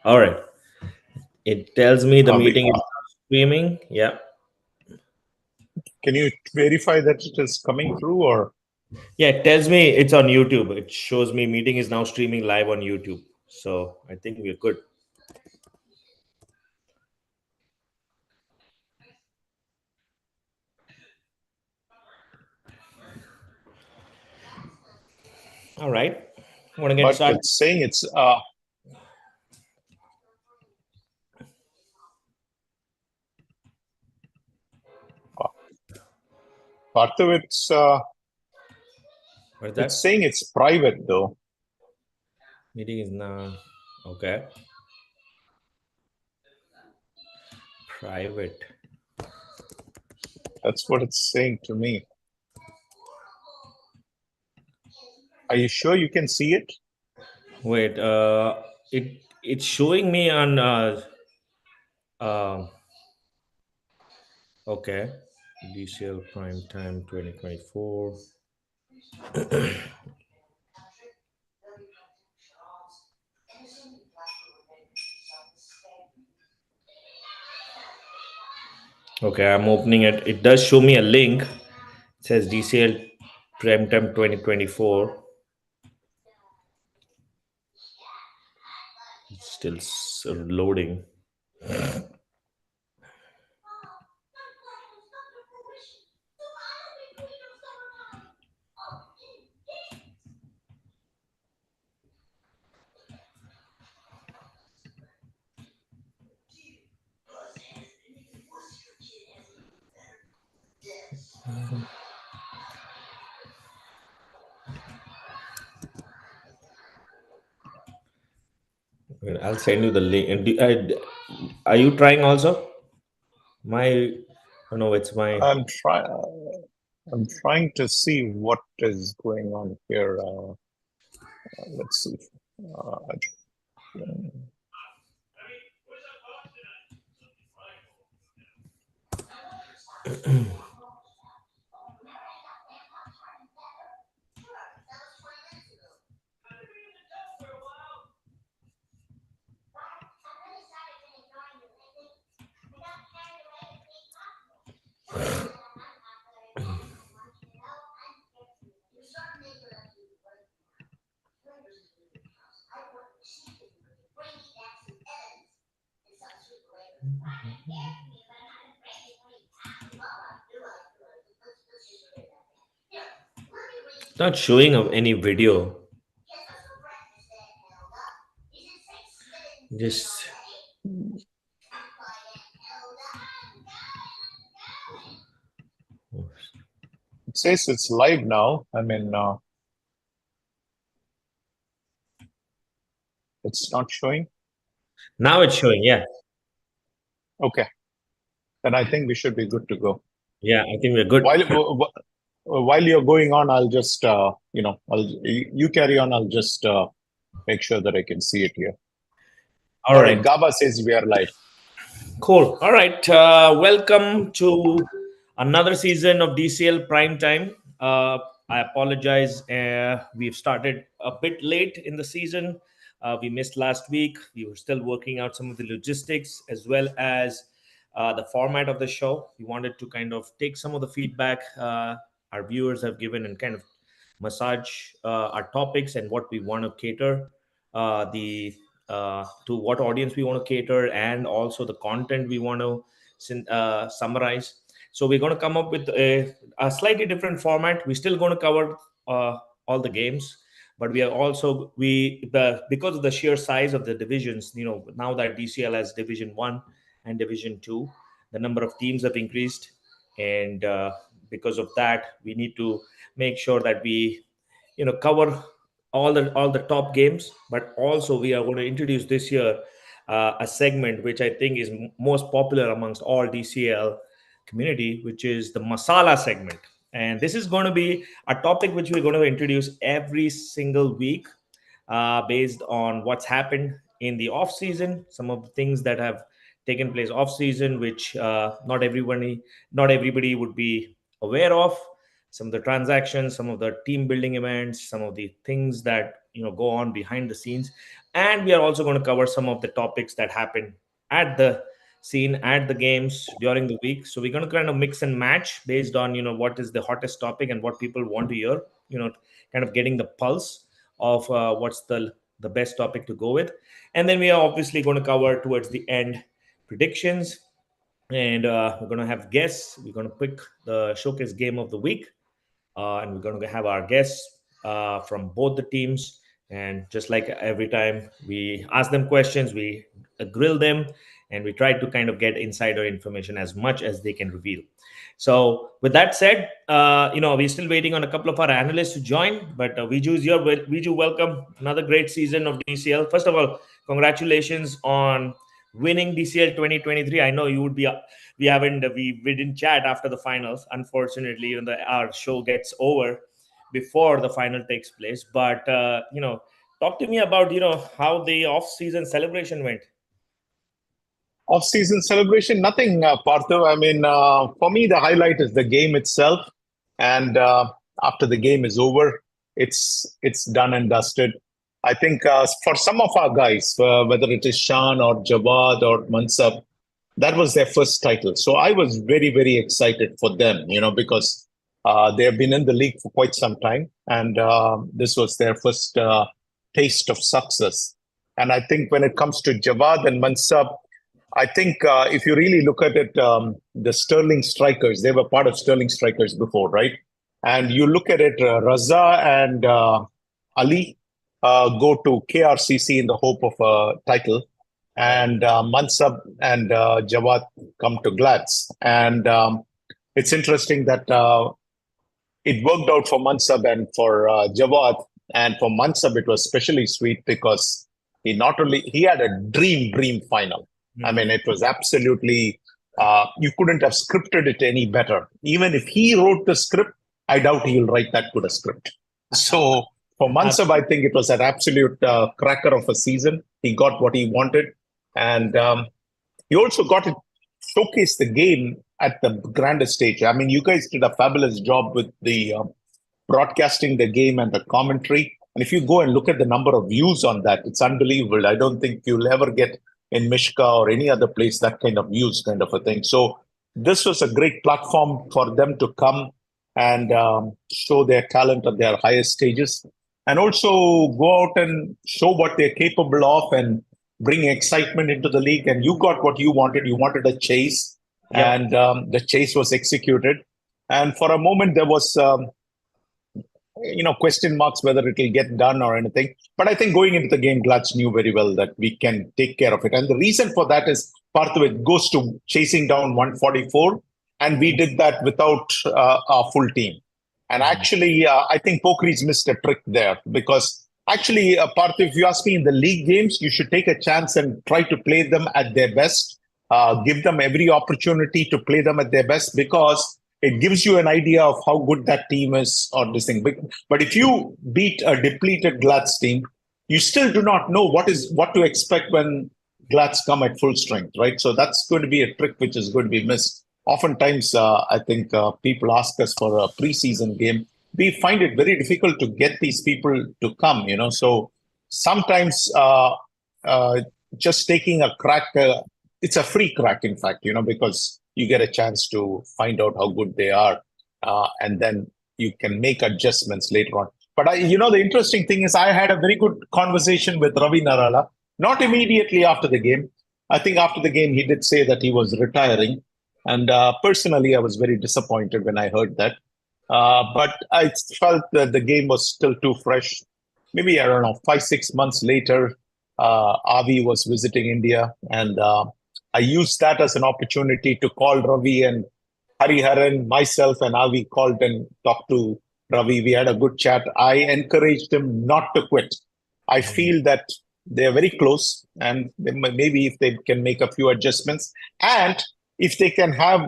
All right. It tells me the Are we- meeting is streaming. Yeah. Can you verify that it is coming through, or Yeah, it tells me it's on YouTube. It shows me meeting is now streaming live on YouTube. So I think we're good. All right. Want to get but started? it's saying it's part of What is it's that? saying it's private though. Meeting is now okay. Private. That's what it's saying to me. Are you sure you can see it? Wait, it's showing me on um okay. DCL PrimeTime 2024. Okay, I'm opening it. It does show me a link. It says DCL Primetime 2024. It's still loading. I'll send you the link. And are you trying also? My, oh no, it's my. I'm trying to see what is going on here. Let's see. Uh, Not showing of any video. Just it says it's live now. I mean, it's not showing. now it's showing. Yeah, Okay, then I think we should be good to go. yeah. I think we're good. While you're going on, I'll just you carry on. I'll just make sure that I can see it here. All All right, right. Gaba says we are live. Cool. All right. Welcome to another season of DCL Primetime. I apologize. We've started a bit late in the season. We missed last week. We were still working out some of the logistics as well as the format of the show. We wanted to kind of take some of the feedback our viewers have given and kind of massage our topics and what we want to cater the to what audience we want to cater and also the content we want to summarize. So we're going to come up with a slightly different format. We're still going to cover all the games, but we are also because of the sheer size of the divisions. Now that DCL has Division 1 and Division 2, the number of teams have increased, and because of that we need to make sure that we cover all the top games. But also we are going to introduce this year a segment which I think is most popular amongst all DCL community, which is the Masala segment. And this is going to be a topic which we're going to introduce every single week, based on what's happened in the off season, some of the things that have taken place off season, which not everybody would be aware of. Some of the transactions, some of the team building events, some of the things that go on behind the scenes, and we are also going to cover some of the topics that happen at the scene at the games during the week. So we're going to kind of mix and match based on what is the hottest topic and what people want to hear. Kind of getting the pulse of what's the best topic to go with, and then we are obviously going to cover towards the end predictions, and we're going to have guests. We're going to pick the showcase game of the week, and we're going to have our guests from both the teams. And just like every time, we ask them questions, we grill them, and we try to kind of get insider information as much as they can reveal. So, with that said, we're still waiting on a couple of our analysts to join. But Viju, welcome another great season of DCL. First of all, congratulations on winning DCL 2023. I know you would be we didn't chat after the finals. Unfortunately, our show gets over before the final takes place. But talk to me about how the off-season celebration went. Off-season celebration, nothing, Partho. I mean, for me, the highlight is the game itself. And after the game is over, it's done and dusted. I think for some of our guys, whether it is Shan or Jawad or Mansab, that was their first title. So I was very, very excited for them, because they have been in the league for quite some time. And this was their first taste of success. And I think when it comes to Jawad and Mansab, I think if you really look at it, the Sterling Strikers, they were part of Sterling Strikers before, right? And you look at it, Raza and Ali go to KRCC in the hope of a title. And Mansab and Jawad come to Glads. And it's interesting that it worked out for Mansab and for Jawad. And for Mansab, it was especially sweet because he had a dream final. I mean, it was absolutely, you couldn't have scripted it any better. Even if he wrote the script, I doubt he'll write that good a script. So for Mansab, I think it was an absolute cracker of a season. He got what he wanted. And he also got to showcase the game at the grandest stage. I mean, you guys did a fabulous job with the broadcasting the game and the commentary. And if you go and look at the number of views on that, it's unbelievable. I don't think you'll ever get in Mishka or any other place that kind of views kind of a thing. So this was a great platform for them to come and show their talent at their highest stages, and also go out and show what they're capable of and bring excitement into the league. And you got what you wanted. You wanted a chase, and the chase was executed. And for a moment, there was question marks whether it will get done or anything. But I think going into the game, Glads knew very well that we can take care of it. And the reason for that is part of it goes to chasing down 144. And we did that without our full team. And actually, I think Pokri's missed a trick there, because actually, Partha, if you ask me, in the league games, you should take a chance and try to play them at their best. Give them every opportunity to play them at their best, because it gives you an idea of how good that team is or this thing. But if you beat a depleted Glads team, you still do not know what to expect when Glads come at full strength, right? So that's going to be a trick which is going to be missed. Oftentimes, I think people ask us for a preseason game. We find it very difficult to get these people to come, So sometimes just taking a crack, it's a free crack, in fact, because you get a chance to find out how good they are, and then you can make adjustments later on. But the interesting thing is, I had a very good conversation with Ravi Narala, not immediately after the game. I think after the game, he did say that he was retiring. And personally, I was very disappointed when I heard that. But I felt that the game was still too fresh. Maybe, I don't know, 5-6 months later, Avi was visiting India, and I used that as an opportunity to call Ravi, and Hariharan, myself and Avi called and talked to Ravi. We had a good chat. I encouraged him not to quit. I feel that they're very close, and maybe if they can make a few adjustments, and if they can have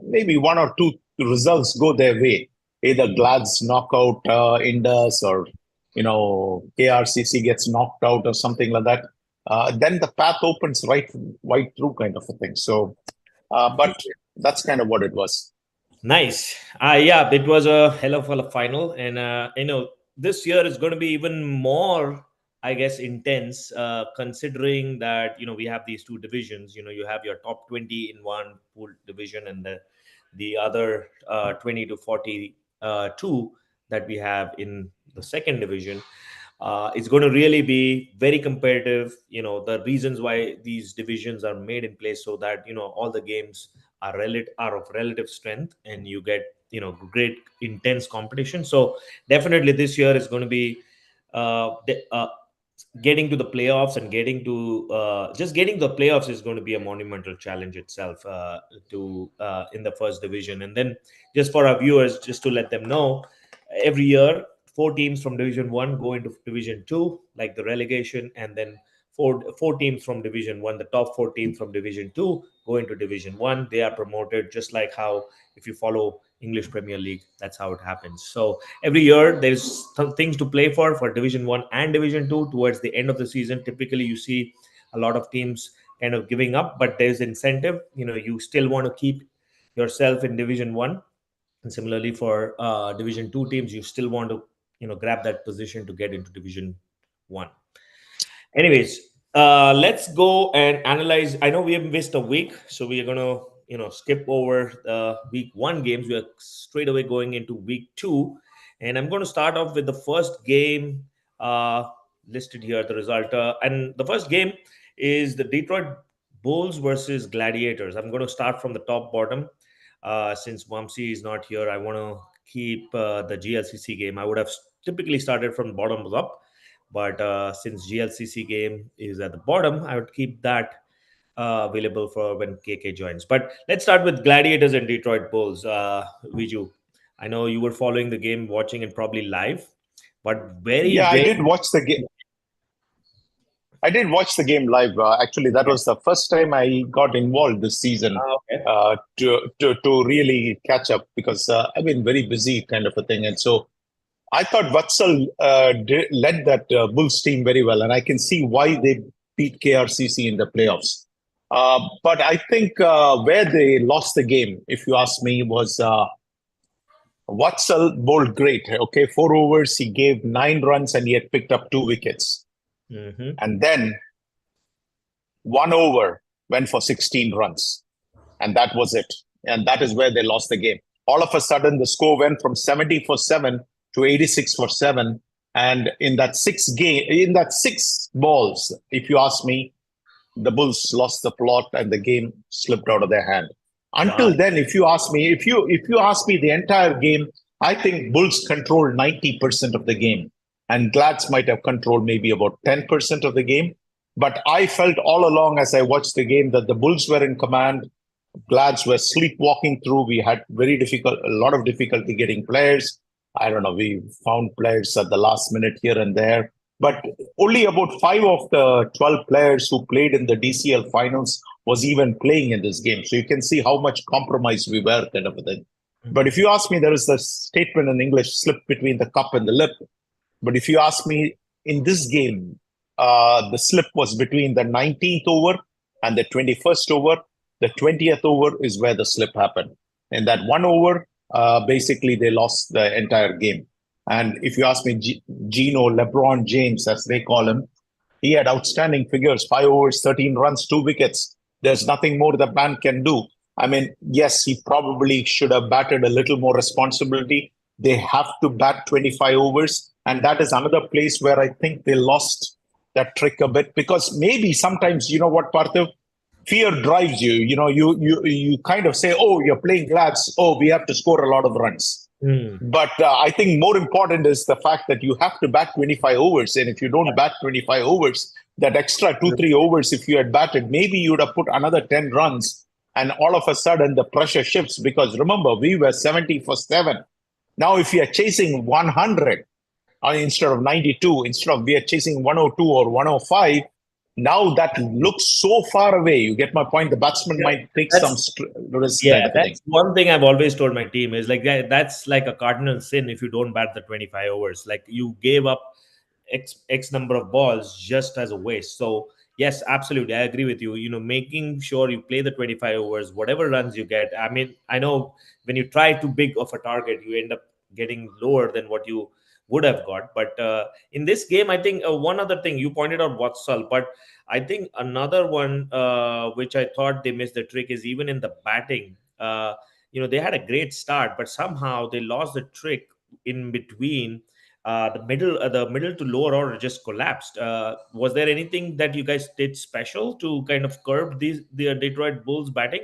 maybe one or two results go their way, either Glads knock out Indus, or KRCC gets knocked out or something like that, then the path opens right through, kind of a thing. So, but that's kind of what it was. Nice. Yeah, it was a hell of a final, and this year is going to be even more, I guess, intense, considering that we have these two divisions. You have your top 20 in one pool division, and the other 20 to 40 two that we have in the second division. It's going to really be very competitive. The reasons why these divisions are made in place so that all the games are of relative strength, and you get great intense competition. So definitely this year is going to be getting to the playoffs, and getting to just getting the playoffs is going to be a monumental challenge itself, to in the first division. And then, just for our viewers, just to let them know, every year four teams from division 1 go into division 2, like the relegation, and then four teams from division 1, the top four teams from division 2, go into division 1. They are promoted, just like how, if you follow English Premier League, that's how it happens. So every year there's some things to play for division 1 and division 2. Towards the end of the season, typically you see a lot of teams kind of giving up, but there's incentive. You still want to keep yourself in division 1, and similarly for division 2 teams, you still want to grab that position to get into division 1. Anyways, let's go and analyze. I know we have missed a week, so we are gonna skip over the week 1 games. We are straight away going into week 2, and I'm going to start off with the first game listed here. The result, and the first game is the Detroit Bulls versus Gladiators. I'm going to start from the top bottom. Since Vamsi is not here, I want to keep the GLCC game. I would have typically started from bottom up, but since GLCC game is at the bottom, I would keep that available for when KK joins. But let's start with Gladiators and Detroit Bulls. Viju, I know you were following the game, watching it probably live, but very, Yeah, I very. did watch the game. I did watch the game live. Actually, that was the first time I got involved this season Okay. to really catch up because I've been very busy, kind of a thing. And so I thought Vatsal led that Bulls team very well, and I can see why they beat KRCC in the playoffs. But I think where they lost the game, if you ask me, was Vatsal bowled great. Okay, 4 overs, he gave 9 runs, and he had picked up 2 wickets. Mm-hmm. And then 1 over went for 16 runs. And that was it. And that is where they lost the game. All of a sudden, the score went from 70 for 7 to 86 for 7. And in that 6 balls, if you ask me, the Bulls lost the plot and the game slipped out of their hand. Wow. Until then, if you ask me, if you ask me the entire game, I think Bulls controlled 90% of the game, and Glads might have controlled maybe about 10% of the game. But I felt all along as I watched the game that the Bulls were in command. Glads were sleepwalking through. We had a lot of difficulty getting players. I don't know. We found players at the last minute here and there, but only about 5 of the 12 players who played in the DCL finals was even playing in this game. So you can see how much compromised we were, kind of a thing. But if you ask me, there is the statement in English, slip between the cup and the lip. But if you ask me, in this game, the slip was between the 19th over and the 21st over. The 20th over is where the slip happened. In that 1 over, basically they lost the entire game. And if you ask me, Gino, LeBron James, as they call him, he had outstanding figures, 5 overs, 13 runs, 2 wickets. There's nothing more the man can do. I mean, yes, he probably should have batted a little more responsibility. They have to bat 25 overs. And that is another place where I think they lost that trick a bit, because maybe sometimes, you know what, Parthiv? Fear drives you. You kind of say, oh, you're playing Glads. Oh, we have to score a lot of runs. Mm. But I think more important is the fact that you have to bat 25 overs. And if you don't bat 25 overs, that extra 2, 3 overs, if you had batted, maybe you would have put another 10 runs. And all of a sudden, the pressure shifts, because remember, we were 70 for 7. Now, if you are chasing 100 instead of 92, instead of we are chasing 102 or 105, now that looks so far away. You get my point? The batsman might take some risk, Yeah, kind of a thing. that's one thing I've always told my team is like that's like a cardinal sin if you don't bat the 25 overs. Like you gave up X number of balls just as a waste. So yes, absolutely, I agree with you. Making sure you play the 25 overs, whatever runs you get. I mean, I know when you try too big of a target, you end up getting lower than what you would have got. But in this game, I think one other thing you pointed out, Watsal, but I think another one which I thought they missed the trick is even in the batting. They had a great start, but somehow they lost the trick in between. The middle to lower order just collapsed. Was there anything that you guys did special to kind of curb the Detroit Bulls batting?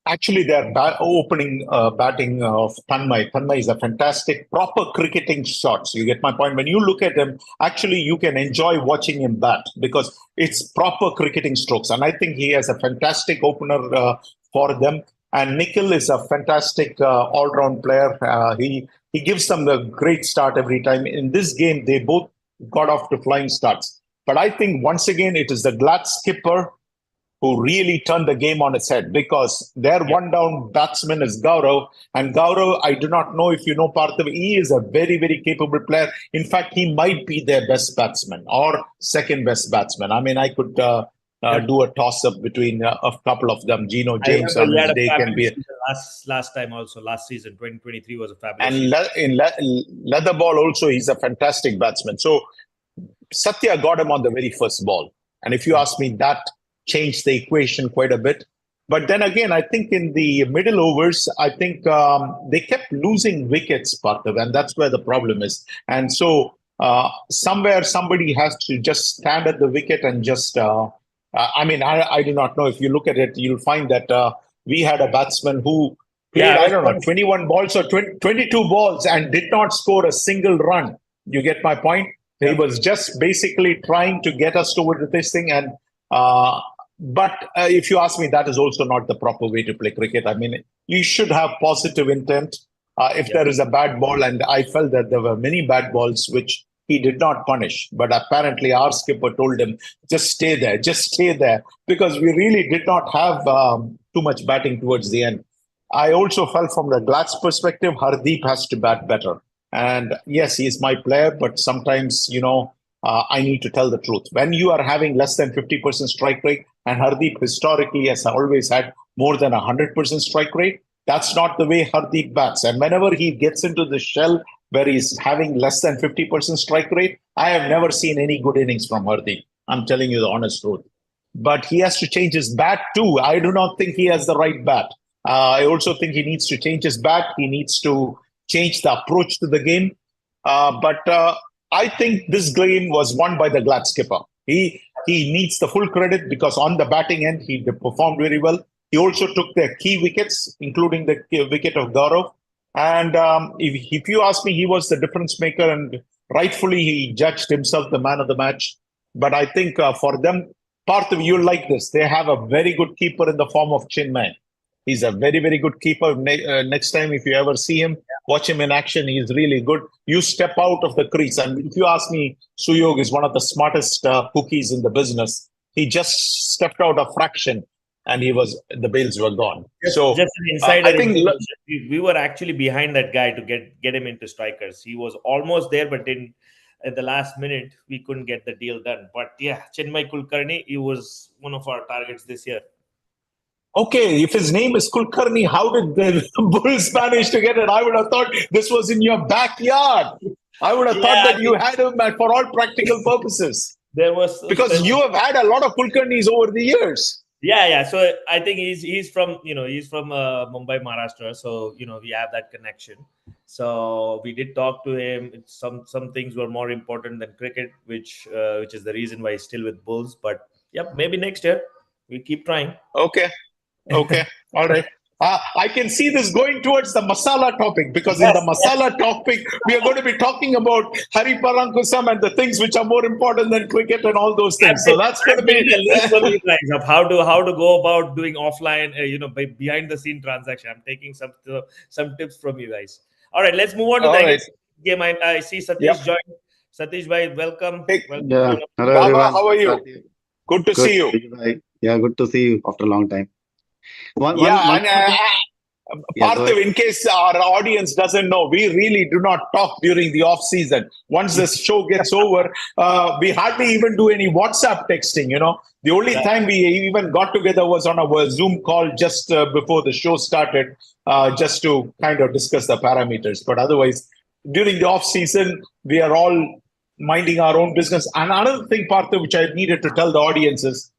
Actually, their opening batting of Tanmay. Tanmay is a fantastic, proper cricketing shots. You get my point. When you look at him, actually, you can enjoy watching him bat because it's proper cricketing strokes. And I think he has a fantastic opener for them. And Nikhil is a fantastic all-round player. He gives them a great start every time. In this game, they both got off to flying starts. But I think once again, it is the glad skipper who really turned the game on its head because their one down batsman is Gaurav. And Gaurav, I do not know if you know Parthav, he is a very, very capable player. In fact, he might be their best batsman or second best batsman. I mean, I could do a toss up between a couple of them. Gino James on his day can be. Last time also, last season, 2023 was a fabulous and season. in leather ball also, he's a fantastic batsman. So Satya got him on the very first ball. And if you ask me, that changed the equation quite a bit. But then again, I think in the middle overs, I think they kept losing wickets, Parthav, and that's where the problem is. And so somewhere somebody has to just stand at the wicket and just, I do not know. If you look at it, you'll find that we had a batsman who played, 21 balls or 22 balls and did not score a single run. You get my point? He was just basically trying to get us toward this thing. And but if you ask me, that is also not the proper way to play cricket. I mean, you should have positive intent. If there is a bad ball, and I felt that there were many bad balls which he did not punish. But apparently our skipper told him, just stay there, because we really did not have too much batting towards the end. I also felt from the Glad's perspective, Hardeep has to bat better. And yes, he is my player, but sometimes, I need to tell the truth. When you are having less than 50% strike rate, and Hardeep historically has always had more than 100% strike rate, that's not the way Hardeep bats. And whenever he gets into the shell where he's having less than 50% strike rate, I have never seen any good innings from Hardeep. I'm telling you the honest truth. But he has to change his bat too. I do not think he has the right bat. I also think he needs to change his bat. He needs to change the approach to the game. But I think this game was won by the Glad skipper. He needs the full credit because on the batting end, he performed very well. He also took the key wickets, including the wicket of Gaurav. And if you ask me, he was the difference maker, and rightfully he judged himself the man of the match. But I think for them, Parthav, you'll like this. They have a very good keeper in the form of Chinmay. He's a very, very good keeper. Next time, if you ever see him, watch him in action. He's really good. You step out of the crease. And if you ask me, Suyog is one of the smartest cookies in the business. He just stepped out a fraction and the bails were gone. Just an insider. I think we were actually behind that guy to get him into strikers. He was almost there, but at the last minute, we couldn't get the deal done. But yeah, Chinmay Kulkarni, he was one of our targets this year. Okay, if his name is Kulkarni, how did the Bulls manage to get it? I would have thought this was in your backyard. I would have thought that you had him for all practical purposes. Because you have had a lot of Kulkarnis over the years. Yeah. So I think he's from Mumbai, Maharashtra. So we have that connection. So we did talk to him. Some things were more important than cricket, which is the reason why he's still with Bulls. But yep, maybe next year we keep trying. Okay. All right. I can see this going towards the Masala topic because in the Masala topic, we are going to be talking about Hari Parankusam and the things which are more important than cricket and all those things. So that's going to be a list for you guys of how to go about doing offline, behind the scene transaction. I'm taking some tips from you guys. All right, let's move on to the next game. I see Satish join. Satish bhai, welcome. Yeah. Hello, Baba, everyone. how are you? Good to see you. Yeah, good to see you after a long time. Parthav, in case our audience doesn't know, we really do not talk during the off season. Once the show gets over, we hardly even do any WhatsApp texting. The only time we even got together was on a Zoom call just before the show started, just to kind of discuss the parameters. But otherwise, during the off season, we are all minding our own business. And another thing, Partha, which I needed to tell the audience is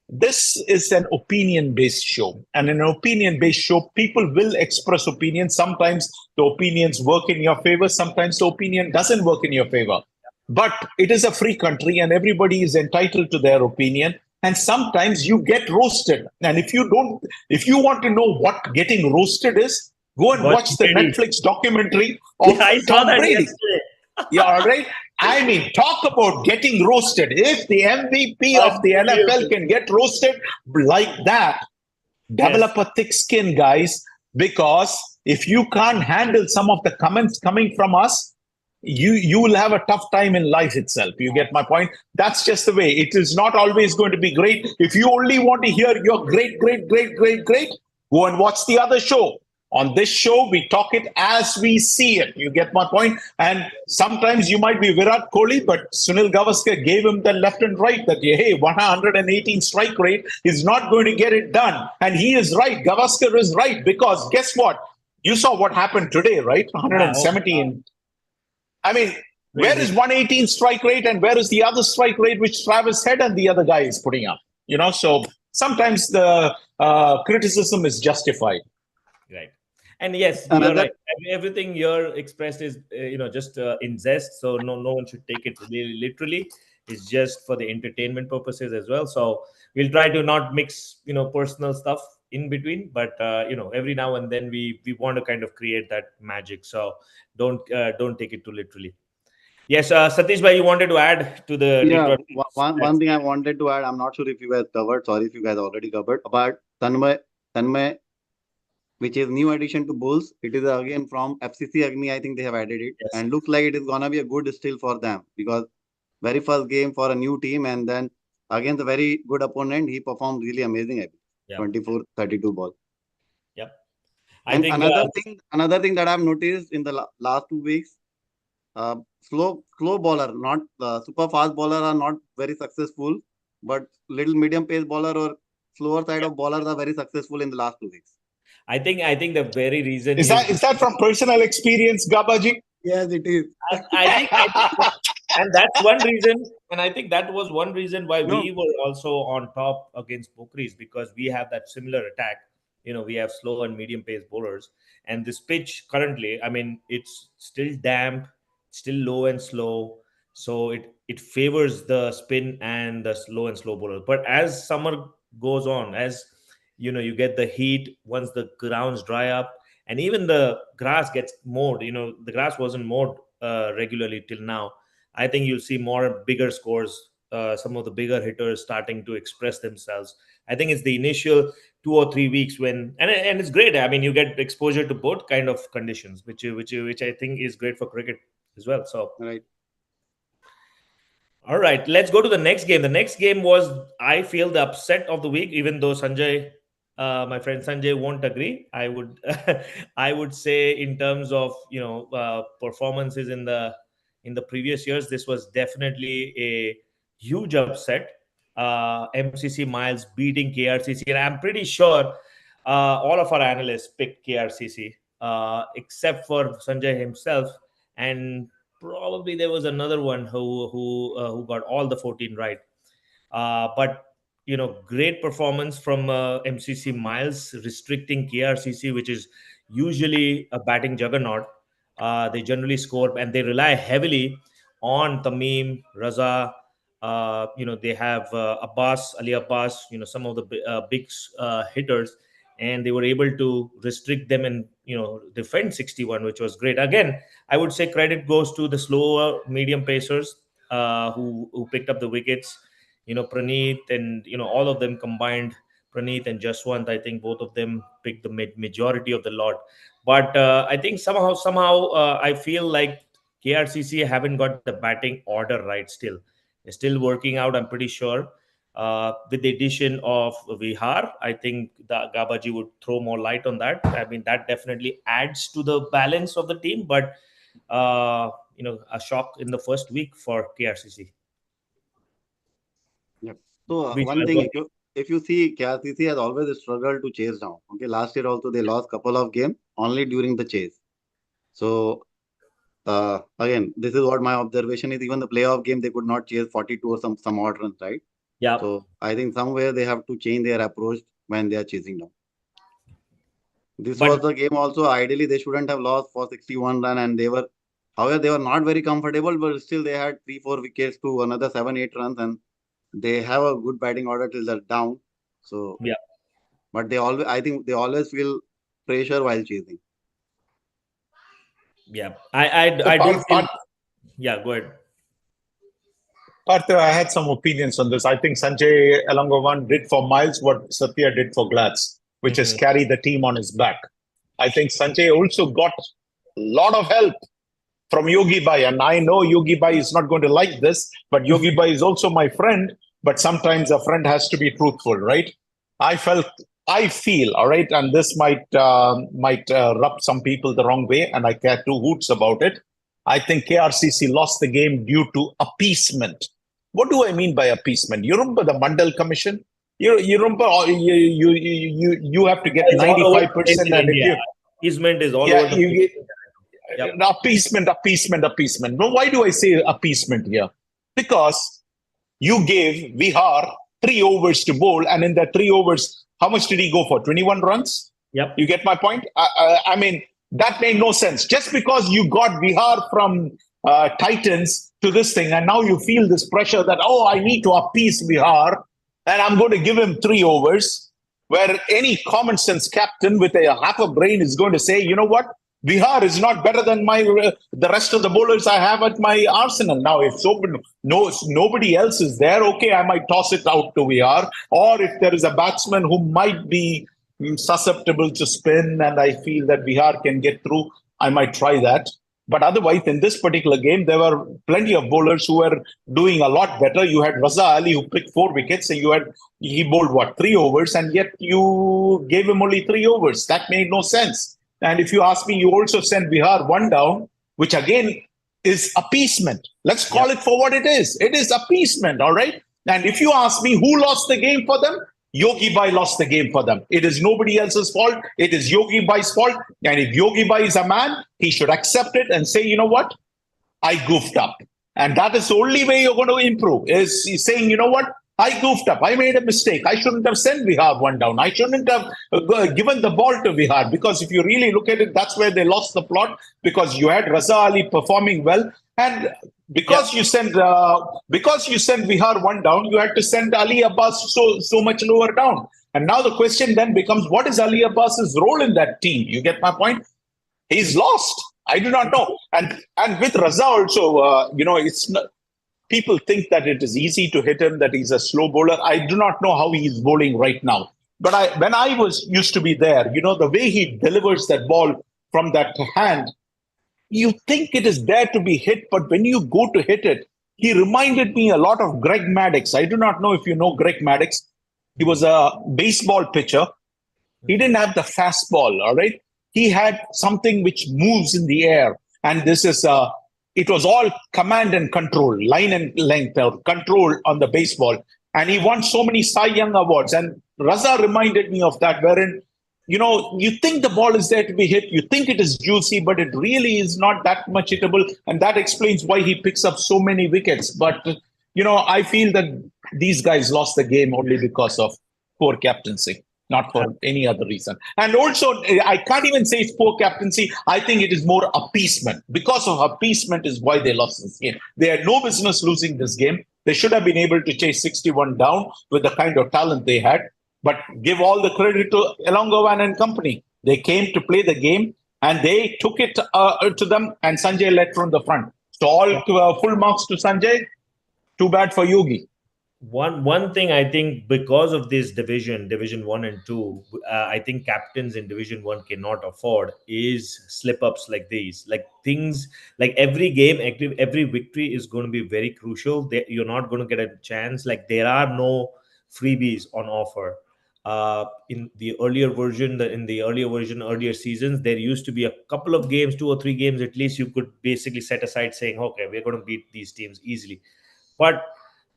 this is an opinion based show. And in an opinion based show, people will express opinions. Sometimes the opinions work in your favor, sometimes the opinion doesn't work in your favor. But it is a free country and everybody is entitled to their opinion. And sometimes you get roasted. And if you want to know what getting roasted is, go and Watch watch the Brady. Netflix documentary of Yeah, I saw Tom that Brady. yesterday. Yeah, all right. I mean, talk about getting roasted. If the MVP of the NFL Unbelievable. can get roasted like that, Yes. develop a thick skin, guys, because if you can't handle some of the comments coming from us, you will have a tough time in life itself. You get my point? That's just the way. It is not always going to be great. If you only want to hear your great, great, great, great, great, go and watch the other show. On this show, we talk it as we see it. You get my point? And sometimes you might be Virat Kohli, but Sunil Gavaskar gave him the left and right that, hey, 118 strike rate is not going to get it done. And he is right. Gavaskar is right because guess what? You saw what happened today, right? Yeah, oh, 117. I mean, where is crazy. 118 strike rate and where is the other strike rate which Travis Head and the other guy is putting up? So sometimes the criticism is justified. Right. And yes, you're Another right. Everything you're expressed is, just in zest. So no one should take it really literally. It's just for the entertainment purposes as well. So we'll try to not mix, personal stuff in between. But every now and then we want to kind of create that magic. So don't take it too literally. Yes, Satish bhai, you wanted to add to the Yeah, Detroit. one thing I wanted to add. I'm not sure if you guys covered. Sorry if you guys already covered. But Tanmay, which is new addition to Bulls. It is again from FCC Agni. I think they have added it, Yes. and looks like it is gonna be a good steal for them because very first game for a new team, and then against a very good opponent, he performed really amazing. I think Yeah. 24-32 ball. Yep. I And think another thing that I've noticed in the last 2 weeks, slow bowler, not super fast bowler are not very successful, but little medium pace bowler or slower side of bowlers are very successful in the last 2 weeks. I think the very reason Is is, that from personal experience, Gabaji? Yes, it is. I think and that's one reason, and I think that was one reason why No, we were also on top against Pokris, because we have that similar attack. We have slow and medium pace bowlers, and this pitch currently, I mean, it's still damp, still low and slow, so it favors the spin and the slow and slow bowlers. But as summer goes on, as you get the heat, once the grounds dry up, and even the grass gets mowed. The grass wasn't mowed regularly till now. I think you'll see more bigger scores, some of the bigger hitters starting to express themselves. I think it's the initial 2 or 3 weeks when, and it's great. I mean, you get exposure to both kind of conditions, which I think is great for cricket as well. So, right. all right, let's go to the next game. The next game was, I feel, the upset of the week, even though Sanjay, my friend Sanjay, won't agree. I would, I would say, in terms of performances in the previous years, this was definitely a huge upset. MCC Miles beating KRCC, and I'm pretty sure all of our analysts picked KRCC, except for Sanjay himself, and probably there was another one who got all the 14 right. But great performance from MCC Miles, restricting KRCC, which is usually a batting juggernaut. They generally score, and they rely heavily on Tamim, Raza. They have Abbas, Ali Abbas. Some of the big hitters, and they were able to restrict them and defend 61, which was great. Again, I would say credit goes to the slower medium pacers who picked up the wickets. Praneeth and all of them combined. Praneeth and Jaswant, I think both of them picked the majority of the lot. But I think somehow I feel like KRCC haven't got the batting order right still. They're still working out, I'm pretty sure. With the addition of Vihar, I think the Gabaji would throw more light on that. I mean, that definitely adds to the balance of the team. But a shock in the first week for KRCC. Yep. So one Vishal, thing, if you see, KRCC has always struggled to chase down. Okay, last year also they lost couple of games only during the chase. So again, this is what my observation is. Even the playoff game, they could not chase 42 or some odd runs, right? Yeah. So I think somewhere they have to change their approach when they are chasing down. This was But the game also. Ideally, they shouldn't have lost for 61 run, and however, they were not very comfortable, but still they had 3-4 wickets to another 7-8 runs, and they have a good batting order till they're down. So, yeah, but I think they always feel pressure while chasing. yeah. I do Part, feel. part, Yeah, go ahead. Partha, I had some opinions on this. I think Sanjay Alangovan did for Miles what Satya did for Glatz, which is Mhm. carry the team on his back. I think Sanjay also got a lot of help from Yogi Bai. And I know Yogi Bai is not going to like this, but Yogi Bai is also my friend. But sometimes a friend has to be truthful, right? I felt, I feel, all right, and this might rub some people the wrong way, and I care two hoots about it. I think KRCC lost the game due to appeasement. What do I mean by appeasement? You remember the Mandal Commission? You remember you have to get It's all over the place 95%, in and if India. you Appeasement is all over yeah the you place. get Yep. appeasement. Now, why do I say appeasement here? Because you gave Vihar 3 overs to bowl, and in that 3 overs, how much did he go for? 21 runs? Yep. You get my point? I mean, that made no sense. Just because you got Vihar from Titans to this thing, and now you feel this pressure that, oh, I need to appease Vihar, and I'm going to give him 3 overs, where any common sense captain with a half a brain is going to say, you know what? Vihar is not better than the rest of the bowlers I have at my arsenal. Now, if nobody else is there, okay, I might toss it out to Vihar. Or if there is a batsman who might be susceptible to spin and I feel that Vihar can get through, I might try that. But otherwise, in this particular game, there were plenty of bowlers who were doing a lot better. You had Raza Ali who picked 4 wickets, and he bowled what 3 overs, and yet you gave him only 3 overs. That made no sense. And if you ask me, you also sent Bihar one down, which again is appeasement. Let's call it for what it is. It is appeasement, all right? And if you ask me who lost the game for them, Yogi Bai lost the game for them. It is nobody else's fault. It is Yogi Bai's fault. And if Yogi Bai is a man, he should accept it and say, you know what? I goofed up. And that is the only way you're going to improve, is saying, you know what? I goofed up. I made a mistake. I shouldn't have sent Vihar one down. I shouldn't have given the ball to Vihar, because if you really look at it, that's where they lost the plot, because you had Raza Ali performing well. And because you sent Vihar one down, you had to send Ali Abbas so much lower down. And now the question then becomes, what is Ali Abbas's role in that team? You get my point? He's lost. I do not know. And with Raza also, it's not, people think that it is easy to hit him, that he's a slow bowler. I do not know how he's bowling right now. But when I was used to be there, the way he delivers that ball from that hand, you think it is there to be hit, but when you go to hit it, he reminded me a lot of Greg Maddox. I do not know if you know Greg Maddox. He was a baseball pitcher. He didn't have the fastball, all right? He had something which moves in the air. And it was all command and control, line and length, or control on the baseball. And he won so many Cy Young awards. And Raza reminded me of that, wherein, you think the ball is there to be hit, you think it is juicy, but it really is not that much hittable. And that explains why he picks up so many wickets. But, I feel that these guys lost the game only because of poor captaincy, not for any other reason. And also, I can't even say it's poor captaincy. I think it is more appeasement. Because of appeasement is why they lost this game. They had no business losing this game. They should have been able to chase 61 down with the kind of talent they had. But give all the credit to Elangovan and company. They came to play the game and they took it to them, and Sanjay led from the front. So all full marks to Sanjay. Too bad for Yogi. One thing I think, because of this division 1 and 2, I think captains in division 1 cannot afford is slip ups like these, like things like every game, every victory is going to be very crucial. You're not going to get a chance. Like, there are no freebies on offer. In the earlier version, earlier seasons, there used to be a couple of games, 2 or 3 games at least, you could basically set aside saying, okay, we're going to beat these teams easily. But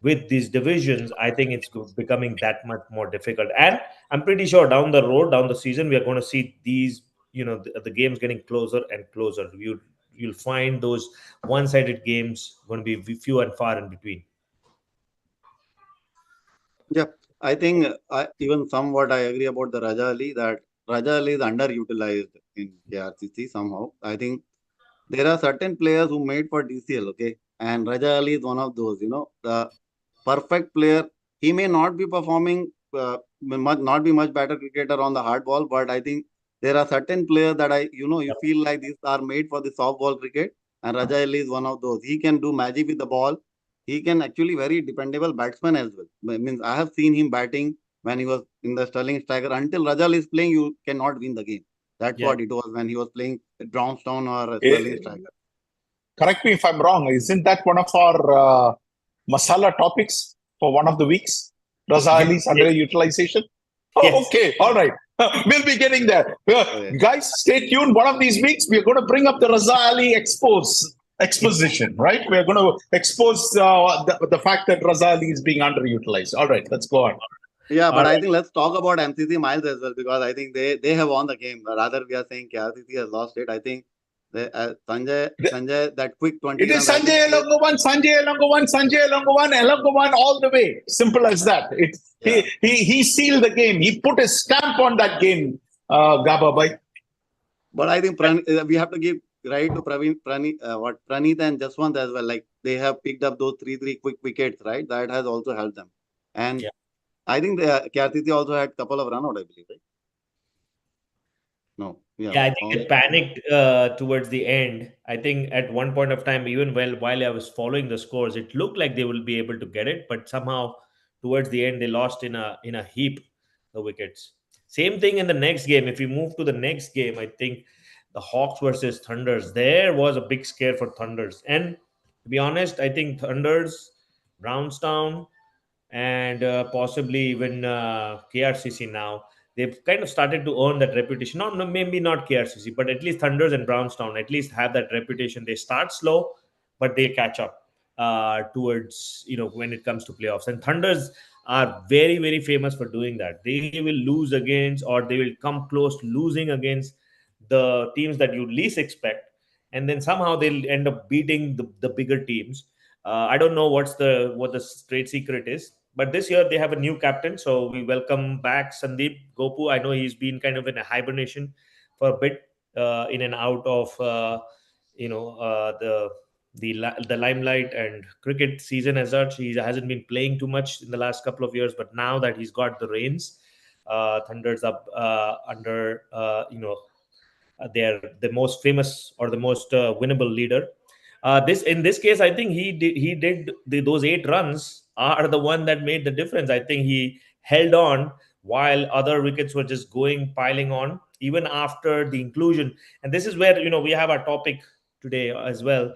with these divisions, I think it's becoming that much more difficult. And I'm pretty sure down the road, down the season, we are going to see these, the games getting closer and closer. You you'll find those one-sided games going to be few and far in between. Yeah, I think even somewhat I agree about the Raja Ali, that Raja Ali is underutilized in KRCC somehow. I think there are certain players who made for DCL, okay, and Raja Ali is one of those. The perfect player. He may not be performing, not be much better cricketer on the hard ball, but I think there are certain players that you feel like these are made for the soft ball cricket, and Raja Ali is one of those. He can do magic with the ball. He can actually very dependable batsman as well. Means I have seen him batting when he was in the Sterling striker. Until Raja Ali is playing, you cannot win the game. That's Yeah. what it was when he was playing Brownstone or Eh, Sterling striker. Correct me if I'm wrong. Isn't that one of our Masala topics for one of the weeks? Raza Ali's underutilization? Oh, Yes. okay. All right. We'll be getting there. Guys, stay tuned. One of these weeks, we're going to bring up the Raza Ali exposition, right? We're going to expose the fact that Raza Ali is being underutilized. All right, let's go on. Yeah, but I think let's talk about MCC Miles as well, because I think they have won the game. Rather, we are saying KRCC has lost it. I think Sanjay, that quick 20 It is runs. Sanjay Elongovan, Sanjay Elongovan, Sanjay Elongovan, Elongovan all the way. Simple as that. He sealed the game. He put his stamp on that game, Gaba bhai. But I think we have to give right to Praneeth and Jaswant as well. Like they have picked up those three quick wickets, right? That has also helped them. And I think the KRCC also had a couple of run out, I believe, right? No. Yeah, I think they panicked towards the end. I think at one point of time, even while I was following the scores, it looked like they will be able to get it, but somehow towards the end they lost in a heap the wickets. Same thing in the next game. If we move to the next game, I think the Hawks versus Thunders. There was a big scare for Thunders, and to be honest, I think Thunders, Brownstown, and possibly even KRCC now. They've kind of started to earn that reputation. Not maybe not KRCC, but at least Thunders and Brownstown at least have that reputation. They start slow, but they catch up towards when it comes to playoffs. And Thunders are very very famous for doing that. They will lose against, or they will come close to losing against the teams that you least expect, and then somehow they'll end up beating the bigger teams. I don't know what the trade secret is, but this year they have a new captain, so we welcome back Sandeep Gopu. I know he's been kind of in a hibernation for a bit, in and out of the limelight and cricket season as such. He hasn't been playing too much in the last couple of years, but now that he's got the reins, Thunder's up under they're the most famous or the most winnable leader. In this case, I think those 8 runs are the one that made the difference. I think he held on while other wickets were just piling on, even after the inclusion. And this is where we have our topic today as well.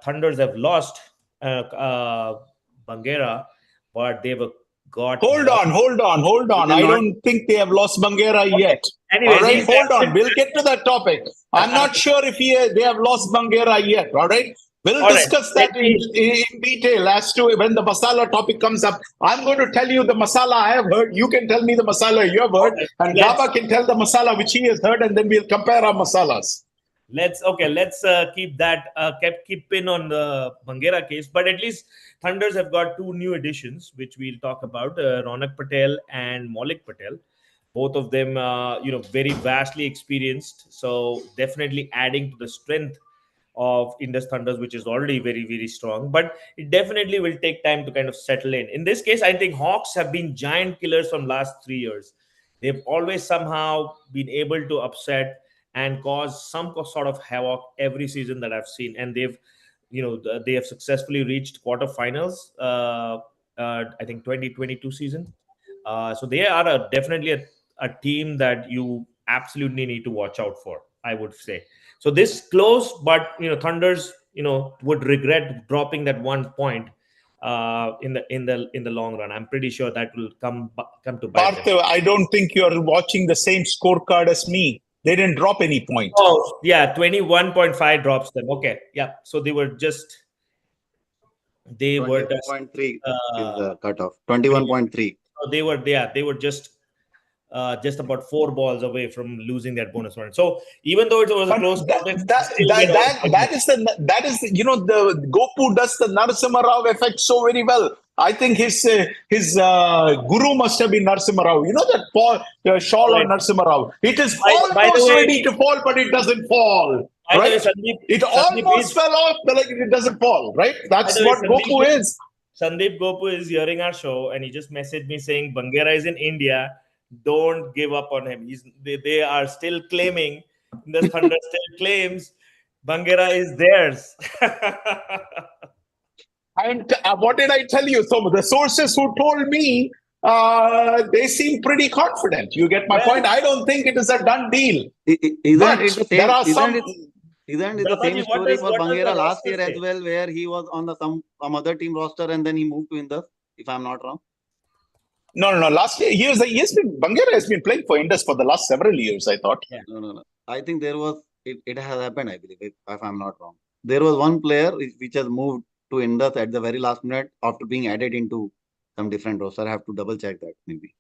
Thunders have lost Bangera, but they've got. Hold on. I don't think they have lost Bangera yet. Anyways, all right, hold on. We'll get to that topic. I'm not sure if they have lost Bangera yet. All right. We'll discuss that in detail as to when the Masala topic comes up. I'm going to tell you the Masala I have heard. You can tell me the Masala you have heard. And Gaba can tell the Masala which he has heard, and then we'll compare our Masalas. Let's keep that keep pin on the Bangera case. But at least Thunders have got 2 new additions, which we'll talk about: Ronak Patel and Maulik Patel. Both of them, very vastly experienced. So definitely adding to the strength of Indus Thunders, which is already very, very strong. But it definitely will take time to kind of settle in. In this case, I think Hawks have been giant killers from last 3 years. They've always somehow been able to upset and cause some sort of havoc every season that I've seen. And they have successfully reached quarterfinals. I think 2022 season. So they are definitely a team that you absolutely need to watch out for, I would say. So this close, but Thunders would regret dropping that 1 point in the long run. I'm pretty sure that will come to bite them. I don't think you're watching the same scorecard as me. They didn't drop any points. Oh, yeah, 21.5 drops them. Okay, yeah. So they were just 21.3 is the cutoff. 21.3. So they were just just about 4 balls away from losing that bonus run. So even though it was a But close that contest, that still that get all that, that is the the Gopu does the Narasimha Rao effect so very well. I think his guru must have been Narasimha Rao. You know that shawl on right. Narasimha Rao. It is By the almost way, ready to fall, but it doesn't fall. Right? It Sandeep almost is fell off, but like it doesn't fall. Right? by That's the way, what Gopu is. Sandeep Gopu is hearing our show, and he just messaged me saying Bangera is in India. Don't give up on him. They are still claiming, the Thunder still claims Bangera is theirs. And what did I tell you? So the sources who told me, they seem pretty confident. You get my Well, point? I don't think it is a done deal. Isn't But it the there same? are some. Isn't it the Brahmaji, same story for what does the Bangera last roster year as say? well, where he was on the some other team roster and then he moved to Indus, if I'm not wrong? No. Last year, Bangera has been playing for Indus for the last several years, I thought. Yeah. No. I think there was it has happened, I believe, if I'm not wrong. There was one player which has moved to Indus at the very last minute after being added into some different roster. I have to double check that maybe.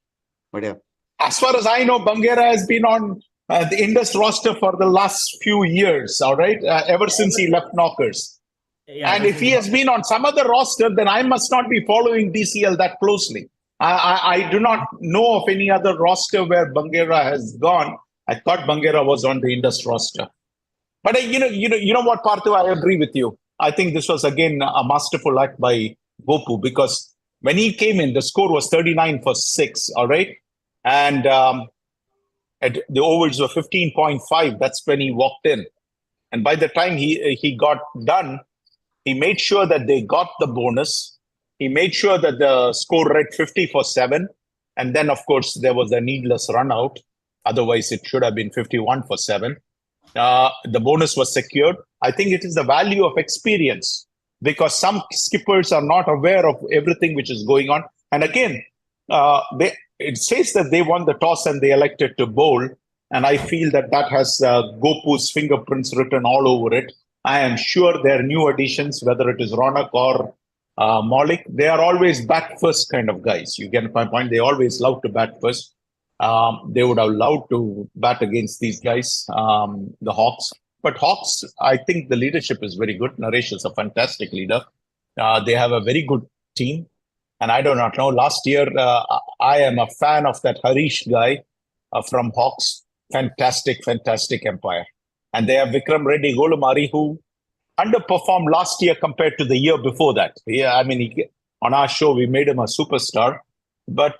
But yeah. As far as I know, Bangera has been on the Indus roster for the last few years, all right? Ever since he left Knockers. Yeah, And if he has been on some other roster, then I must not be following DCL that closely. I do not know of any other roster where Bangera has gone. I thought Bangera was on the Indus roster. But you know what, Parthu, I agree with you. I think this was again a masterful act by Gopu, because when he came in, the score was 39 for 6, all right? And the overs were 15.5. That's when he walked in. And by the time he got done, he made sure that they got the bonus. He made sure that the score read 50 for 7. And then, of course, there was a needless run out. Otherwise, it should have been 51 for 7. The bonus was secured. I think it is the value of experience, because some skippers are not aware of everything which is going on. And again, it says that they won the toss and they elected to bowl. And I feel that has Gopu's fingerprints written all over it. I am sure their new additions, whether it is Ronak or Maulik, they are always bat first kind of guys. You get my point? They always love to bat first. They would have loved to bat against these guys, the Hawks. But Hawks, I think the leadership is very good. Naresh is a fantastic leader. They have a very good team. And I do not know. Last year, I am a fan of that Harish guy from Hawks. Fantastic empire. And they have Vikram Reddy Golumari, who underperformed last year compared to the year before that. Yeah, I mean, on our show, we made him a superstar, but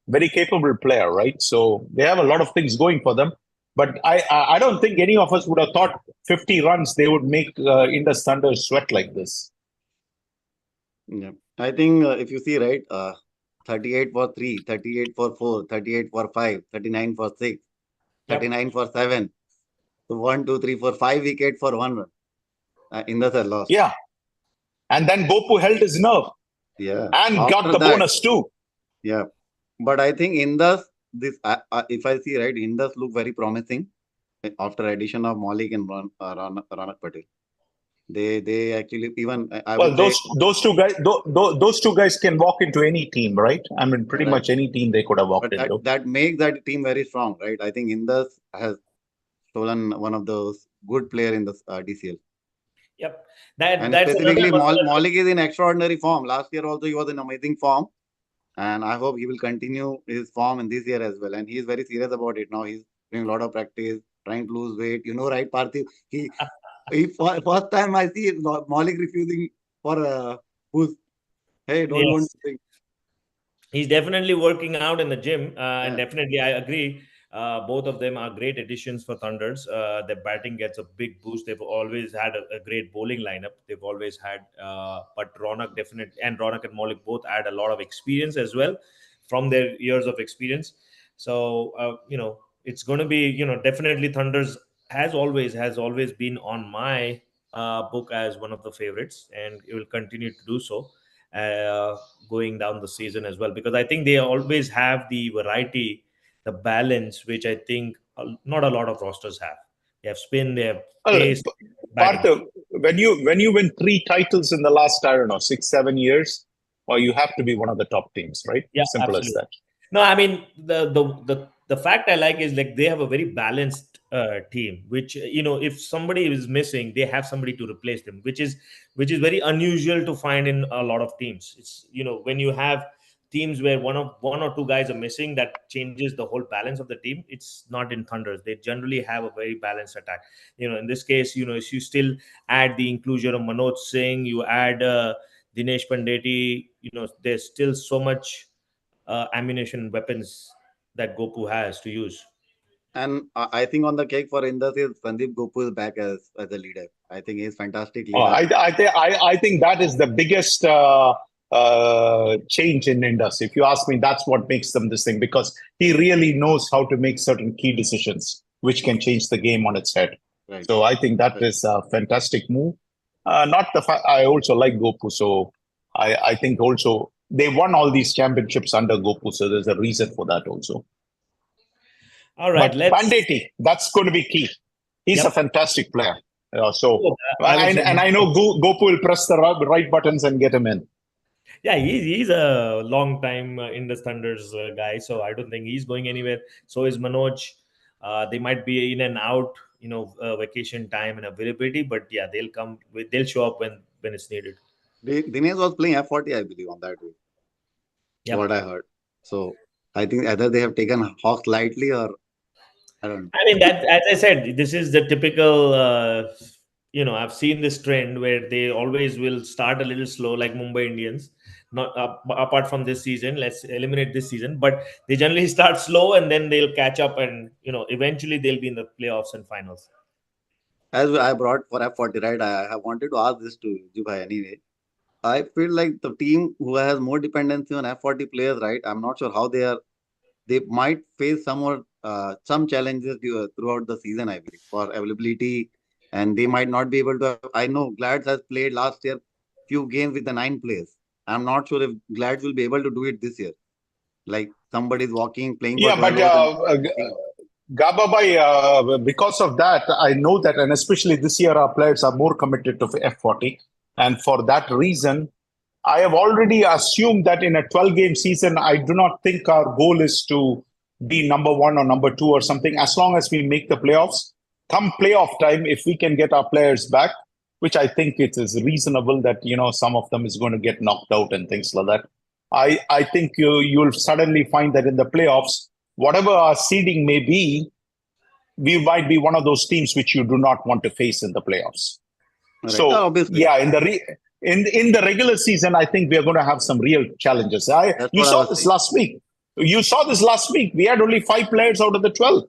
very capable player, right? So they have a lot of things going for them. But I don't think any of us would have thought 50 runs they would make Indus Thunder sweat like this. Yeah. I think if you see, right, 38 for 3, 38 for 4, 38 for 5, 39 for 6, 39 for 7. So 1, 2, 3, 4, 5 wickets for 1 run. Indus had lost. Yeah. And then Gopu held his nerve. Yeah. And got the bonus too. Yeah. But I think Indus, if I see, right, Indus look very promising after addition of Maulik and Ronak Patel. They actually even those two guys can walk into any team, right? I mean, pretty much any team they could have walked into. That makes that team very strong, right? I think Indus has stolen one of those good player in the DCL. Yep. And specifically, Maulik is in extraordinary form. Last year also he was in amazing form, and I hope he will continue his form in this year as well. And he is very serious about it now. He's doing a lot of practice, trying to lose weight. You know, right, Parthiv? First time I see Maulik refusing for who's don't want to drink. He's definitely working out in the gym, and definitely I agree. Both of them are great additions for Thunders. Their batting gets a big boost. They've always had a great bowling lineup. They've always had, but Ronak and Maulik both add a lot of experience as well from their years of experience. So it's going to be definitely Thunders has always been on my book as one of the favorites, and it will continue to do so going down the season as well, because I think they always have the variety, the balance, which I think not a lot of rosters have. They have spin, they have pace. Partha, when you win 3 titles in the last, I don't know, 6-7 years, or you have to be one of the top teams, right? Yeah, simple absolutely. as that. No, I mean the the fact I like is like they have a very balanced team, which if somebody is missing, they have somebody to replace them, which is very unusual to find in a lot of teams. It's when you have teams where one or two guys are missing, that changes the whole balance of the team. It's not in Thunders. They generally have a very balanced attack. In this case, if you still add the inclusion of Manoj Singh, you add Dinesh Pandeti, there's still so much ammunition, weapons that Goku has to use. And I think on the cake for Indus is Sandeep Gopu is back as a leader. I think he's fantastic leader. I think that is the biggest change in Indus. If you ask me, that's what makes them this thing, because he really knows how to make certain key decisions which can change the game on its head. Right. So I think that is a fantastic move. Not the fact I also like Goku, so I think also they won all these championships under Goku, so there's a reason for that also. All right, but Pandeti, that's going to be key. He's a fantastic player. I know Gopu will press the right buttons and get him in. Yeah, he's a long time Indus Thunders guy, so I don't think he's going anywhere. So is Manoj. They might be in and out, vacation time and availability, but yeah, they'll show up when it's needed. Dinesh was playing F40, I believe, on that week. Yep. What I heard. So I think either they have taken Hawks lightly or I don't know. I mean, that, as I said, this is the typical. I've seen this trend where they always will start a little slow, like Mumbai Indians. Not apart from this season, let's eliminate this season, but they generally start slow and then they'll catch up, and eventually they'll be in the playoffs and finals. As I brought for F40, right? I have wanted to ask this to Jubhai anyway. I feel like the team who has more dependency on F40 players, right? I'm not sure how they might face some challenges throughout the season, I believe, for availability, and they might not be able to. I know Glads has played last year few games with the 9 players. I'm not sure if Glads will be able to do it this year. Like somebody's playing. Yeah, but Gababai, because of that, I know that, and especially this year, our players are more committed to F40. And for that reason, I have already assumed that in a 12-game season, I do not think our goal is to be number 1 or number 2 or something. As long as we make the playoffs, come playoff time, if we can get our players back, which I think it is reasonable that, some of them is going to get knocked out and things like that. I think you'll suddenly find that in the playoffs, whatever our seeding may be, we might be one of those teams which you do not want to face in the playoffs. Right. So, yeah, in the regular season, I think we are going to have some real challenges. You saw this last week. We had only 5 players out of the 12.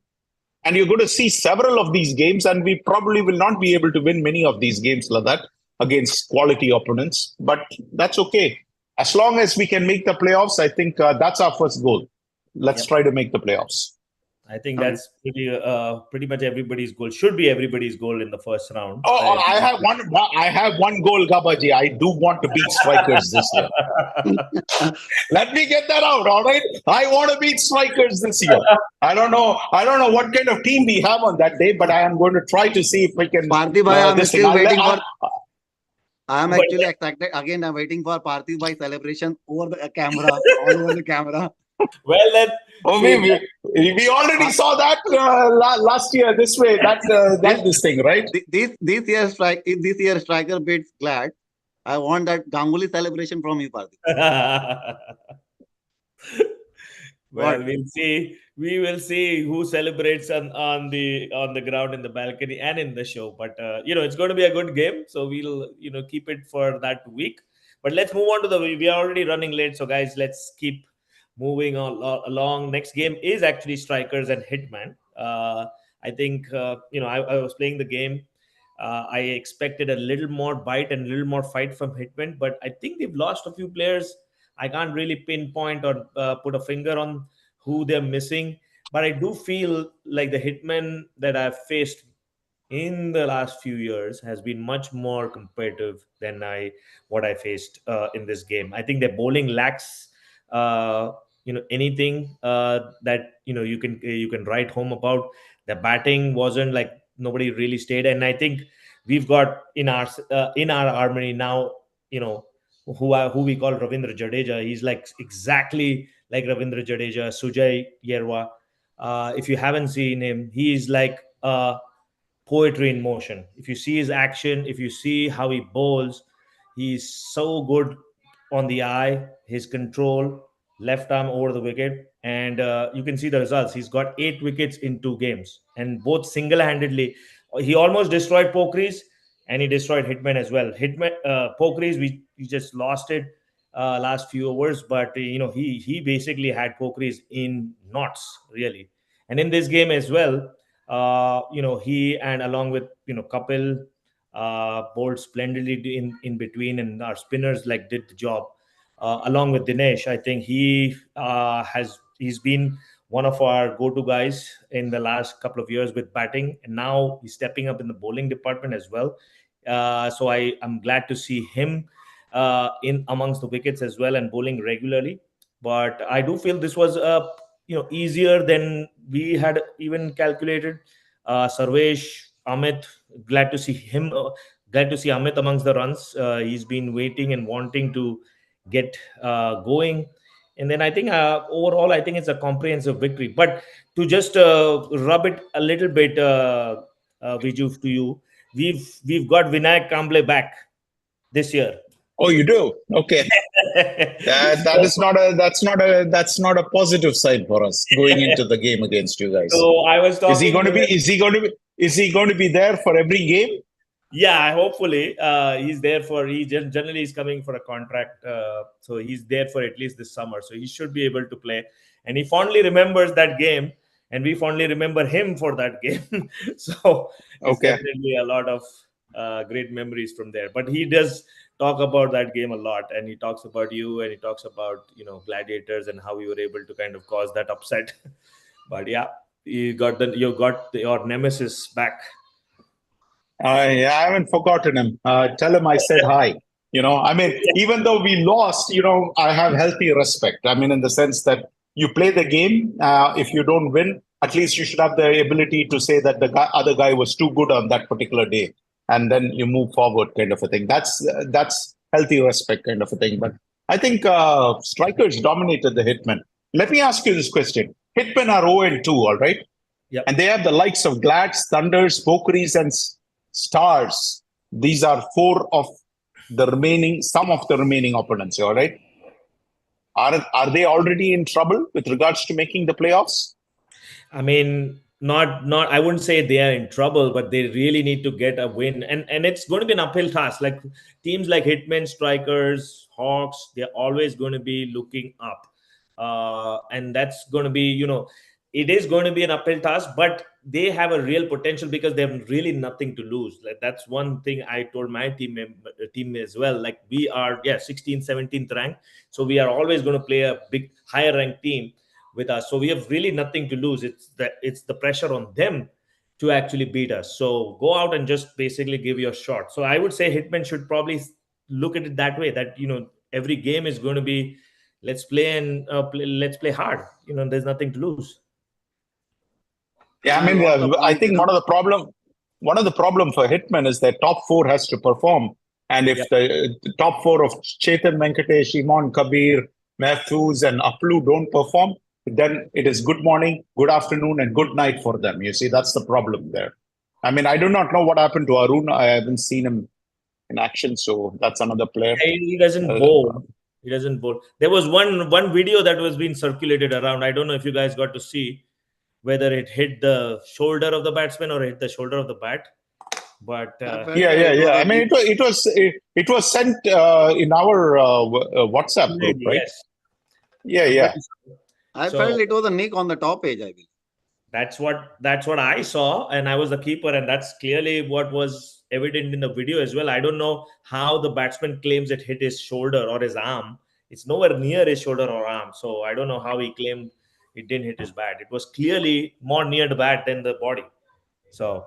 And you're going to see several of these games, and we probably will not be able to win many of these games like that against quality opponents. But that's okay. As long as we can make the playoffs, I think that's our first goal. Let's try to make the playoffs. I think that's pretty much everybody's goal. Should be everybody's goal in the first round. I have one goal, Gabaji. I do want to beat Strikers this year. Let me get that out, all right? I want to beat Strikers this year. I don't know what kind of team we have on that day, but I am going to try to see if we can. Parthiv, I'm still waiting for. I am actually excited. Again, I'm waiting for Parthiv Bhai celebration over the camera, all over the camera. Well, then. We already saw that last year this way. That's this thing, right? This year striker beats Glad. I want that Ganguly celebration from you, Parthiv. Well, we'll see. We will see who celebrates on the ground, in the balcony, and in the show. But it's going to be a good game, so we'll keep it for that week. But let's move on to we are already running late, so guys, let's keep moving along. Next game is actually Strikers and Hitman. I think I was playing the game. I expected a little more bite and a little more fight from Hitman, but I think they've lost a few players. I can't really pinpoint or put a finger on who they're missing, but I do feel like the Hitman that I've faced in the last few years has been much more competitive than what I faced in this game. I think their bowling lacks anything that you can write home about. The batting wasn't like, nobody really stayed, and I think we've got in our armory now, who we call Ravindra Jadeja. He's like exactly like Ravindra Jadeja, Sujay Yerwa. If you haven't seen him, he is like poetry in motion. If you see his action, if you see how he bowls, he's so good on the eye, his control, left arm over the wicket, and you can see the results. He's got 8 wickets in 2 games, and both single-handedly. He almost destroyed Pokris, and he destroyed Hitman as well. Hitman, Pokris, we just lost it last few overs, but he basically had Pokris in knots really, and in this game as well. He and along with Kapil bowled splendidly in between, and our spinners like did the job. Along with Dinesh, I think he's been one of our go-to guys in the last couple of years with batting, and now he's stepping up in the bowling department as well. So I'm glad to see him in amongst the wickets as well and bowling regularly. But I do feel this was easier than we had even calculated. Sarvesh, Amit, glad to see him. Glad to see Amit amongst the runs. He's been waiting and wanting to get going. And then I think overall, I think it's a comprehensive victory. But to just rub it a little bit, Viju, to you, we've got Vinayak Kamble back this year. Oh, you do? Okay. That's not a positive sign for us going into the game against you guys. So I was talking. Is he going to be there for every game? Yeah, hopefully he's there for. He generally is coming for a contract, so he's there for at least this summer. So he should be able to play, and he fondly remembers that game, and we fondly remember him for that game. So it's definitely a lot of great memories from there. But he does talk about that game a lot, and he talks about you, and he talks about Gladiators and how you were able to kind of cause that upset. But yeah, you got your nemesis back. I haven't forgotten him. Tell him I said hi. Even though we lost, I have healthy respect. In the sense that you play the game. If you don't win, at least you should have the ability to say that the other guy was too good on that particular day, and then you move forward, kind of a thing. That's healthy respect, kind of a thing. But I think strikers dominated the Hitman. Let me ask you this question: Hitman are 0-2, all right? Yeah. And they have the likes of Glads, Thunders, Pokeries, and Stars. These are some of the remaining opponents, all right? Are they already in trouble with regards to making the playoffs? Not I wouldn't say they are in trouble, but they really need to get a win, and it's going to be an uphill task. Like teams like Hitmen, Strikers, Hawks, they're always going to be looking up, and that's going to be it is going to be an uphill task, but they have a real potential because they have really nothing to lose. Like that's one thing I told my team as well. Like we are 16th, 17th ranked, so we are always going to play a big higher ranked team with us. So we have really nothing to lose. It's the pressure on them to actually beat us. So go out and just basically give your shot. So I would say Hitman should probably look at it that way. That every game is going to be let's play and let's play hard. There's nothing to lose. Yeah, I think one of the problem for Hitman is that top 4 has to perform, and if the top 4 of Chetan Venkatesh, Imon Kabir, Mahfouz, and Aplu don't perform, then it is good morning, good afternoon, and good night for them. You see, that's the problem there. I do not know what happened to Arun. I haven't seen him in action, so that's another player. He doesn't bowl. He doesn't bowl. There was one video that was being circulated around. I don't know if you guys got to see whether it hit the shoulder of the batsman or hit the shoulder of the bat. But yeah. It was sent in our WhatsApp group, right? Yes. Yeah. I felt it was a nick on the top edge, I believe. That's what I saw, and I was the keeper, and that's clearly what was evident in the video as well. I don't know how the batsman claims it hit his shoulder or his arm. It's nowhere near his shoulder or arm, so I don't know how he claimed it didn't hit his bat. It was clearly more near the bat than the body. So,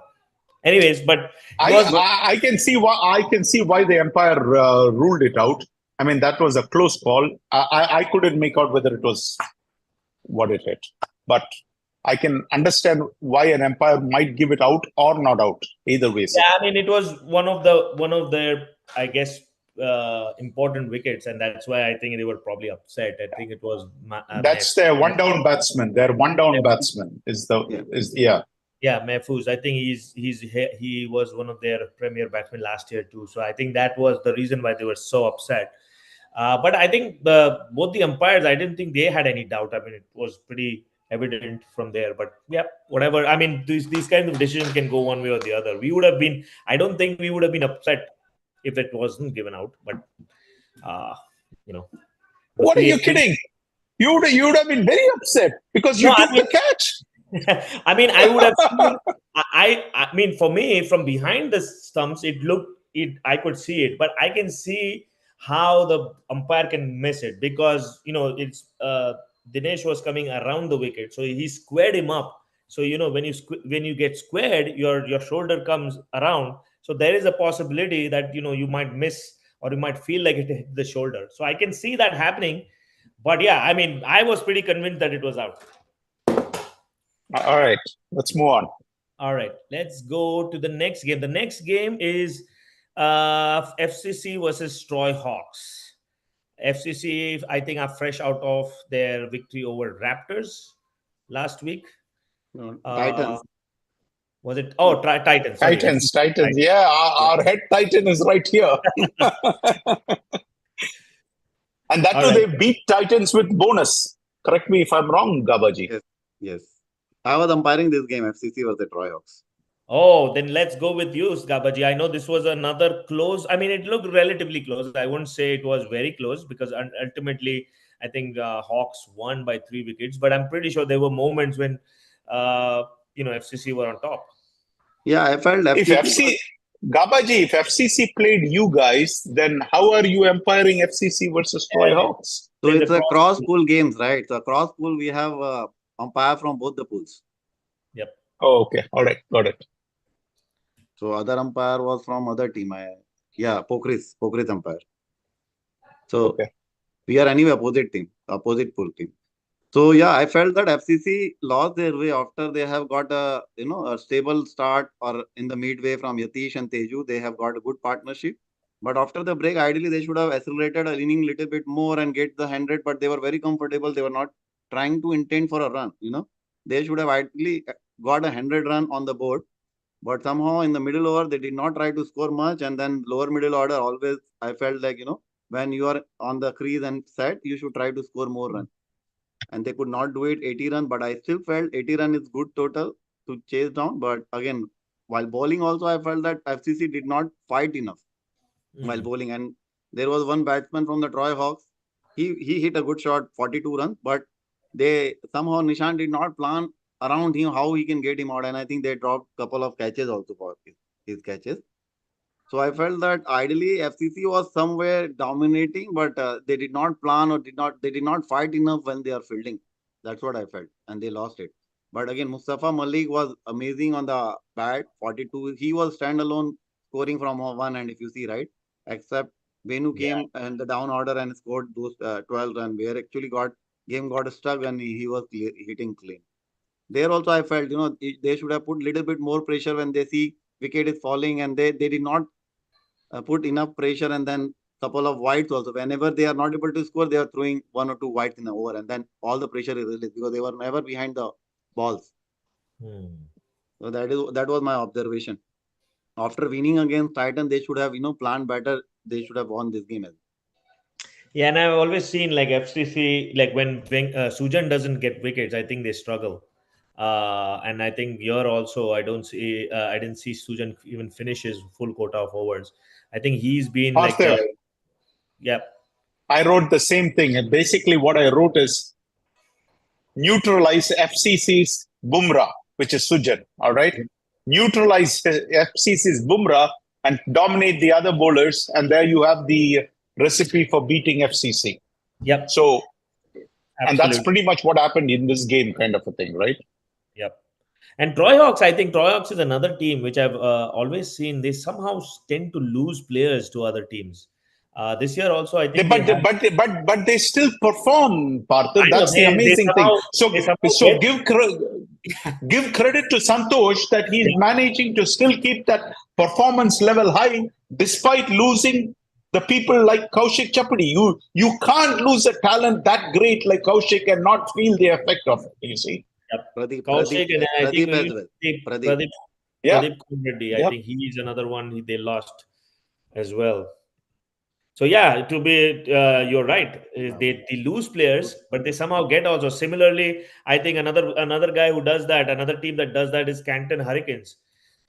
anyways, but I can see why the umpire ruled it out. That was a close call. I couldn't make out whether it was what it hit, but I can understand why an umpire might give it out or not out. Either way. Yeah, it was one of their, I guess, important wickets, and that's why I think they were probably upset. I think it was That's their one down batsman. Their one down batsman Yeah. Yeah, Mahfouz. I think he was one of their premier batsmen last year too. So I think that was the reason why they were so upset. But I think both the umpires, I didn't think they had any doubt. I mean, it was pretty evident from there. But yeah, whatever. I mean, these kinds of decisions can go one way or the other. We would have been. I don't think we would have been upset if it wasn't given out. But uh, you know, the What are you creative. kidding? You would have been very upset because you No, I took mean, the catch. I mean, I would have seen. I mean, for me, from behind the stumps, it looked it. I could see it, but I can see how the umpire can miss it because it's Dinesh was coming around the wicket, so he squared him up. So when when you get squared, your shoulder comes around. So there is a possibility that you might miss or you might feel like it hit the shoulder. So I can see that happening. But yeah, I mean, I was pretty convinced that it was out. All right, let's move on. All right, let's go to the next game. The next game is FCC versus Troy Hawks. FCC, I think, are fresh out of their victory over Raptors last week. Titans. Was it? Oh, Titans. Sorry, Titans. Titans. Yeah, our head Titan is right here. And that too, they beat Titans with bonus. Correct me if I'm wrong, Gabaji. Yes. I was umpiring this game, FCC versus Troy Hawks. Oh, then let's go with you, Gabaji. I know this was another close. I mean, it looked relatively close. I wouldn't say it was very close because ultimately, I think Hawks won by 3 wickets. But I'm pretty sure there were moments when, FCC were on top. Yeah, I felt Gabaji, if FCC played you guys, then how are you umpiring FCC versus Troy Hawks? So it's a cross pool games, right? So cross pool, we have umpire from both the pools. Yep. Oh, okay. All right. Got it. So other umpire was from other team. Pokris umpire. So we are anyway opposite pool team. So yeah, I felt that FCC lost their way after they have got a stable start or in the midway from Yatish and Teju. They have got a good partnership. But after the break, ideally they should have accelerated a inning little bit more and get the 100. But they were very comfortable. They were not trying to intend for a run. They should have ideally got a 100 run on the board. But somehow in the middle over, they did not try to score much. And then lower middle order, always I felt like, when you are on the crease and set, you should try to score more runs. And they could not do it 80 run, but I still felt 80 run is good total to chase down. But again, while bowling also, I felt that FCC did not fight enough while bowling. And there was one batsman from the Troy Hawks. He hit a good shot, 42 runs, but they somehow Nishan did not plan around him how he can get him out. And I think they dropped a couple of catches also for his catches. So I felt that ideally FCC was somewhere dominating, but they did not plan or they did not fight enough when they are fielding. That's what I felt, and they lost it. But again, Mustafa Malik was amazing on the bat, 42. He was standalone scoring from one, and if you see right, except Venu came and the down order and scored those 12 runs, where actually game got stuck and he was hitting clean. There also I felt they should have put little bit more pressure when they see wicket is falling, and they did not put enough pressure, and then couple of wides also. Whenever they are not able to score, they are throwing 1 or 2 wides in the over, and then all the pressure is released because they were never behind the balls. So that was my observation. After winning against Titan, they should have planned better. They should have won this game as well. Yeah, and I've always seen like FCC, like when Sujan doesn't get wickets, I think they struggle. And I think you're also, I didn't see Sujan even finish his full quota of overs. I think he's been I wrote the same thing. And basically what I wrote is neutralize FCC's Bumrah, which is Sujan. All right. Neutralize FCC's Bumrah and dominate the other bowlers. And there you have the recipe for beating FCC. Yep. So, absolutely. And that's pretty much what happened in this game, kind of a thing, right? Yep. And Troy Hawks, I think Troy Hawks is another team which I've always seen. They somehow tend to lose players to other teams. This year also, I think, but they still perform, Partha. That's the amazing thing. So give credit to Santosh that he's managing to still keep that performance level high despite losing the people like Kaushik Chapadi. You can't lose a talent that great like Kaushik and not feel the effect of it. You see? Yep. Pradeep, Kaushik, and I think Pradeep we as need well. to take Pradeep. Yeah. Pradeep Reddy. I Yep. think he is another one they lost as well. So yeah, to be you're right. They lose players, but they somehow get also. Similarly, I think another guy who does that, another team that does that is Canton Hurricanes.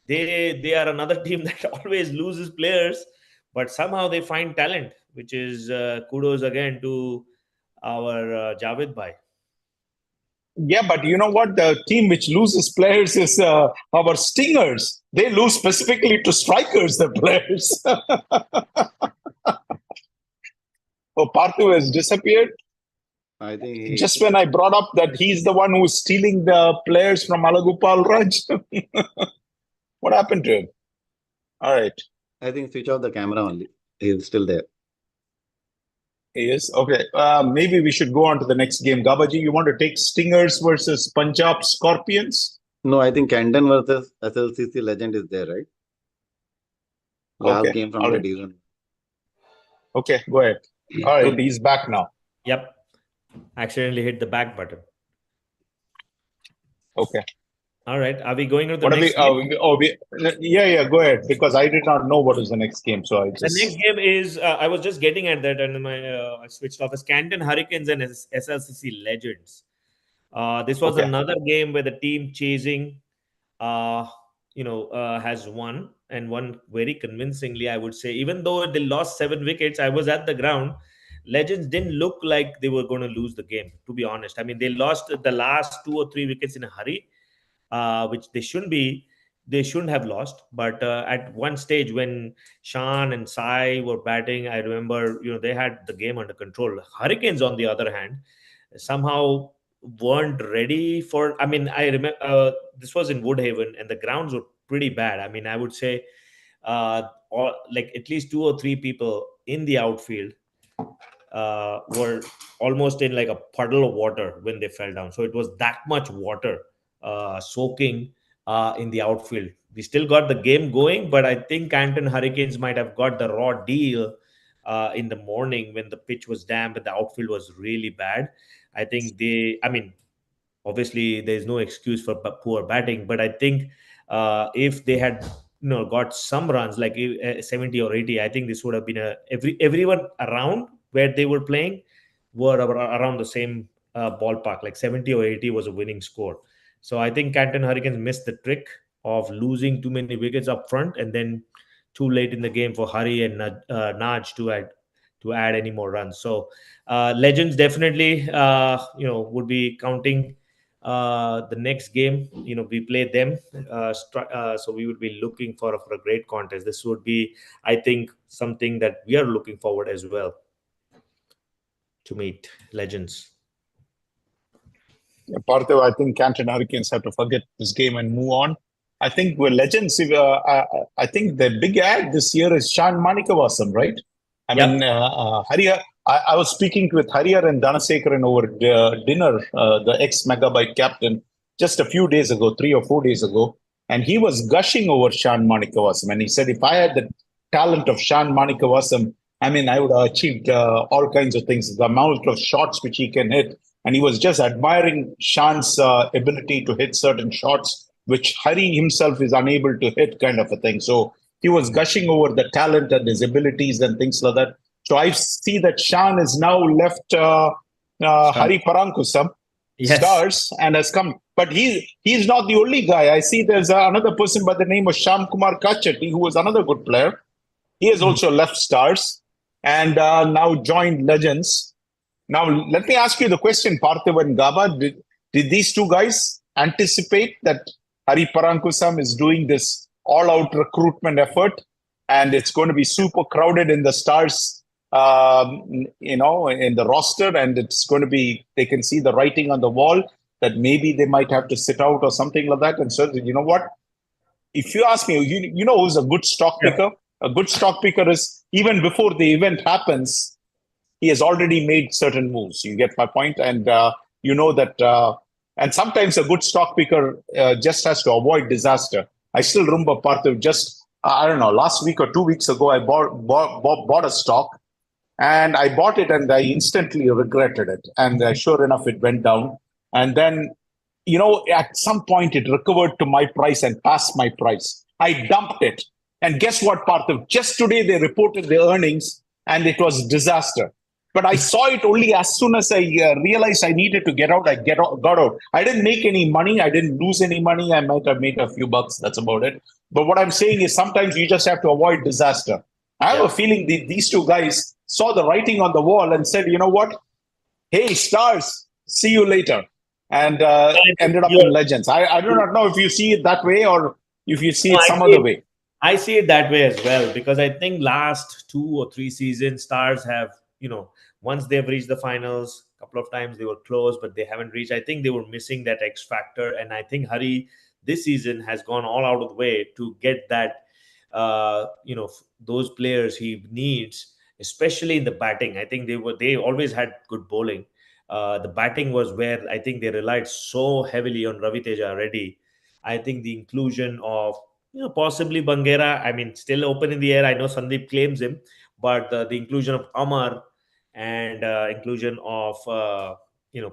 They are another team that always loses players, but somehow they find talent, which is kudos again to our Javed Bhai. Yeah, but you know what? The team which loses players is our Stingers. They lose specifically to strikers, the players. Oh, Parthu has disappeared. I think he, Just when I brought up that he's the one who's stealing the players from Alagopal Raj. What happened to him? All right. I think switch off the camera only. He's still there. He is. Okay. Maybe we should go on to the next game. Gabaji, you want to take Stingers versus Punjab Scorpions? No, I think Canton versus SLCC Legend is there, right? Last Okay. game from All the right. season. Okay, go ahead. All right, he's back now. Yep, accidentally hit the back button. Okay. All right, are we going to the What are next we? Yeah. Go ahead, because I did not know what was the next game, so I just. The next game is I was just getting at that, and I switched off. As Canton Hurricanes and SLCC Legends. This was Okay. another game where the team chasing, has won and won very convincingly. I would say, even though they lost 7 wickets, I was at the ground. Legends didn't look like they were going to lose the game. To be honest, I mean they lost the last 2 or 3 wickets in a hurry, which they shouldn't be. They shouldn't have lost. But at one stage when Shan and Sai were batting, I remember they had the game under control. Hurricanes, on the other hand, somehow weren't ready for. I mean, I remember this was in Woodhaven, and the grounds were pretty bad. I mean, I would say, like at least 2 or 3 people in the outfield were almost in like a puddle of water when they fell down. So it was that much water soaking in the outfield. We still got the game going, but I think Canton Hurricanes might have got the raw deal in the morning when the pitch was damp and the outfield was really bad. I think obviously there's no excuse for poor batting, but I think if they had got some runs like 70 or 80, I think this would have been everyone around where they were playing were around the same ballpark, like 70 or 80 was a winning score. So I think Canton Hurricanes missed the trick of losing too many wickets up front and then too late in the game for Hari and Naj to add any more runs. So Legends definitely would be counting the next game. We play them, so we would be looking for a great contest. This would be, I think, something that we are looking forward as well to meet Legends. Yeah, Partha, I think Canton Hurricanes have to forget this game and move on. I think we're Legends. I think the big ad this year is Shan Manikavasam, right? I mean, Hariyar. I was speaking with Hariyar and Dhanasekaran over dinner, the ex-Megabyte captain, just a few days ago, 3 or 4 days ago, and he was gushing over Shan Manikavasam. And he said, if I had the talent of Shan Manikavasam, I mean, I would have achieved all kinds of things, the amount of shots which he can hit. And he was just admiring Shan's ability to hit certain shots, which Hari himself is unable to hit, kind of a thing. So he was gushing over the talent and his abilities and things like that. So I see that Shan is now left Hari Parankusam, Stars, and has come. But he's not the only guy. I see there's another person by the name of Sham Kumar Kachati, who was another good player. He has also left Stars and now joined Legends. Now, let me ask you the question, Parthiv and Gaba. Did these two guys anticipate that Hari Parankusam is doing this all-out recruitment effort and it's going to be super crowded in the Stars, in the roster, and it's going to be, they can see the writing on the wall that maybe they might have to sit out or something like that. And so, you know what? If you ask me, you know who's a good stock picker? A good stock picker is, even before the event happens, he has already made certain moves. You get my point? And you know that, and sometimes a good stock picker just has to avoid disaster. I still remember Parthiv, just I don't know, last week or 2 weeks ago, I bought a stock, and I bought it and I instantly regretted it. And sure enough, it went down. And then, at some point, it recovered to my price and passed my price. I dumped it. And guess what, Parthiv? Just today, they reported the earnings, and it was disaster. But I saw it only as soon as I realized I needed to get out. Got out. I didn't make any money. I didn't lose any money. I might have made a few bucks. That's about it. But what I'm saying is sometimes you just have to avoid disaster. I have a feeling these two guys saw the writing on the wall and said, you know what? Hey, stars, see you later. And ended up in Legends. I do not know if you see it that way or if you see it some other way. I see it that way as well, because I think last 2 or 3 seasons, Stars have, once they've reached the finals, a couple of times they were close, but they haven't reached. I think they were missing that X factor. And I think Hari this season has gone all out of the way to get that, those players he needs, especially in the batting. I think they always had good bowling. The batting was where I think they relied so heavily on Ravi Teja Reddy. I think the inclusion of possibly Bangera, I mean, still open in the air. I know Sandeep claims him, but the inclusion of Amar and inclusion of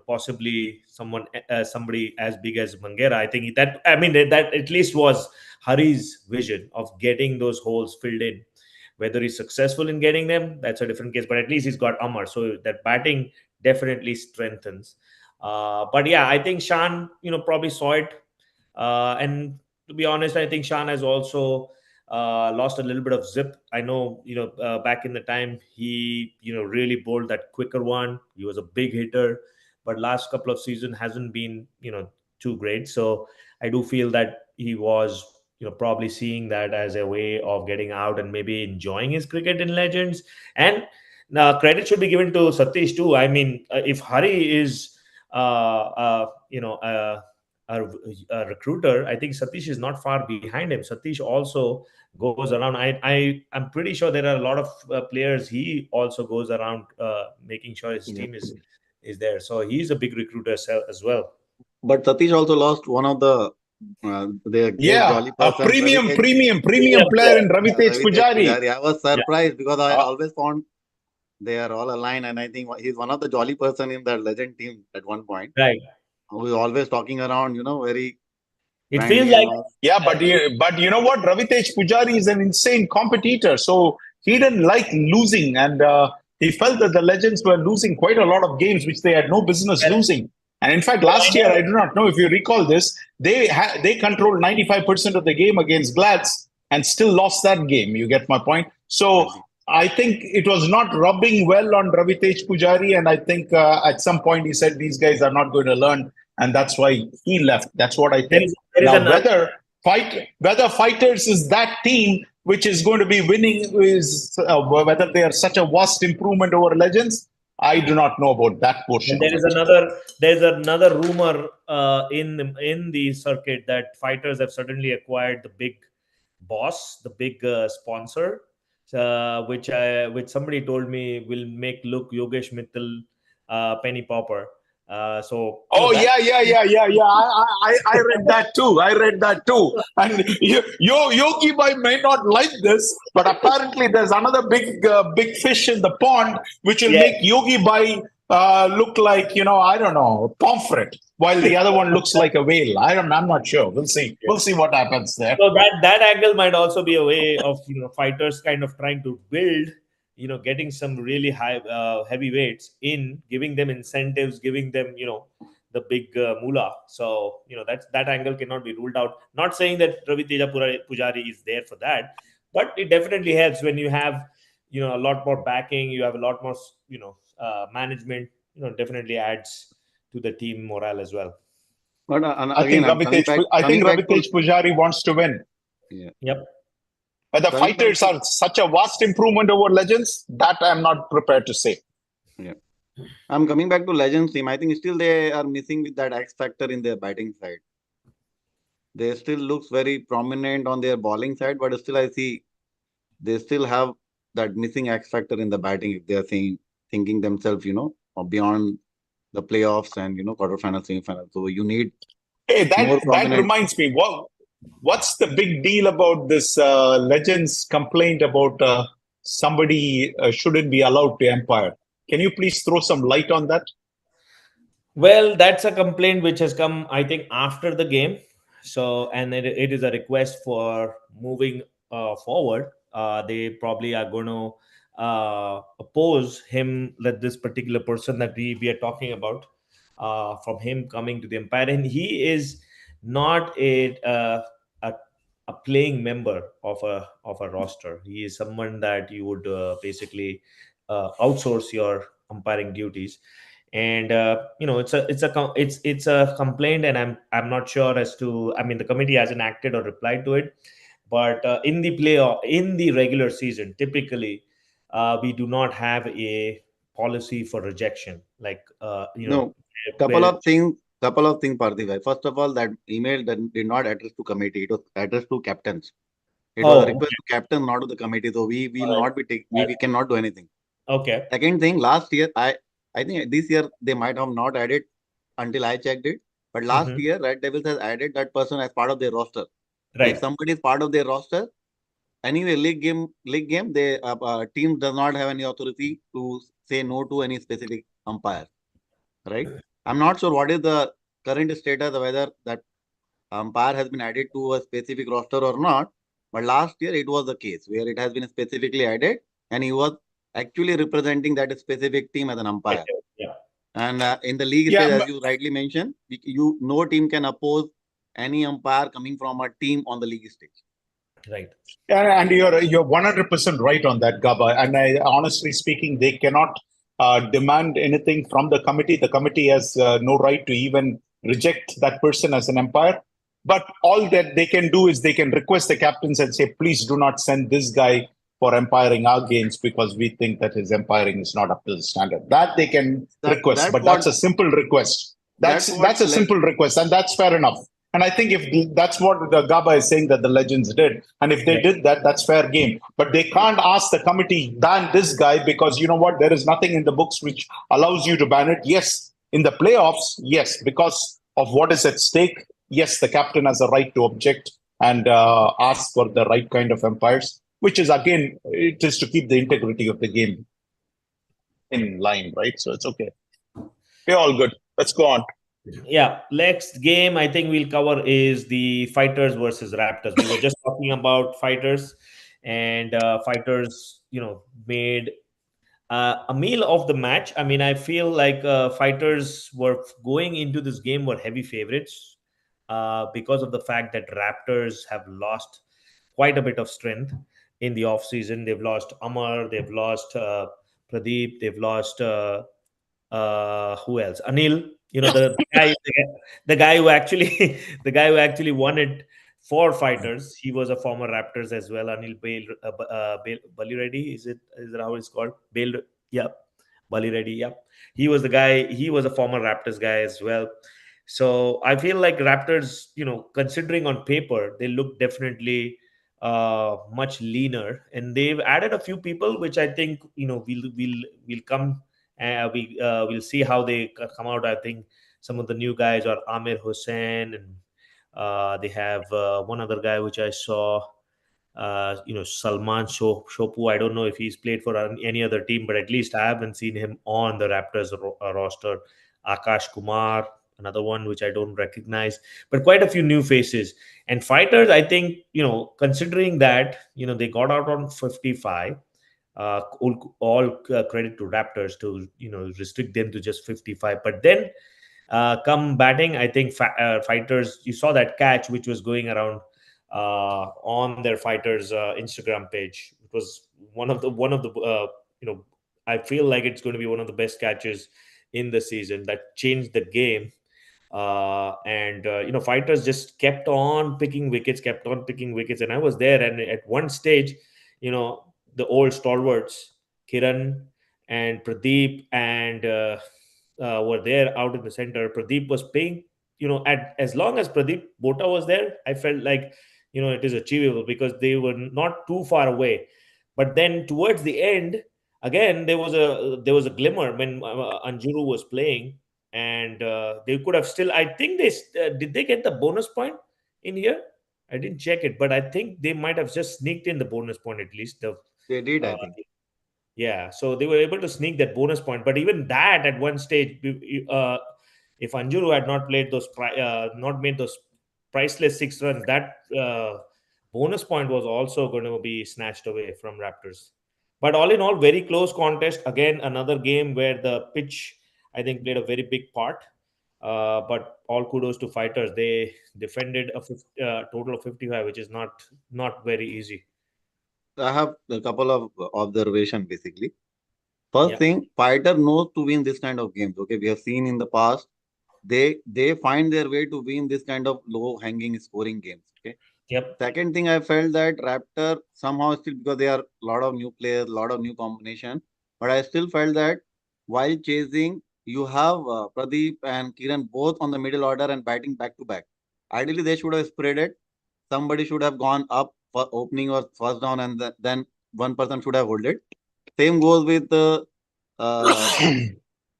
possibly somebody as big as Bangera, I think that at least was Hari's vision of getting those holes filled in. Whether he's successful in getting them, that's a different case. But at least he's got Amar, so that batting definitely strengthens. But yeah, I think Shan, probably saw it, and to be honest, I think Shan has also lost a little bit of zip. I know, back in the time, he, really bowled that quicker one. He was a big hitter, but last couple of seasons hasn't been, too great. So I do feel that he was, probably seeing that as a way of getting out and maybe enjoying his cricket in Legends. And now credit should be given to Satish too. I mean, if Hari is, a recruiter, I think Satish is not far behind him. Satish also goes around. I'm pretty sure there are a lot of players. He also goes around making sure his team is there. So he's a big recruiter as well. But Satish also lost one of their jolly a person, premium player in Ravitesh Pujari. I was surprised because I always found they are all aligned, and I think he's one of the jolly person in the Legend team at one point. Right. Who's always talking around, very. It feels like but you know what? Ravitesh Pujari is an insane competitor, so he didn't like losing, and he felt that the Legends were losing quite a lot of games which they had no business losing. And in fact, last year, I do not know if you recall this, they controlled 95% of the game against Glads and still lost that game. You get my point? So I think it was not rubbing well on Ravitesh Pujari, and I think at some point he said these guys are not going to learn, and that's why he left. That's what I think. Now, whether Fighters is that team which is going to be winning, is whether they are such a vast improvement over Legends, I do not know about that portion. And there's another rumor in the circuit that Fighters have suddenly acquired the big boss, the big sponsor, which somebody told me will make look Yogesh Mittal penny popper. Yeah. I read that too. And Yogi Bhai may not like this, but apparently there's another big fish in the pond which will make Yogi Bhai look like, I don't know, pomfret, while the other one looks like a whale. I'm not sure. We'll see. We'll see what happens there. So that angle might also be a way of Fighters kind of trying to build, getting some really high heavyweights in, giving them incentives, giving them the big moolah. So that angle cannot be ruled out. Not saying that Ravi Teja Pujari is there for that, but it definitely helps when you have a lot more backing, you have a lot more management. Definitely adds to the team morale as well. But I think Ravitesh Pujari wants to win. Yeah. Yep. But the Fighters are such a vast improvement over Legends, that I'm not prepared to say. Yeah. I'm coming back to Legends team. I think still they are missing with that X factor in their batting side. They still looks very prominent on their bowling side, but still I see they still have that missing X factor in the batting if they are thinking themselves, beyond the playoffs and quarterfinals, semifinals. So you need that reminds me. What's the big deal about this Legends complaint about somebody shouldn't be allowed to umpire? Can you please throw some light on that? Well, that's a complaint which has come, I think, after the game. So, and it is a request for moving forward. They probably are going to oppose him, that this particular person that we are talking about, from him coming to the umpire. And he is not a, a playing member of a roster. He is someone that you would basically outsource your umpiring duties. And it's a complaint, and I'm not sure as to, I mean, the committee hasn't acted or replied to it. But in the regular season, typically we do not have a policy for rejection, like No, where. couple of things, Parthiv. First of all, that email did not address to committee. It was addressed to captains. It was a Oh, request to captain, not to the committee. So we all will right. not be we cannot do anything. Okay. Second thing, last year I think this year they might have not added until I checked it. But last Hmm. year, Red Devils has added that person as part of their roster. So if Right. somebody is part of their roster, anyway, league game, they team does not have any authority to say no to any specific umpire, right? I'm not sure what is the current status, whether that umpire has been added to a specific roster or not. But last year it was the case where it has been specifically added, and he was actually representing that specific team as an umpire. Yeah. And in the league Yeah, stage, as you rightly mentioned, you no team can oppose any umpire coming from a team on the league stage. Right. and you're 100% right on that, Gaba. And honestly speaking, they cannot demand anything from the committee. The committee has no right to even reject that person as an umpire. But all that they can do is they can request the captains and say, please do not send this guy for umpiring our games because we think that his umpiring is not up to the standard. That they can request, That's but that's what a simple request. that's what That's a simple request, and that's fair enough. And I think if that's what the Gaba is saying that the Legends did, and if they Yeah. did that, that's fair game. But they can't ask the committee ban this guy because you know what? There is nothing in the books which allows you to ban it. Yes, in the playoffs, yes, because of what is at stake. Yes, the captain has a right to object and ask for the right kind of umpires, which is again, it is to keep the integrity of the game in line, right? So it's okay. We're all good. Let's go on. Yeah, next game I think we'll cover is the Fighters versus Raptors. We were just talking about Fighters, and Fighters, made a meal of the match. I mean, I feel like Fighters were going into this game were heavy favorites because of the fact that Raptors have lost quite a bit of strength in the off season. They've lost Amar, they've lost Pradeep, they've lost who else? Anil. The guy who actually the guy who actually won it for Fighters. He was a former Raptors as well. Anil Bale Balireddy. Is it how it's called? Bale. Yeah, Balireddy. Yeah, he was the guy. He was a former Raptors guy as well. So I feel like Raptors, considering on paper, they look definitely much leaner, and they've added a few people, which I think we'll come. We'll see how they come out. I think some of the new guys are Amir Hussain, and they have one other guy which I saw. Salman Shopu. I don't know if he's played for any other team, but at least I haven't seen him on the Raptors roster. Akash Kumar, another one which I don't recognize, but quite a few new faces. And Fighters, I think, considering that, they got out on 55. All credit to Raptors to restrict them to just 55. But then come batting, I think Fighters. You saw that catch which was going around on their Fighters Instagram page. It was one of the I feel like it's going to be one of the best catches in the season that changed the game. And Fighters just kept on picking wickets, and I was there. And at one stage, the old stalwarts, Kiran and Pradeep, and were there out in the center. Pradeep was playing, at as long as Pradeep Bota was there, I felt like it is achievable because they were not too far away. But then towards the end, again there was a glimmer when Anjuru was playing, and they could have still. I think did they get the bonus point in here? I didn't check it, but I think they might have just sneaked in the bonus point at least. They did, I Uh, think. yeah, so they were able to sneak that bonus point. But even that, at one stage, if Anjuru had not played not made those priceless 6 runs, that bonus point was also going to be snatched away from Raptors. But all in all, very close contest. Again, another game where the pitch, I think, played a very big part. But all kudos to fighters. They defended a total of 55, which is not very easy. I have a couple of observation basically. First Yeah. thing, fighter knows to win this kind of games. Okay, we have seen in the past they find their way to win this kind of low hanging scoring games. Okay. Yep. Second thing, I felt that Raptor somehow still, because they are a lot of new players, a lot of new combination, but I still felt that while chasing, you have Pradeep and Kiran both on the middle order and batting back to back. Ideally, they should have spread it. Somebody should have gone up for opening or first down, and then one person should have hold it. Same goes with uh,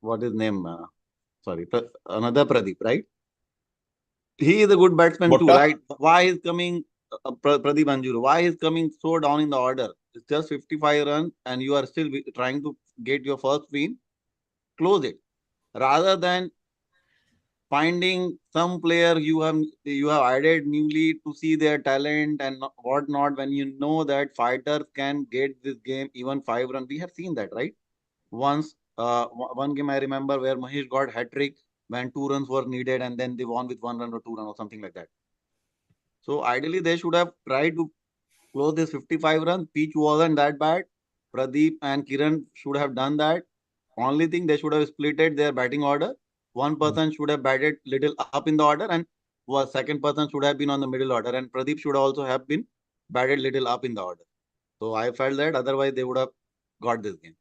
what is name? Sorry, another Pradeep, right? He is a good batsman too, Botta. right? Why is coming Pradeep Anjuru? Why is coming so down in the order? It's just 55 runs, and you are still trying to get your first win. Close it rather than finding some player you have added newly to see their talent and what not. When you know that fighters can get this game even 5 runs, we have seen that, right? Once, one game I remember where Mahesh got hat trick when 2 runs were needed, and then they won with 1 run or 2 run or something like that. So ideally, they should have tried to close this 55 runs. Pitch wasn't that bad. Pradeep and Kiran should have done that. Only thing, they should have splitted their batting order. One person should have batted little up in the order, and was second person should have been on the middle order, and Pradeep should also have been batted little up in the order. So I felt that otherwise they would have got this game.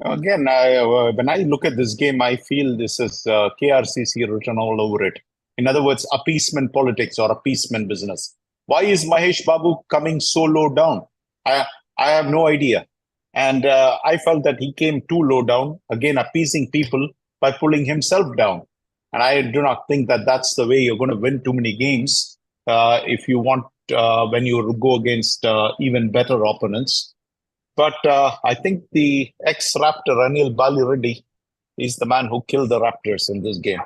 Again, when I look at this game, I feel this is KRCC written all over it. In other words, appeasement politics or appeasement business. Why is Mahesh Babu coming so low down? I I have no idea. And I felt that he came too low down, again, appeasing people by pulling himself down. And I do not think that that's the way you're going to win too many games if you want, when you go against even better opponents. But I think the ex-Raptor Anil Bali Reddy is the man who killed the Raptors in this game.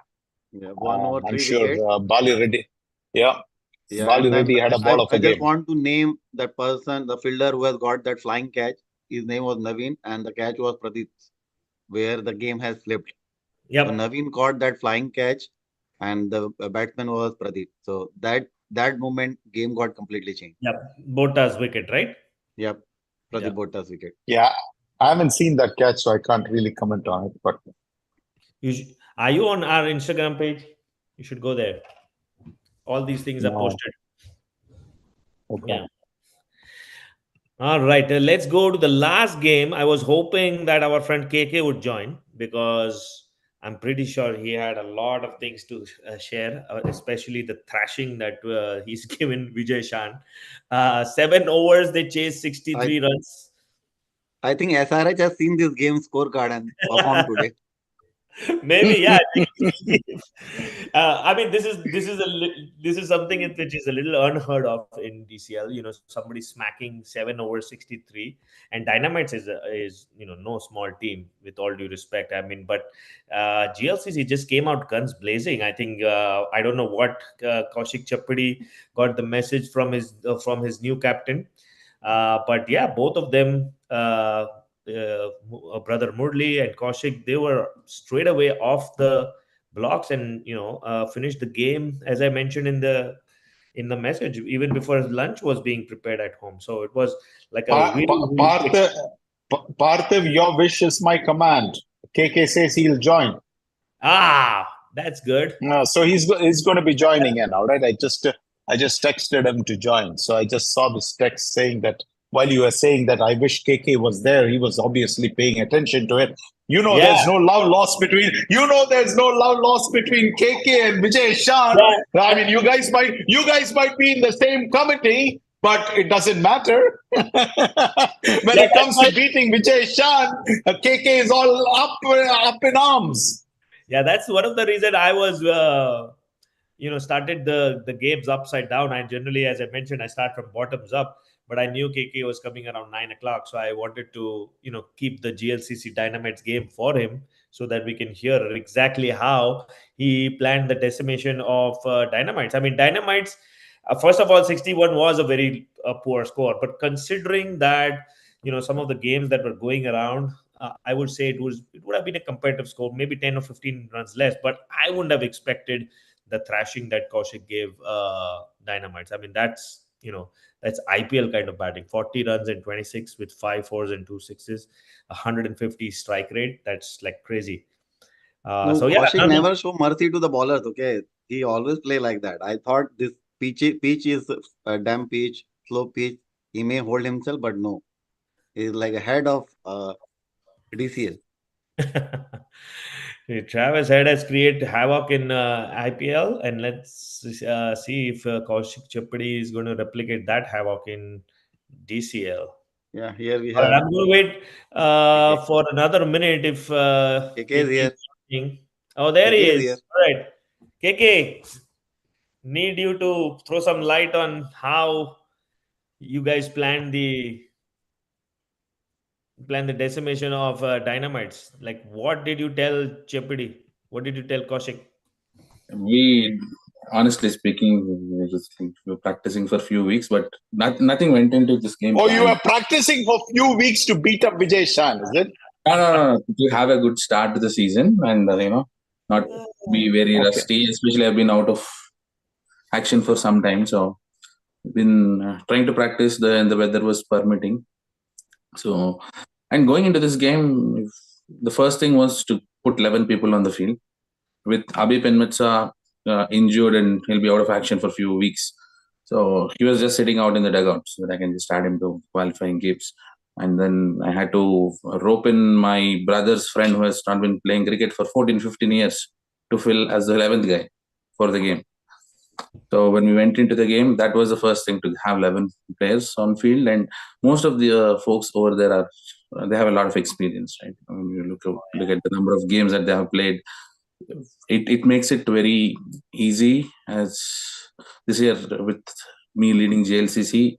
Yeah, 1 over I'm 3 wickets. sure Bali Reddy, yeah, Yeah, Bali and then Reddy had a ball of I a just game. want to name that person, the fielder who has got that flying catch. His name was Naveen, and the catch was Pradeep, where the game has flipped. So Yep. Naveen caught that flying catch, and the batsman was Pradeep. So that moment, game got completely changed. Yep. Bota's wicket, right? Yep, Yeah. Pradeep Botta's wicket. Yeah, I haven't seen that catch, so I can't really comment on it. But Are you on our Instagram page? You should go there. All these things are no, posted. okay. Yeah. All right. Let's go to the last game. I was hoping that our friend KK would join because I'm pretty sure he had a lot of things to share, especially the thrashing that he's given Vijay Shan. 7 overs, they chased I 63 runs. I think SRH has seen this game scorecard and performed today. Maybe, yeah. I mean, this is something which is a little unheard of in DCL. Somebody smacking 7 over 63, and Dynamites is no small team. With all due respect, I mean, but GLCC just came out guns blazing. I think I don't know what Kaushik Chapadi got the message from his new captain, but yeah, both of them. Brother Murli and Kaushik, they were straight away off the blocks and finished the game, as I mentioned in the message, even before lunch was being prepared at home. So it was like a really, really quick. Parthiv, your wish is my command. KK says he'll join. That's good. So he's going to be joining in. All right. I just texted him to join. So I just saw this text saying that while you were saying that I wish KK was there, he was obviously paying attention to it. Yeah. There's no love lost between. There's no love lost between KK and Vijay Shan. Yeah. I mean, you guys might be in the same committee, but it doesn't matter. When it comes to beating Vijay Shan, KK is all up in arms. Yeah, that's one of the reasons I was, started the games upside down. I generally, as I mentioned, I start from bottoms up, but I knew KK was coming around 9 o'clock, so I wanted to keep the GLCC Dynamites game for him so that we can hear exactly how he planned the decimation of Dynamites. I mean, Dynamites. First of all, 61 was a very poor score, but considering that some of the games that were going around, I would say it would have been a competitive score, maybe 10 or 15 runs less, but I wouldn't have expected the thrashing that Kaushik gave Dynamites. I mean, that's IPL kind of batting. 40 runs in 26 with 5 fours and 2 sixes, 150 strike rate. That's like crazy. No, So yeah, Kaushik never show mercy to the bowlers. Okay, he always play like that. I thought this pitch is a damp pitch, slow pitch. He may hold himself, but no, he's like a head of DCL. Travis Head has created havoc in IPL, and let's see if Kaushik Chapadi is going to replicate that havoc in DCL. Yeah, here we All right, have I'm going to wait KK. for another minute if KK is KK is here. watching. Oh, there KK he is is. here. All right, KK, need you to throw some light on how you guys plan the decimation of Dynamites. Like, what did you tell Chapadi? What did you tell Kaushik? We, honestly speaking, we were practicing for a few weeks, but nothing went into this game Oh, you plan. are practicing for a few weeks to beat up Vijay Shan, is it? No. To have a good start to the season and not be very rusty. Especially, I've been out of action for some time, so been trying to practice. The weather was permitting. So, and going into this game, the first thing was to put 11 people on the field. With Abhi Penmitsa injured and he'll be out of action for a few weeks. So he was just sitting out in the dugout so that I can just add him to qualifying games. And then I had to rope in my brother's friend who has not been playing cricket for 14, 15 years to fill as the 11th guy for the game. So when we went into the game, that was the first thing, to have 11 players on field. And most of the folks over there they have a lot of experience, right? I mean, you look at the number of games that they have played. It makes it very easy. As this year with me leading GLCC,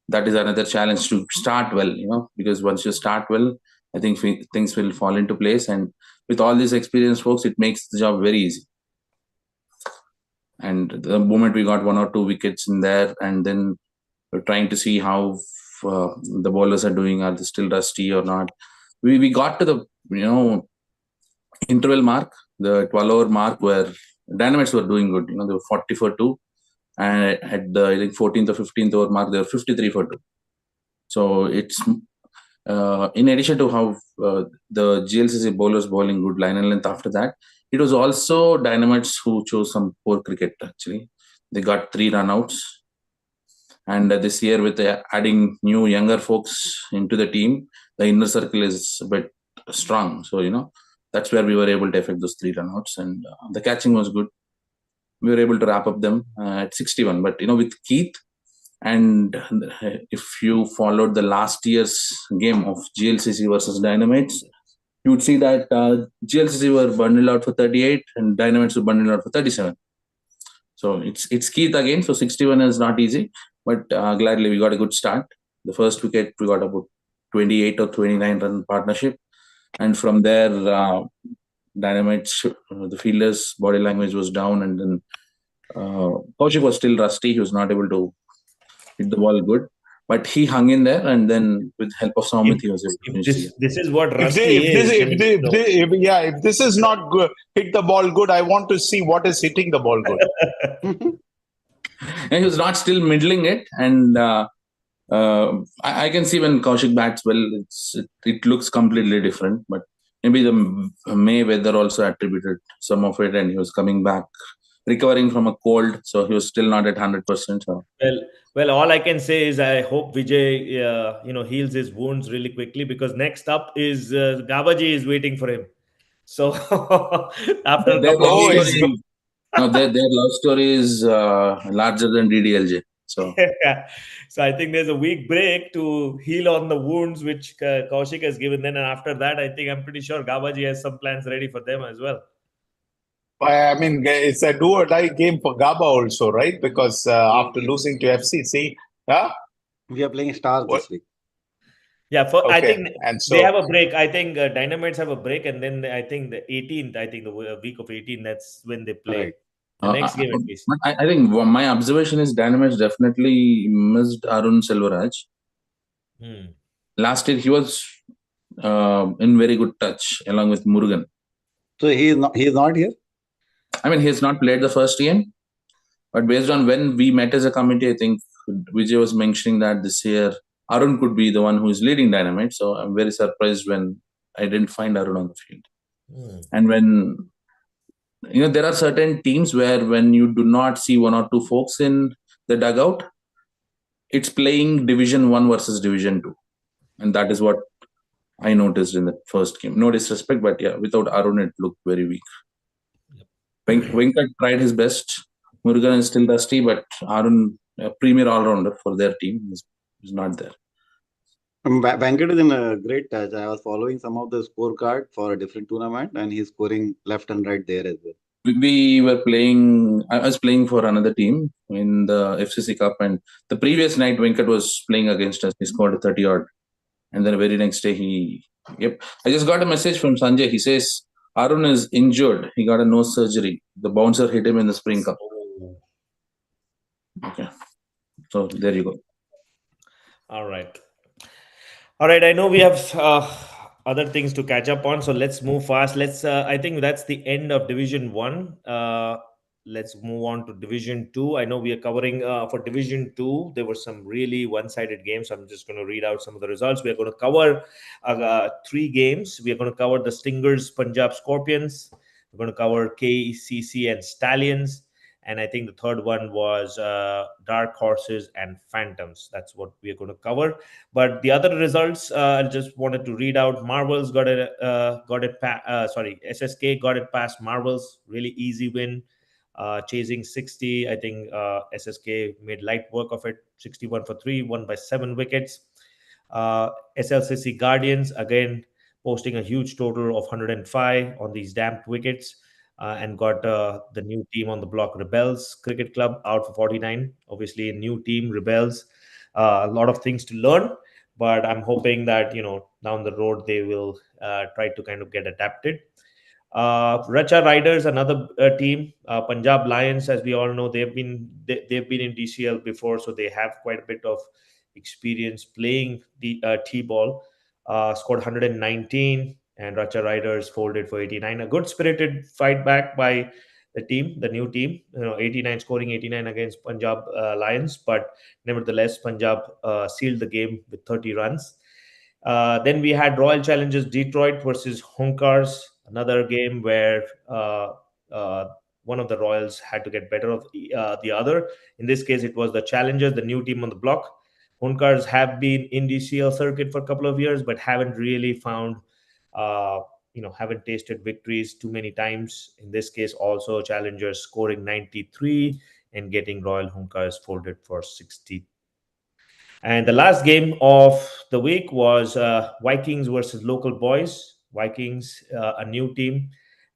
that is another challenge, to start well, because once you start well, I think things will fall into place. And with all these experienced folks, it makes the job very easy. And the moment we got 1 or 2 wickets in there, and then we're trying to see how the bowlers are doing, are they still rusty or not. We got to the interval mark, the 12-over mark, where Dynamites were doing good. They were 40 for 2, and at the, I think, 14th or 15th over mark, they were 53 for 2. So it's in addition to how the GLCC bowlers bowling good line and length after that, it was also Dynamites who chose some poor cricket. Actually, they got 3 runouts, and this year with adding new younger folks into the team, the inner circle is a bit strong. So that's where we were able to effect those 3 runouts, and the catching was good. We were able to wrap up them at 61. But with Keith, and if you followed the last year's game of GLCC versus Dynamites, you would see that GLCC were bundled out for 38 and Dynamites were bundled out for 37. So it's Keith again. So 61 is not easy, but gladly we got a good start. The first wicket, we got about 28 or 29 run partnership. And from there, Dynamites, the fielders' body language was down, and then Kaushik was still rusty. He was not able to hit the ball good, but he hung in there, and then with help of Soumit, he was able to finish the game. This is what If rusty is. this is not good, hit the ball good, I want to see what is hitting the ball good. And he was not still middling it, and I can see when Kaushik bats well, it looks completely different. But maybe the May weather also attributed some of it, and he was coming back, recovering from a cold, so he was still not at 100%. So. Well, all I can say is I hope Vijay, heals his wounds really quickly, because next up is Gabaji is waiting for him. So after their love story is larger than DDLJ. So. So I think there's a week break to heal on the wounds which Kaushik has given. Then, and after that, I think I'm pretty sure Gabaji has some plans ready for them as well. I mean, it's a do or die game for Gaba also, right? Because after losing to FCC, huh? We are playing Stars What? this week. Yeah, I think Okay, and they have so a break. I think Dynamites have a break, and then I think the 18th, I think the week of 18, that's when they play Right. the next game at least. But I think my observation is Dynamites definitely missed Arun Selvaraj. Hmm. Last year he was in very good touch along with Murugan. So he is not here. I mean, he's not played the first game, but based on when we met as a committee, I think Vijay was mentioning that this year Arun could be the one who is leading Dynamite. So I'm very surprised when I didn't find Arun on the field. And when there are certain teams where when you do not see one or two folks in the dugout, it's playing Division 1 versus Division 2. And that is what I noticed in the first game. No disrespect, but yeah, without Arun, it looked very weak. Venkat tried his best. Murugan is still rusty, but Arun, a premier all-rounder for their team, is not there. Venkat is in a great touch. I was following some of the scorecard for a different tournament, and he's scoring left and right there as well. We were playing. I was playing for another team in the FCC Cup, and the previous night Venkat was playing against us. He scored 30 odd, and then the very next day Yep. I just got a message from Sanjay. He says Arun is injured. He got a nose surgery. The bouncer hit him in the Spring Cup. Okay, so there you go. All right. I know we have other things to catch up on, so let's move fast. I think that's the end of Division 1. Let's move on to Division 2. I know we are covering for Division 2. There were some really one-sided games. I'm just going to read out some of the results. We are going to cover 3 games. We are going to cover the Stingers, Punjab Scorpions. We're going to cover KCC and Stallions. And I think the third one was Dark Horses and Phantoms. That's what we are going to cover. But the other results, I just wanted to read out. Marvels SSK got it past Marvels. Really easy win. Chasing 60. I think SSK made light work of it. 61 for 3, won by 7 wickets. SLCC Guardians, again, posting a huge total of 105 on these damped wickets. And got the new team on the block, Rebels Cricket Club, out for 49. Obviously, a new team, Rebels. A lot of things to learn, but I'm hoping that down the road they will try to kind of get adapted. Racha Riders, another team. Punjab Lions, as we all know, they've been in DCL before, so they have quite a bit of experience playing the T-ball. Scored 119, and Racha Riders folded for 89. A good spirited fight back by the new team. 89 scoring 89 against Punjab Lions, but nevertheless, Punjab sealed the game with 30 runs. Then we had Royal Challengers Detroit versus Honkars, another game where uh, one of the Royals had to get better of the other. In this case, it was the Challengers, the new team on the block. Honkars have been in DCL circuit for a couple of years, but haven't really found, haven't tasted victories too many times. In this case, also Challengers scoring 93 and getting Royal Honkars folded for 60. And the last game of the week was Vikings versus Local Boys. Vikings, a new team,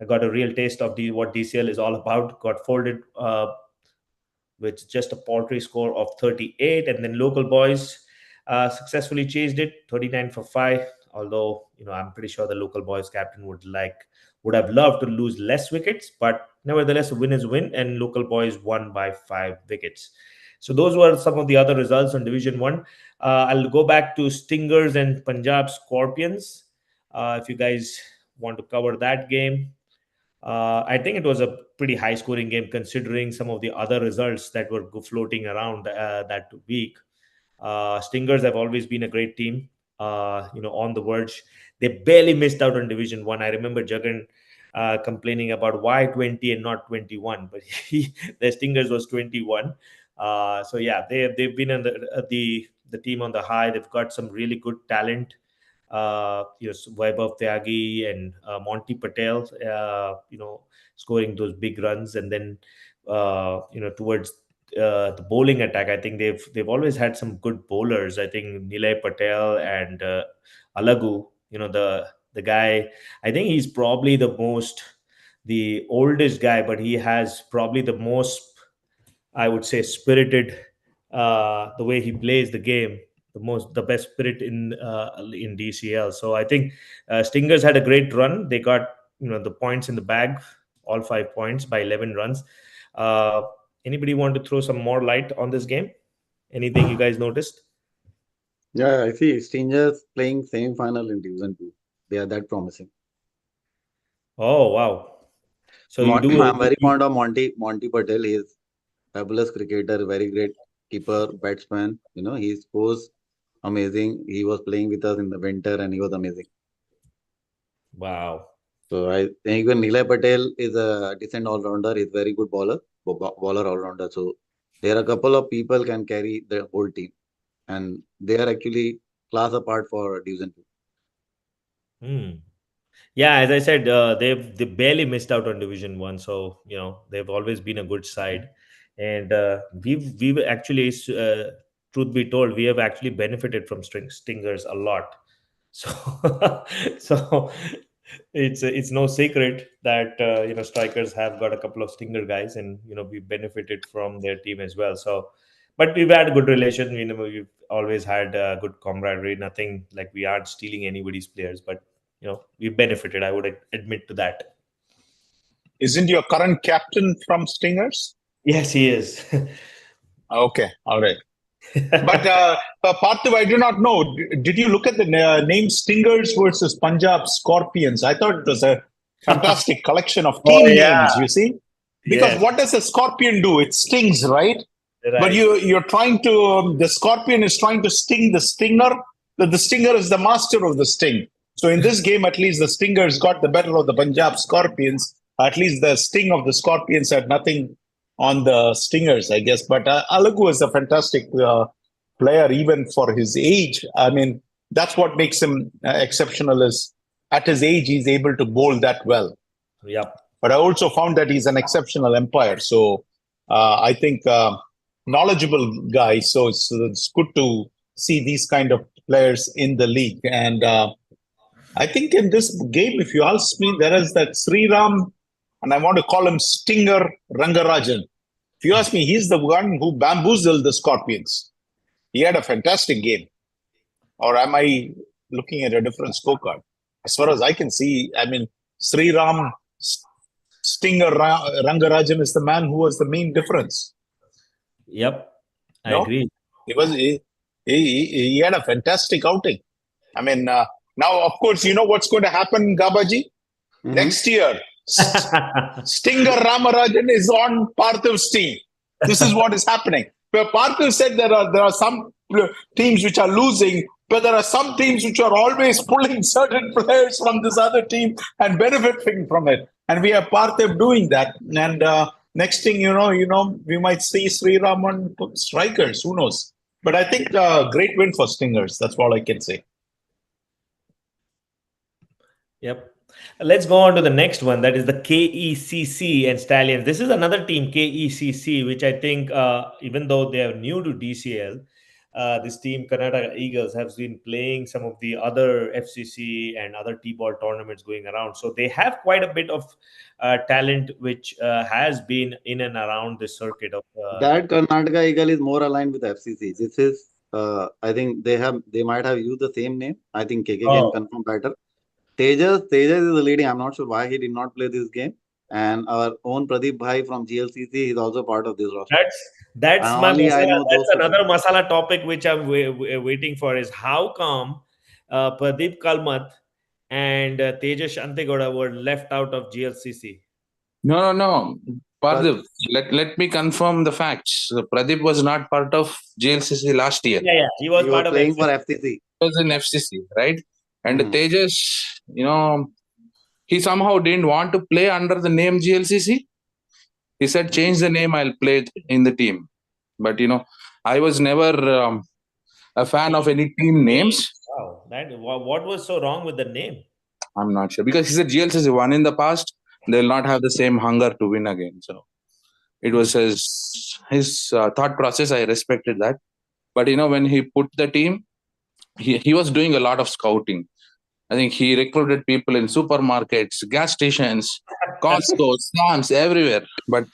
got a real taste of what DCL is all about. Got folded with just a paltry score of 38, and then Local Boys successfully chased it 39 for 5. Although I'm pretty sure the Local Boys captain would have loved to lose less wickets, but nevertheless, a win is a win, and Local Boys won by 5 wickets. So those were some of the other results on Division 1. I'll go back to Stingers and Punjab Scorpions. If you guys want to cover that game. I think it was a pretty high scoring game considering some of the other results that were floating around that week. Stingers have always been a great team, on the verge. They barely missed out on Division 1. I remember Jagan complaining about why 20 and not 21, but the Stingers was 21. So yeah, they've been on the team on the high. They've got some really good talent. Vaibhav Tyagi and Monty Patel, scoring those big runs, and then towards the bowling attack, I think they've always had some good bowlers. I think Nilay Patel and Alagu, the guy. I think he's probably the the oldest guy, but he has probably the most, I would say, spirited. The way he plays the game, the best spirit in DCL. So I think Stingers had a great run. They got the points in the bag, all 5 points by 11 runs. Uh, Anybody want to throw some more light on this game? Anything you guys noticed? Yeah, I see Stingers playing semi-final in Division 2. They are that promising. Oh wow! So you do. I'm very fond of Monty Patel. He is fabulous cricketer, very great keeper, batsman. He scores amazing. He was playing with us in the winter and he was amazing. Wow. So I think even Nilay Patel is a decent all-rounder. He's very good bowler all-rounder. So there are a couple of people can carry the whole team, and they are actually class apart for Division 2. Yeah, as I said, they barely missed out on Division 1, so they've always been a good side, and we've actually, truth be told, we have actually benefited from Stingers a lot. So so it's no secret that strikers have got a couple of Stinger guys, and we benefited from their team as well. So, but we've had a good relation. We've always had good camaraderie. Nothing like we aren't stealing anybody's players, but we benefited. I would admit to that. Isn't your current captain from Stingers? Yes, he is. Okay, all right. But Parthiv, I do not know. Did you look at the name Stingers versus Punjab Scorpions? I thought it was a fantastic collection of team names, you see? Because what does a scorpion do? It stings, right? But you're trying to, the scorpion is trying to sting the stinger. The stinger is the master of the sting. So in this game, at least the Stingers got the better of the Punjab Scorpions. At least the sting of the Scorpions had nothing on the Stingers, I guess. But Alagu is a fantastic player, even for his age. I mean, that's what makes him exceptional is at his age, he's able to bowl that well. Yeah. But I also found that he's an exceptional umpire. So I think knowledgeable guy. So it's good to see these kind of players in the league. And I think in this game, if you ask me, there is that Sriram, and I want to call him Stinger Rangarajan. If you ask me, he's the one who bamboozled the Scorpions. He had a fantastic game. Or am I looking at a different scorecard? As far as I can see, I mean, Sriram Stinger Rangarajan is the man who was the main difference. Yep, I agree. He had a fantastic outing. I mean, now, of course, you know what's going to happen, Gabaji? Mm-hmm. Next year, Stinger Ramarajan is on Parthiv's team. This is what is happening. Where Parthiv said there are some teams which are losing, but there are some teams which are always pulling certain players from this other team and benefiting from it. And we have Parthiv doing that. And next thing you know, we might see Sriram on strikers. Who knows? But I think great win for Stingers. That's all I can say. Yep. Let's go on to the next one. That is the KECC and Stallions. This is another team, KECC, which I think, even though they are new to DCL, this team, Karnataka Eagles, have been playing some of the other FCC and other T-ball tournaments going around. So they have quite a bit of talent, which has been in and around the circuit of. That Karnataka Eagle is more aligned with FCC. This is, I think they might have used the same name. I think KK can confirm better. Tejas is the leading. I'm not sure why he did not play this game. And our own Pradeep Bhai from GLCC is also part of this roster. That's another Masala topic which I'm waiting for is how come Pradeep Kalmat and Tejas Shantegoda were left out of GLCC? No. Parthiv, let me confirm the facts. Pradeep was not part of GLCC last year. Yeah. He was part playing of for FCC. He was in FCC, right? And Tejas, he somehow didn't want to play under the name GLCC. He said, change the name, I'll play it in the team. But, I was never a fan of any team names. Wow. What was so wrong with the name? I'm not sure. Because he said GLCC won in the past. They'll not have the same hunger to win again. So it was his thought process. I respected that. But, when he put the team, he was doing a lot of scouting. I think he recruited people in supermarkets, gas stations, Costco, Sam's, everywhere. But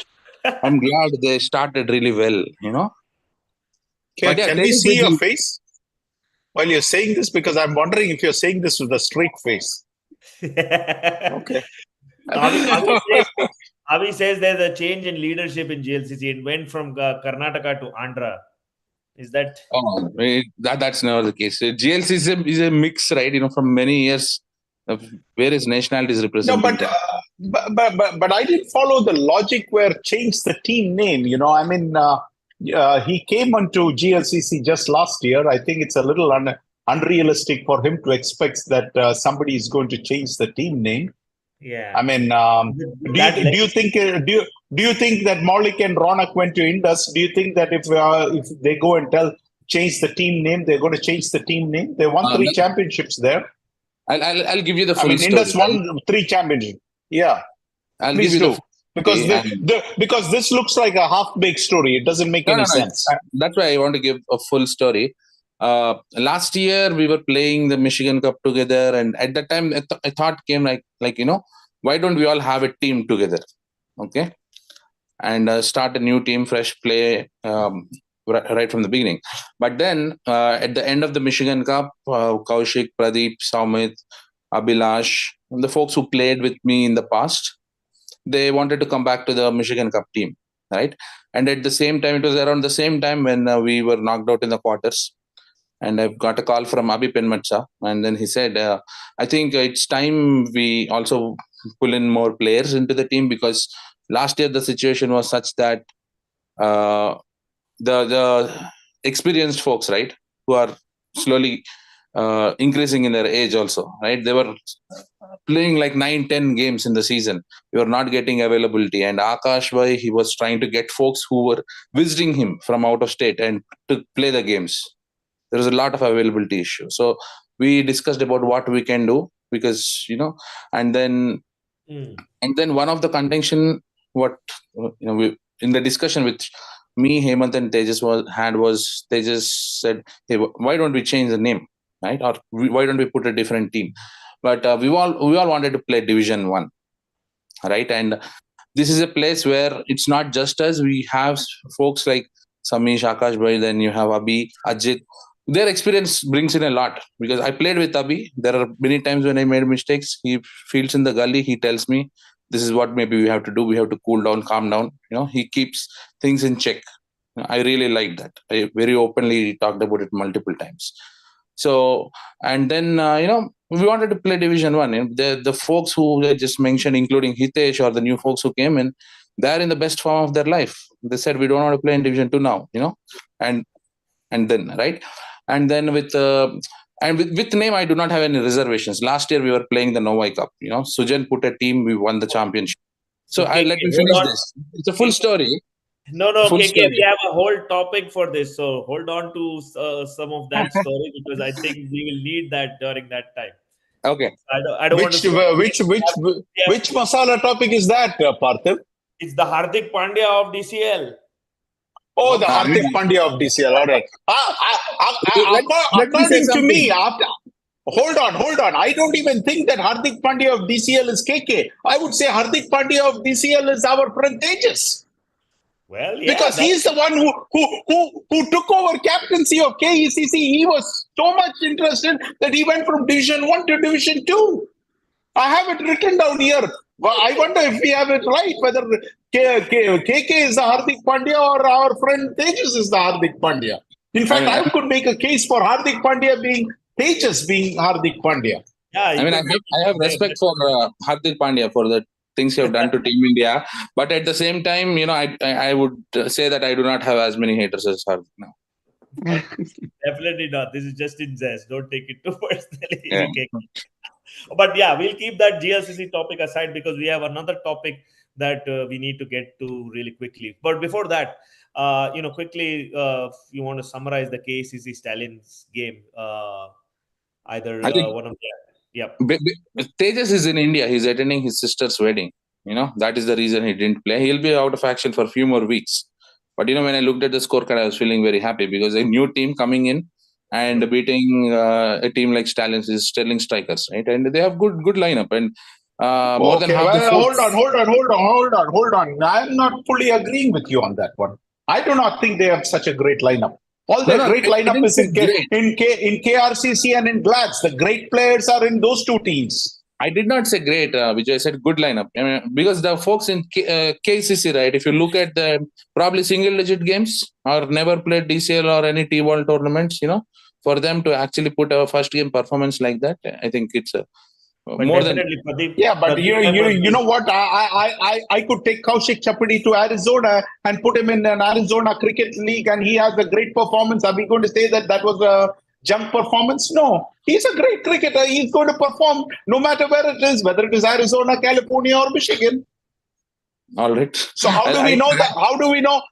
I'm glad they started really well, But yeah, Can we Tejas see your is- face while you're saying this? Because I'm wondering if you're saying this with a straight face. Okay. Avi says there's a change in leadership in GLCC. It went from Karnataka to Andhra. Is that? Oh, that's never the case. GLC is a mix, right? From many years of various nationalities No, representing. but I didn't follow the logic where change the team name. I mean, he came onto GLCC just last year. I think it's a little unrealistic for him to expect that somebody is going to change the team name. Yeah. I mean, do you think that Maulik and Ronak went to Indus? Do you think that if they go and change the team name, they're going to change the team name? They won 3 championships there. I'll give you the full story. Indus won 3 championships. Yeah, I'll please give you do. Because this looks like a half-baked story. It doesn't make any sense. That's why I want to give a full story. Last year we were playing the Michigan Cup together, and at that time I thought came like why don't we all have a team together, okay, and start a new team, fresh play right from the beginning. But then at the end of the Michigan Cup, Kaushik, Pradeep, Saumit, Abhilash, and the folks who played with me in the past, they wanted to come back to the Michigan Cup team, right? And at the same time, it was around the same time when we were knocked out in the quarters. And I've got a call from Abhi Penmatsa, and then he said, I think it's time we also pull in more players into the team, because last year the situation was such that the experienced folks, right, who are slowly increasing in their age also, right, they were playing like 9-10 games in the season. We were not getting availability, and Akash Bhai, he was trying to get folks who were visiting him from out of state and to play the games. There was a lot of availability issue. So we discussed about what we can do, because and then one of the contention, what we, in the discussion with me, Hemant and Tejas was Tejas said, hey, why don't we change the name, right? Or why don't we put a different team? But we all wanted to play Division 1, right? And this is a place where it's not just us. We have folks like Samish, Akash Bhai, then you have Abhi, Ajit. Their experience brings in a lot, because I played with Abhi. There are many times when I made mistakes. He feels in the gully. He tells me, this is what maybe we have to do. We have to cool down, calm down. He keeps things in check. I really like that. I very openly talked about it multiple times. So, and then, we wanted to play Division 1. The folks who I just mentioned, including Hitesh or the new folks who came in, they're in the best form of their life. They said, we don't want to play in Division 2 now, and then, right? And then with name, I do not have any reservations. Last year we were playing the Novai Cup. Sujan put a team, we won the championship. So let me finish this. It's a full story. No, KK, we have a whole topic for this. So hold on to some of that story, because I think we will need that during that time. Okay. I don't want to. Which Masala topic is that, Parthiv? It's the Hardik Pandya of DCL. Oh, the Hardik Pandya of DCL. All right. According to me, hold on. I don't even think that Hardik Pandya of DCL is KK. I would say Hardik Pandya of DCL is our friend Tejas. Well, yeah, because he's the one who took over captaincy of KRCC. He was so much interested that he went from Division 1 to Division 2. I have it written down here. Well, I wonder if we have it right, whether KK is the Hardik Pandya or our friend Tejas is the Hardik Pandya. In fact, I could make a case for Hardik Pandya being Tejas being Hardik Pandya. Yeah, I have respect for Hardik Pandya for the things you have done to Team India. But at the same time, I would say that I do not have as many haters as Hardik now. Definitely not. This is just in jest. Don't take it too personally. Yeah. But yeah, we'll keep that GLCC topic aside, because we have another topic that we need to get to really quickly. But before that, quickly, if you want to summarize the KRCC Stallions game, either one of them. Yep. Tejas is in India. He's attending his sister's wedding. That is the reason he didn't play. He'll be out of action for a few more weeks. But when I looked at the scorecard, I was feeling very happy, because a new team coming in and beating a team like Stallions is sterling strikers, right? And they have good lineup, and more than half the hold folks. hold on. I'm not fully agreeing with you on that one. I do not think they have such a great lineup. All their great I lineup didn't is say in great. in KRCC and in Glads. The great players are in those two teams. I did not say great, Vijay. I said good lineup. I mean, because the folks in KCC, right? If you look at the probably single-digit games or never played DCL or any T-ball tournaments, for them to actually put a first game performance like that, I think it's But more than. definitely, Pradeep. Yeah, but Pradeep you know what? I could take Kaushik Chapadi to Arizona and put him in an Arizona Cricket League, and he has a great performance. Are we going to say that was a junk performance? No, he's a great cricketer. He's going to perform no matter where it is, whether it is Arizona, California, or Michigan. All right. So how do we know that? How do we know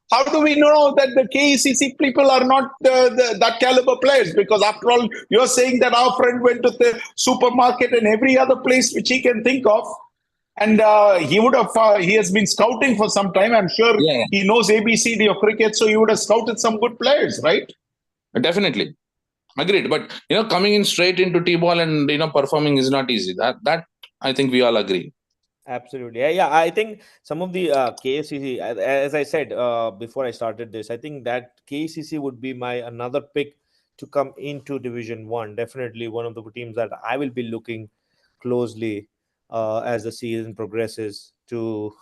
that the KECC people are not that caliber players? Because after all, you're saying that our friend went to the supermarket and every other place which he can think of, and he has been scouting for some time. I'm sure Yeah, he knows ABCD of cricket, so he would have scouted some good players, right? definitely. Agreed. But coming in straight into T-ball and performing is not easy. That I think we all agree. Absolutely. Yeah. I think some of the KFCC, as I said before I started this, I think that KCC would be my another pick to come into Division 1. Definitely one of the teams that I will be looking closely as the season progresses to,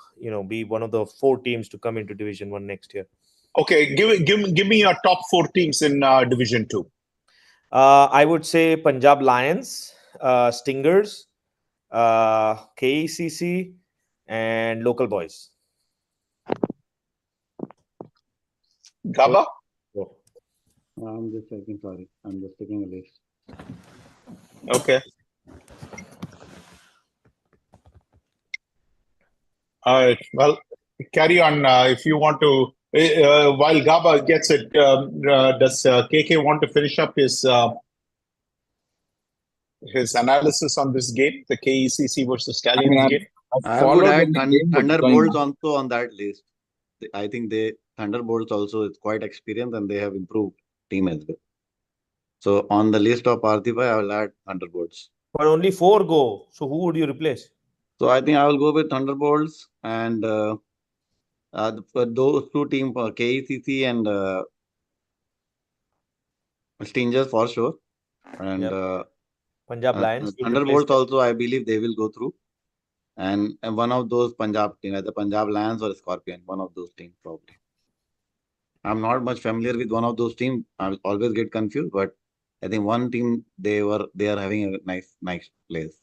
be one of the 4 teams to come into Division 1 next year. Okay, give me your top 4 teams in Division 2. I would say Punjab Lions, Stingers, KECC, and Local Boys. Gaba? I'm just checking. Sorry, I'm just taking a list. Okay. All right. Well, carry on if you want to. While Gaba gets it, does KK want to finish up his analysis on this game, the KECC versus Stallions game? I would add Thunderbolts also on that list. I think Thunderbolts also is quite experienced and they have improved team as well. So on the list of Parthiba, I will add Thunderbolts. But only 4 go. So who would you replace? So I think I will go with Thunderbolts and those 2 teams, KECC and Stingers for sure. And Punjab Lions. Thunderbolts also, I believe they will go through. And one of those Punjab team, either Punjab Lions or Scorpion, one of those teams probably. I'm not much familiar with one of those teams. I always get confused, but I think one team they are having a nice players.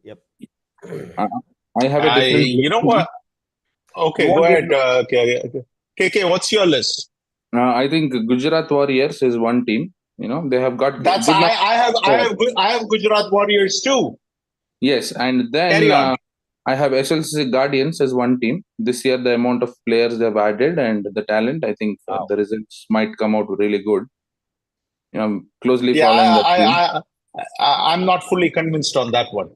Yep. I have a different. You know what? Okay, go ahead. KK, what's your list? I think Gujarat Warriors is one team. They have got. That's I have Gujarat Warriors too. Yes, and then I have SLCC Guardians as one team. This year, the amount of players they've added and the talent, I think the results might come out really good. Closely following that team. I'm not fully convinced on that one.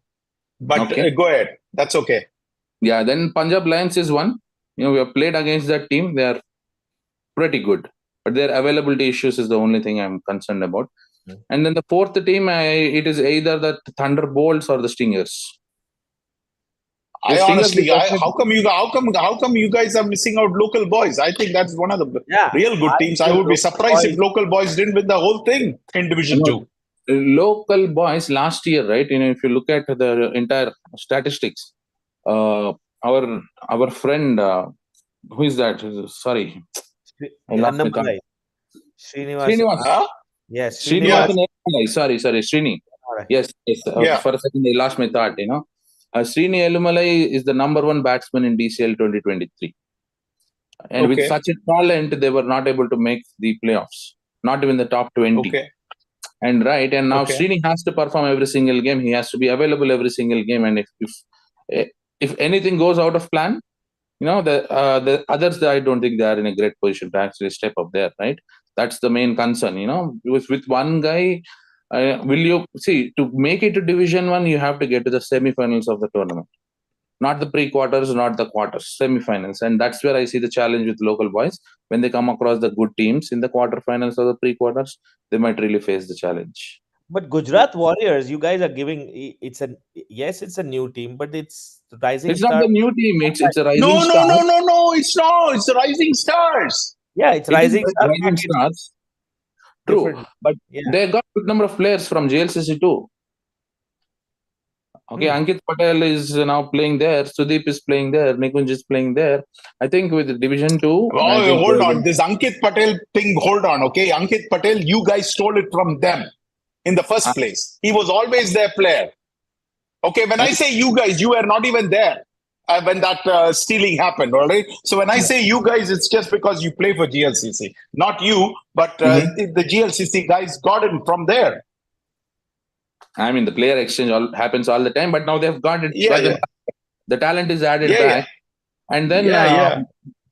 But go ahead. That's okay. Yeah, then Punjab Lions is one. We have played against that team. They are pretty good. But their availability issues is the only thing I'm concerned about. Mm-hmm. And then the 4th team, it is either the Thunderbolts or the Stingers. How come you guys are missing out Local Boys? I think that's one of the real good teams. I would be surprised if Local Boys didn't win the whole thing in Division 2. Local Boys last year, right? If you look at the entire statistics, our friend, who is that? Sorry, Srinivas. Yes, Srinivas. Sorry, Srini. Right. Yes. For a second, I lost my thought. Srini Elumalai is the number 1 batsman in DCL 2023. And with such a talent, they were not able to make the playoffs, not even the top 20. Okay. And now Srini has to perform every single game. He has to be available every single game. And if anything goes out of plan, the others, I don't think they are in a great position to actually step up there, right? That's the main concern. With one guy, will you see, to make it to Division 1, you have to get to the semi-finals of the tournament. not the pre-quarters, not the quarters, semi-finals. And that's where I see the challenge with local boys. When they come across the good teams in the quarterfinals or the pre-quarters, they might really face the challenge. But Gujarat Warriors, you guys are giving it's a yes, it's a new team, but it's rising It's not star. the new team. It's a rising No, star. no. It's not. It's the Rising Stars. Yeah, it's It is rising star. rising But it's stars. True, different. but Yeah. they got a good number of players from GLCC too. Okay, Ankit Patel is now playing there. Sudeep is playing there. Nikunj is playing there. I think with Division 2, I Oh, think hold on. This Ankit Patel thing, hold on. Okay. Ankit Patel, you guys stole it from them in the first place. He was always their player. Okay. When I say you guys, you were not even there when that stealing happened. All right. So when I say you guys, it's just because you play for GLCC. Not you, but the GLCC guys got him from there. I mean, the player exchange happens all the time, but now they've got it. The talent is added back. And then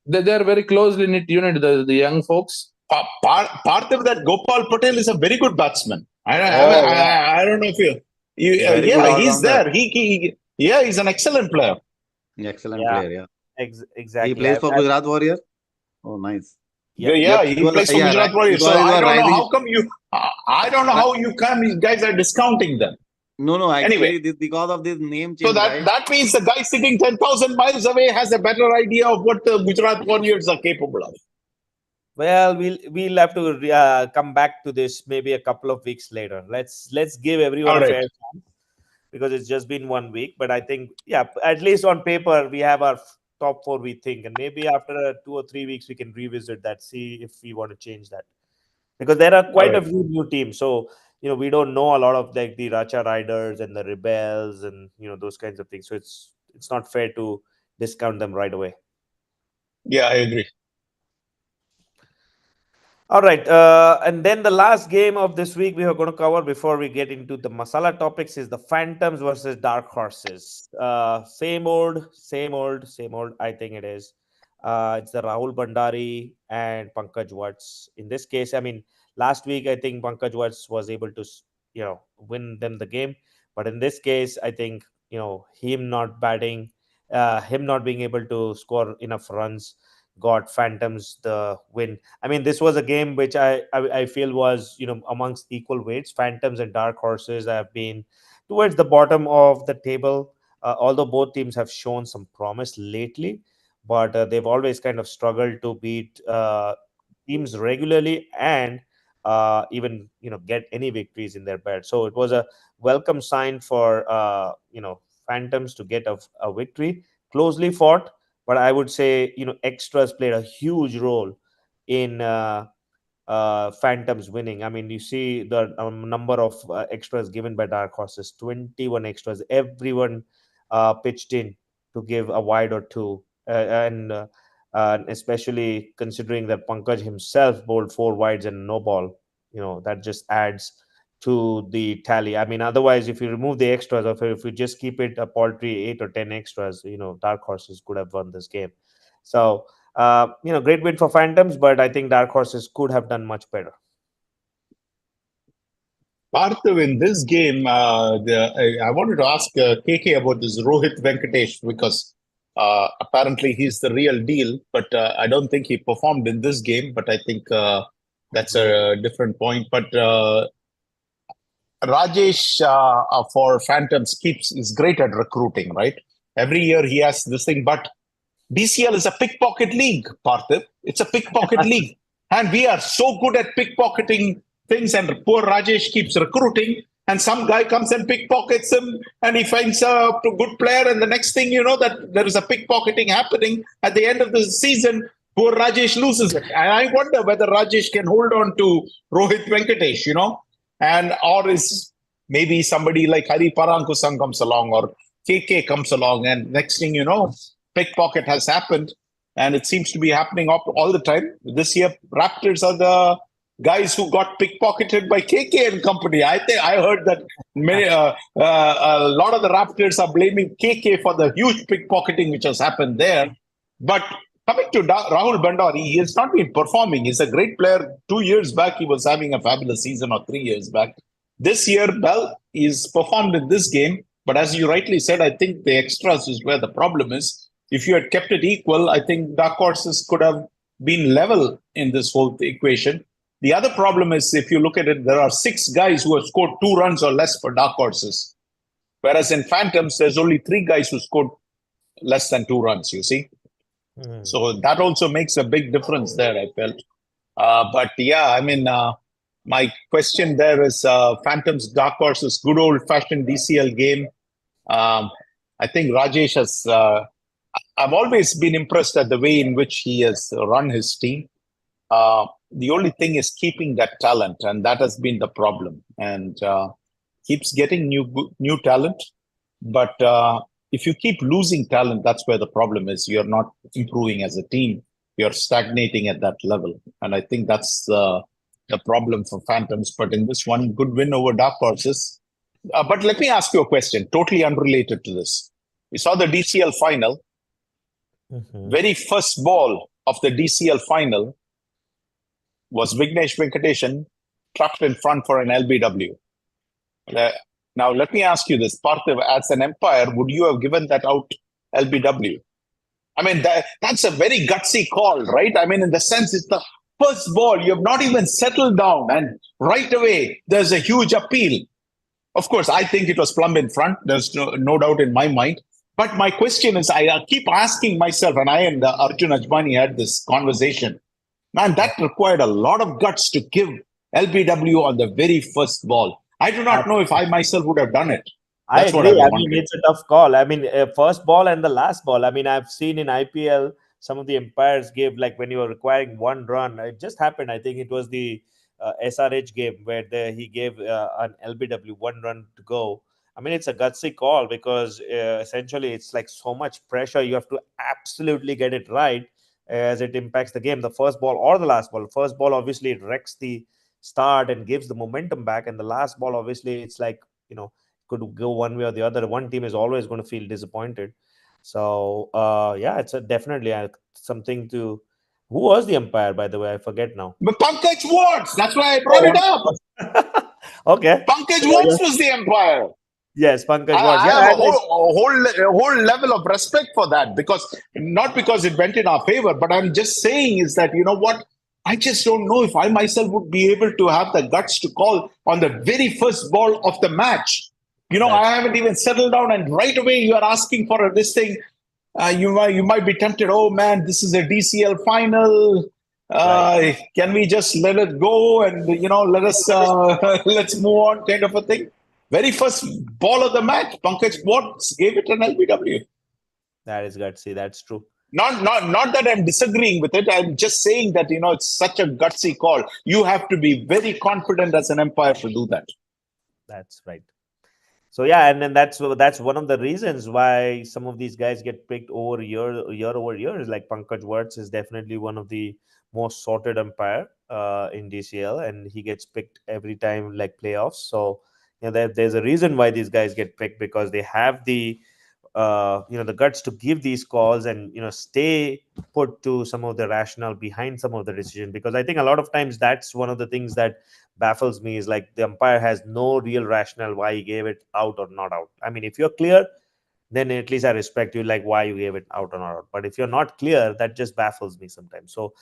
they're very closely knit unit, the young folks. Part of that, Gopal Patel is a very good batsman. I don't know if he's there. He's an excellent player. Excellent player, yeah. Exactly. He plays for Gujarat Warriors. Oh, nice. He plays for Gujarat Warriors. So I don't know how come I don't know how you guys are discounting them. No, actually, anyway, because of this name change. So that means the guy sitting 10,000 miles away has a better idea of what the Gujarat Warriors are capable of. Well, we'll have to come back to this maybe a couple of weeks later. Let's give everyone a fair chance because it's just been 1 week. But I think, at least on paper, we have our top 4, we think. And maybe after 2 or 3 weeks, we can revisit that, see if we want to change that. Because there are quite a few new teams. So, we don't know a lot of like the Racha Riders and the Rebels and, those kinds of things. So it's not fair to discount them right away. Yeah, I agree. All right. And then the last game of this week we are going to cover before we get into the Masala topics is the Phantoms versus Dark Horses. Same old. I think it is. It's the Rahul Bhandari and Pankaj Watts. In this case, I mean, last week I think Pankaj Watts was able to, win them the game. But in this case, I think, him not batting, him not being able to score enough runs got Phantoms the win. I mean, this was a game which I feel was, amongst equal weights. Phantoms and Dark Horses have been towards the bottom of the table, although both teams have shown some promise lately, but they've always kind of struggled to beat teams regularly and even get any victories in their bed. So it was a welcome sign for Phantoms to get a victory, closely fought. But I would say, extras played a huge role in Phantoms winning. I mean, you see the number of extras given by Dark Horses, 21 extras. Everyone pitched in to give a wide or two. And especially considering that Pankaj himself bowled 4 wides and no ball, that just adds to the tally. I mean, otherwise, if you remove the extras, or if you just keep it a paltry 8 or 10 extras, Dark Horses could have won this game. So, great win for Phantoms, but I think Dark Horses could have done much better. Parthav, in this game, I wanted to ask KK about this Rohit Venkatesh because apparently he's the real deal, but I don't think he performed in this game. But I think that's a different point. But Rajesh for Phantoms is great at recruiting, right? Every year he has this thing, but DCL is a pickpocket league, Parthiv. It's a pickpocket league. And we are so good at pickpocketing things, and poor Rajesh keeps recruiting, and some guy comes and pickpockets him, and he finds a good player, and the next thing you know that there is a pickpocketing happening. At the end of the season, poor Rajesh loses it. And I wonder whether Rajesh can hold on to Rohit Venkatesh, or is maybe somebody like Hari Parankusam comes along or KK comes along, and next thing you know, pickpocket has happened, and it seems to be happening all the time. This year, Raptors are the guys who got pickpocketed by KK and company. I heard that a lot of the Raptors are blaming KK for the huge pickpocketing which has happened there. But coming to Rahul Bhandari, he has not been performing. He's a great player. 2 years back, he was having a fabulous season, or 3 years back. This year, he's performed in this game. But as you rightly said, I think the extras is where the problem is. If you had kept it equal, I think dark horses could have been level in this whole equation. The other problem is, if you look at it, there are 6 guys who have scored 2 runs or less for dark horses. Whereas in Phantoms, there's only 3 guys who scored less than 2 runs, you see. So that also makes a big difference there, I felt. But yeah, I mean, my question there is Phantoms, dark horses, good old-fashioned DCL game. I think Rajesh has... I've always been impressed at the way in which he has run his team. The only thing is keeping that talent, and that has been the problem. And keeps getting new talent, but if you keep losing talent, that's where the problem is. You're not improving as a team. You're stagnating at that level, and I think that's the problem for Phantoms. But in this one, good win over dark horses. But let me ask you a question, totally unrelated to this. We saw the DCL final. Very first ball of the DCL final was Vignesh Venkateshan trapped in front for an LBW. Now, let me ask you this, Parthiv, as an umpire, would you have given that out LBW? I mean, that's a very gutsy call, right? I mean, in the sense, it's the first ball. You have not even settled down, and right away, there's a huge appeal. Of course, I think it was plumb in front. There's no doubt in my mind. But my question is, I keep asking myself, and I and Arjun Ajbani had this conversation, man, that required a lot of guts to give LBW on the very first ball. I do not know if I myself would have done it. That's I agree. I mean, it's a tough call. I mean, first ball and the last ball. I mean, I've seen in IPL, some of the umpires gave, like, when you were requiring 1 run, it just happened. I think it was the SRH game where he gave an LBW 1 run to go. I mean, it's a gutsy call because essentially it's like so much pressure. You have to absolutely get it right as it impacts the game, the first ball or the last ball. First ball, obviously, it wrecks the start and gives the momentum back. And the last ball, obviously, it's like, could go one way or the other. One team is always going to feel disappointed. So, yeah, it's definitely something to... Who was the umpire, by the way? I forget now. But Pankaj Watts. That's why I brought it up. Okay. Pankaj Watts was the umpire. Yes, Pankaj Watts. I have a whole level of respect for that, not because it went in our favor, but I'm just saying is that, you know what? I just don't know if I myself would be able to have the guts to call on the very first ball of the match. I haven't even settled down, and right away you are asking for this thing. You might be tempted. Oh man, this is a DCL final. Can we just let it go and let us let's move on, kind of a thing. Very first ball of the match, Pankaj Watts gave it an LBW. That is gutsy. That's true. Not that I'm disagreeing with it. I'm just saying that it's such a gutsy call. You have to be very confident as an umpire to do that. That's right. So yeah, and then that's one of the reasons why some of these guys get picked over year over year. Is like Pankaj Watts is definitely one of the most sorted umpire in DCL, and he gets picked every time, like playoffs. So there's a reason why these guys get picked, because they have the the guts to give these calls and stay put to some of the rationale behind some of the decision. Because I think a lot of times that's one of the things that baffles me, is like the umpire has no real rationale why he gave it out or not out. I mean, if you're clear, then at least I respect you, like why you gave it out or not out. But if you're not clear, that just baffles me sometimes. So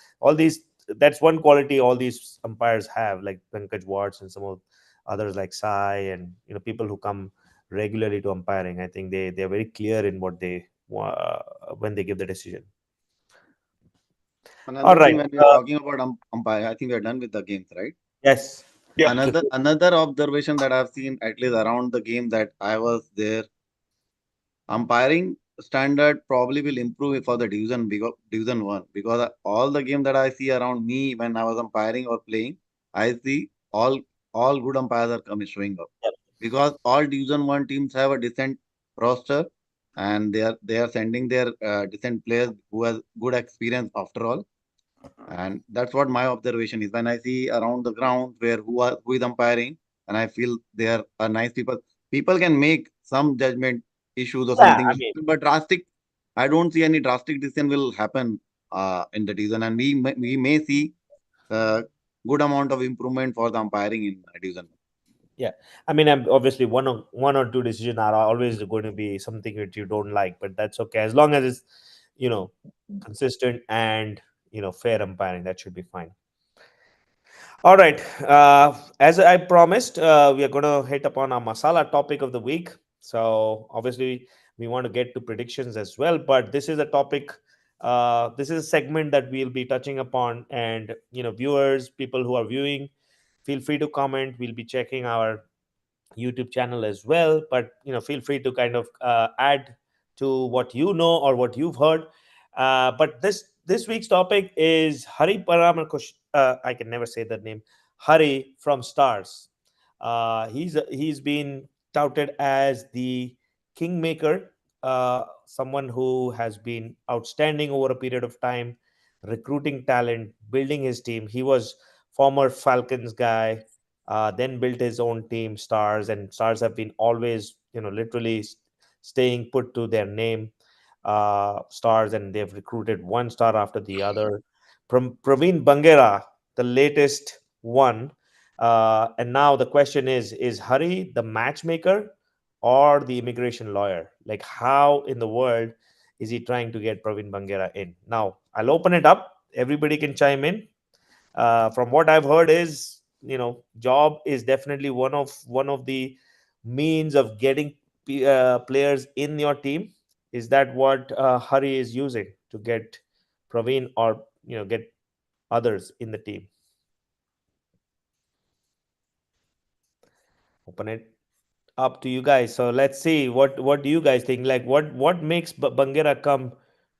that's one quality all these umpires have, like Pankaj Watts and some of others like Sai, and people who come regularly to umpiring. I think they're very clear in what they when they give the decision. All right. When we are talking about umpire, I think we are done with the games, right? Yes. Yeah. Another observation that I've seen, at least around the game that I was there, umpiring standard probably will improve for the division 1, because all the game that I see around me when I was umpiring or playing, I see all good umpires are showing up. Yep. Because all division 1 teams have a decent roster, and they are sending their decent players who has good experience after all. And that's what my observation is when I see around the ground where who is umpiring, and I feel they are nice people. People can make some judgment issues or something, but I don't see any drastic decision will happen in the division, and we may see good amount of improvement for the umpiring in division. Yeah, I mean, obviously one or two decisions are always going to be something that you don't like, but that's okay as long as it's you know consistent and fair umpiring. That should be fine. All right. As I promised, we are going to hit upon our masala topic of the week. So obviously, we want to get to predictions as well, but this is a topic. This is a segment that we'll be touching upon, and viewers, people who are viewing, feel free to comment. We'll be checking our YouTube channel as well. But feel free to kind of add to what you know or what you've heard. But this week's topic is Hari Paramakush. I can never say that name. Hari from Stars. He's been touted as the kingmaker, someone who has been outstanding over a period of time, recruiting talent, building his team. He was former Falcons guy, then built his own team, Stars, and Stars have been always, literally staying put to their name, Stars, and they've recruited one star after the other. From Praveen Bangera, the latest one, and now the question is Hari the matchmaker or the immigration lawyer? Like, how in the world is he trying to get Praveen Bangera in? Now, I'll open it up. Everybody can chime in. From what I've heard is job is definitely one of the means of getting players in your team. Is that what Hari is using to get Praveen or get others in the team? Open it up to you guys. So let's see what do you guys think? Like what makes Bangera come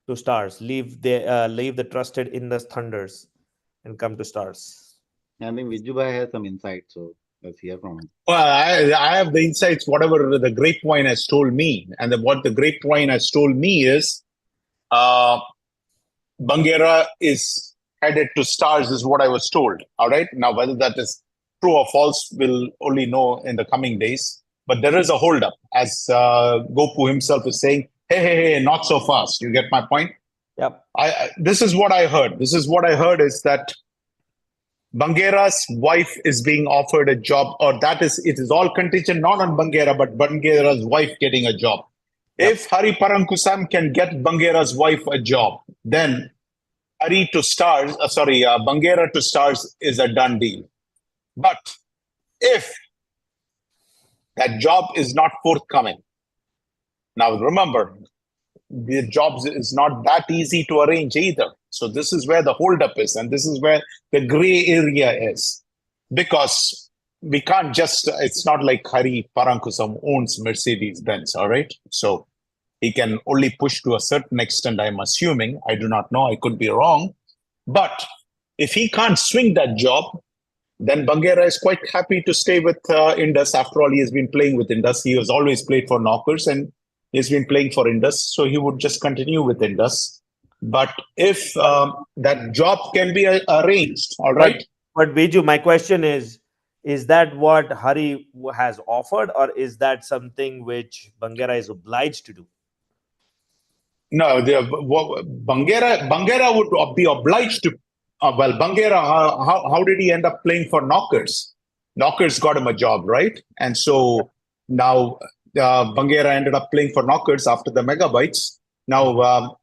to Stars, leave the trusted in the Thunders and come to Stars? I think Vijubhai has some insight, so let's hear from him. Well, I have the insights, whatever the grapevine has told me. And what the grapevine has told me is Bangera is headed to Stars, is what I was told. All right. Now, whether that is true or false, we'll only know in the coming days. But there is a holdup, as Gopu himself is saying, hey, not so fast. You get my point? Yep. This is what I heard. This is what I heard is that Bangera's wife is being offered a job, or it is all contingent not on Bangera, but Bangera's wife getting a job. Yep. If Hari Parankusam can get Bangera's wife a job, then Bangera to Stars is a done deal. But if that job is not forthcoming, now remember, the jobs is not that easy to arrange either. So this is where the holdup is, and this is where the gray area is, because we can't just. It's not like Hari Parankusam owns Mercedes-Benz, all right? So he can only push to a certain extent. I'm assuming. I do not know. I could be wrong, but if he can't swing that job, then Bangera is quite happy to stay with Indus. After all, he has been playing with Indus. He has always played for Knockers, and he's been playing for Indus, so he would just continue with Indus. But if that job can be arranged, all right. But Viju, my question is that what Hari has offered, or is that something which Bangera is obliged to do? No, Bangera would be obliged to. Bangera, how did he end up playing for Knockers? Knockers got him a job, right? And so now Bangera ended up playing for Knockers after the Megabytes. Now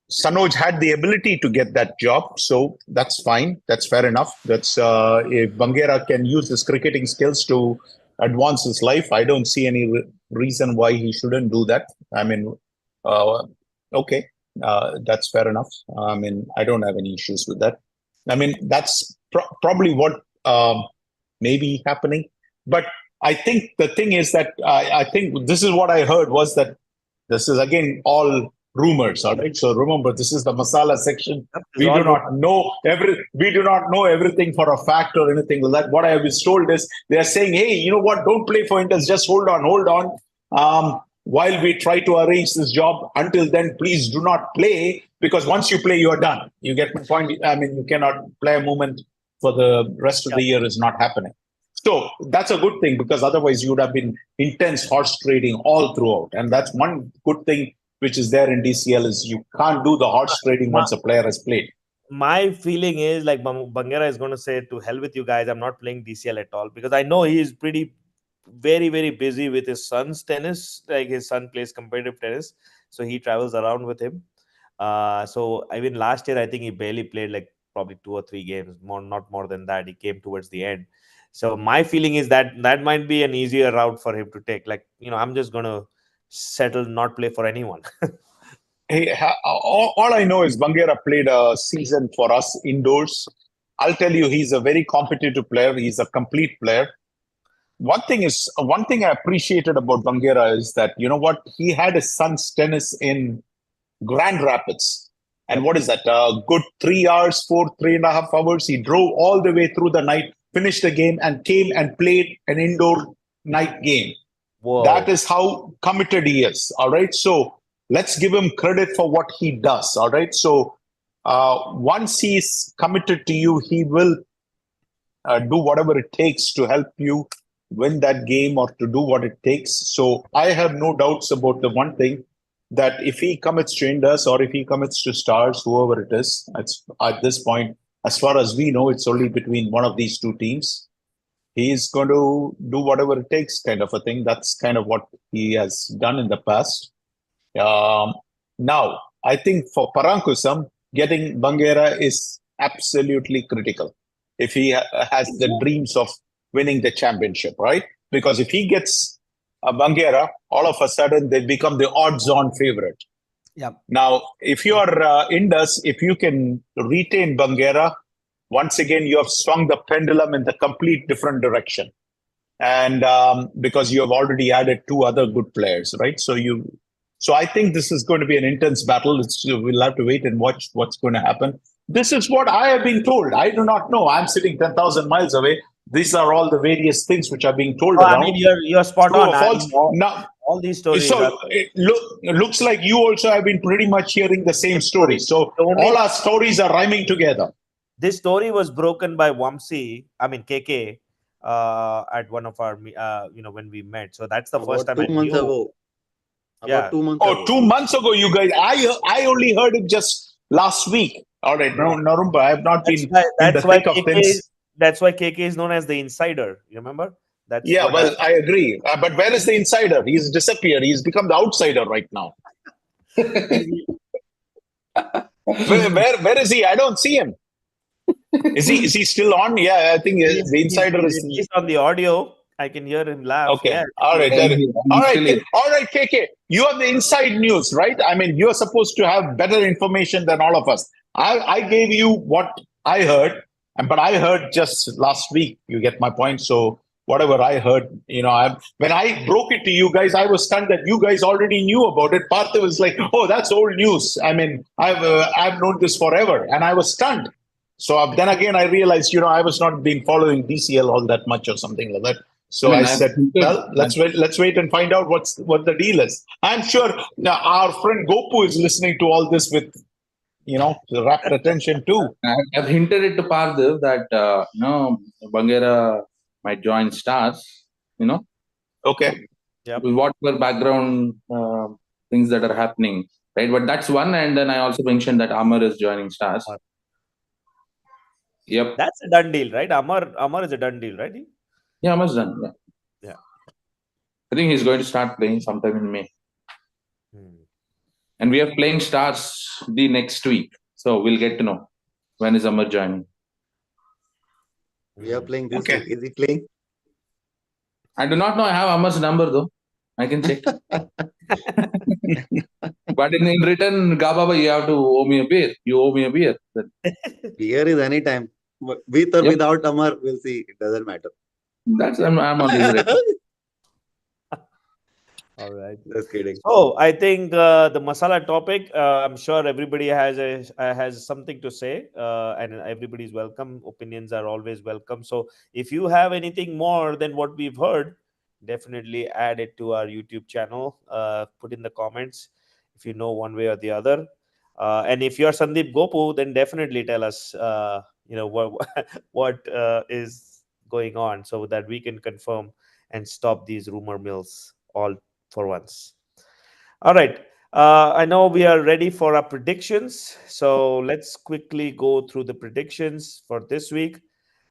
Sanoj had the ability to get that job, so that's fine. That's fair enough. That's if Bangera can use his cricketing skills to advance his life, I don't see any reason why he shouldn't do that. I mean, okay, that's fair enough. I mean, I don't have any issues with that. I mean, that's probably what may be happening. But I think the thing is that I think this is what I heard was that this is again all rumors, all right? So remember, this is the Masala section. We do not know everything for a fact or anything like that. What I was told is they are saying, hey, you know what? Don't play for Indus. Just hold on. While we try to arrange this job, until then, please do not play, because once you play, you are done. You get my point? I mean, you cannot play a moment for the rest of the year is not happening. So that's a good thing, because otherwise you would have been intense horse trading all throughout. And that's one good thing which is there in DCL is you can't do the horse trading once a player has played. my feeling is like Bangera is going to say, to hell with you guys, I'm not playing DCL at all, because I know he is pretty very, very busy with his son's tennis. Like his son plays competitive tennis, so he travels around with him. So I mean, last year I think he barely played like probably 2 or 3 games, more, not more than that. He came towards the end. So my feeling is that that might be an easier route for him to take. Like, I'm just gonna settle, not play for anyone. Hey, all I know is Bangera played a season for us indoors. I'll tell you, he's a very competitive player. He's a complete player. One thing I appreciated about Bangera is that, you know what, he had his son's tennis in Grand Rapids. And what is that? A good 3 hours, 3.5 hours. He drove all the way through the night, finished the game, and came and played an indoor night game. Whoa. That is how committed he is. All right. So let's give him credit for what he does. All right. So once he's committed to you, he will do whatever it takes to help you win that game or to do what it takes. So I have no doubts about the one thing, that if he commits to Indus or if he commits to Stars, whoever it is, it's, at this point, as far as we know, it's only between one of these two teams. He's going to do whatever it takes, kind of a thing. That's kind of what he has done in the past. Now, I think for Parankusam, getting Bangera is absolutely critical if he has the dreams of winning the championship, right? Because if he gets a Bangera, all of a sudden they become the odds-on favorite. Yeah. Now, if you're Indus, if you can retain Bangera, once again you have swung the pendulum in the complete different direction, and because you have already added two other good players, right? So I think this is going to be an intense battle. We'll have to wait and watch what's going to happen. This is what I have been told. I do not know. I'm sitting 10,000 miles away. These are all the various things which are being told around. I mean, you're spot True on. or I false? mean, Now, all these stories. so it looks like you also have been pretty much hearing the same story. So all our stories are rhyming together. This story was broken by KK, at one of our, when we met. So that's the first time About 2 months I knew. ago. Yeah. About 2 months Oh, ago. 2 months ago, you guys. I only heard it just last week. All right, no, Narumba, I have not been in the thick of things. That's why KK is known as the insider. You remember? That's Yeah, well, I agree. But where is the insider? He's disappeared. He's become the outsider right now. Where is he? I don't see him. Is he still on? Yeah, I think the insider is. He's on the audio. I can hear him laugh. Okay. Yeah. All right. All right, KK. You have the inside news, right? I mean, you're supposed to have better information than all of us. I gave you what I heard, but I heard just last week. You get my point. So whatever I heard, when I broke it to you guys, I was stunned that you guys already knew about it. Partha was like, "Oh, that's old news." I mean, I've known this forever, and I was stunned. So then again, I realized, I was not been following DCL all that much or something like that. So I said, well, let's wait and find out what the deal is. I'm sure now our friend Gopu is listening to all this with, rapt attention too. I've hinted it to Parthiv that Bangera might join Stars. Okay. Yep. With whatever background things that are happening, right? But that's one, and then I also mentioned that Amar is joining Stars. Yep. That's a done deal, right? Amar is a done deal, right? Yeah, Amar's done. Yeah. I think he's going to start playing sometime in May. And we are playing Stars the next week. So we'll get to know when is Amar joining. We are playing this Okay. week. Is he playing? I do not know. I have Amar's number though. I can check. But in return, Gababa, you have to owe me a beer. You owe me a beer. Beer is anytime. With or without Amar, we'll see. It doesn't matter. I'm always ready. All right. Just kidding. So I think the masala topic, I'm sure everybody has something to say, and everybody's welcome. Opinions are always welcome. So if you have anything more than what we've heard, definitely add it to our YouTube channel. Put in the comments if you know one way or the other. And if you're Sandeep Gopu, then definitely tell us, what is going on, so that we can confirm and stop these rumor mills all for once. All right. I know we are ready for our predictions. So let's quickly go through the predictions for this week.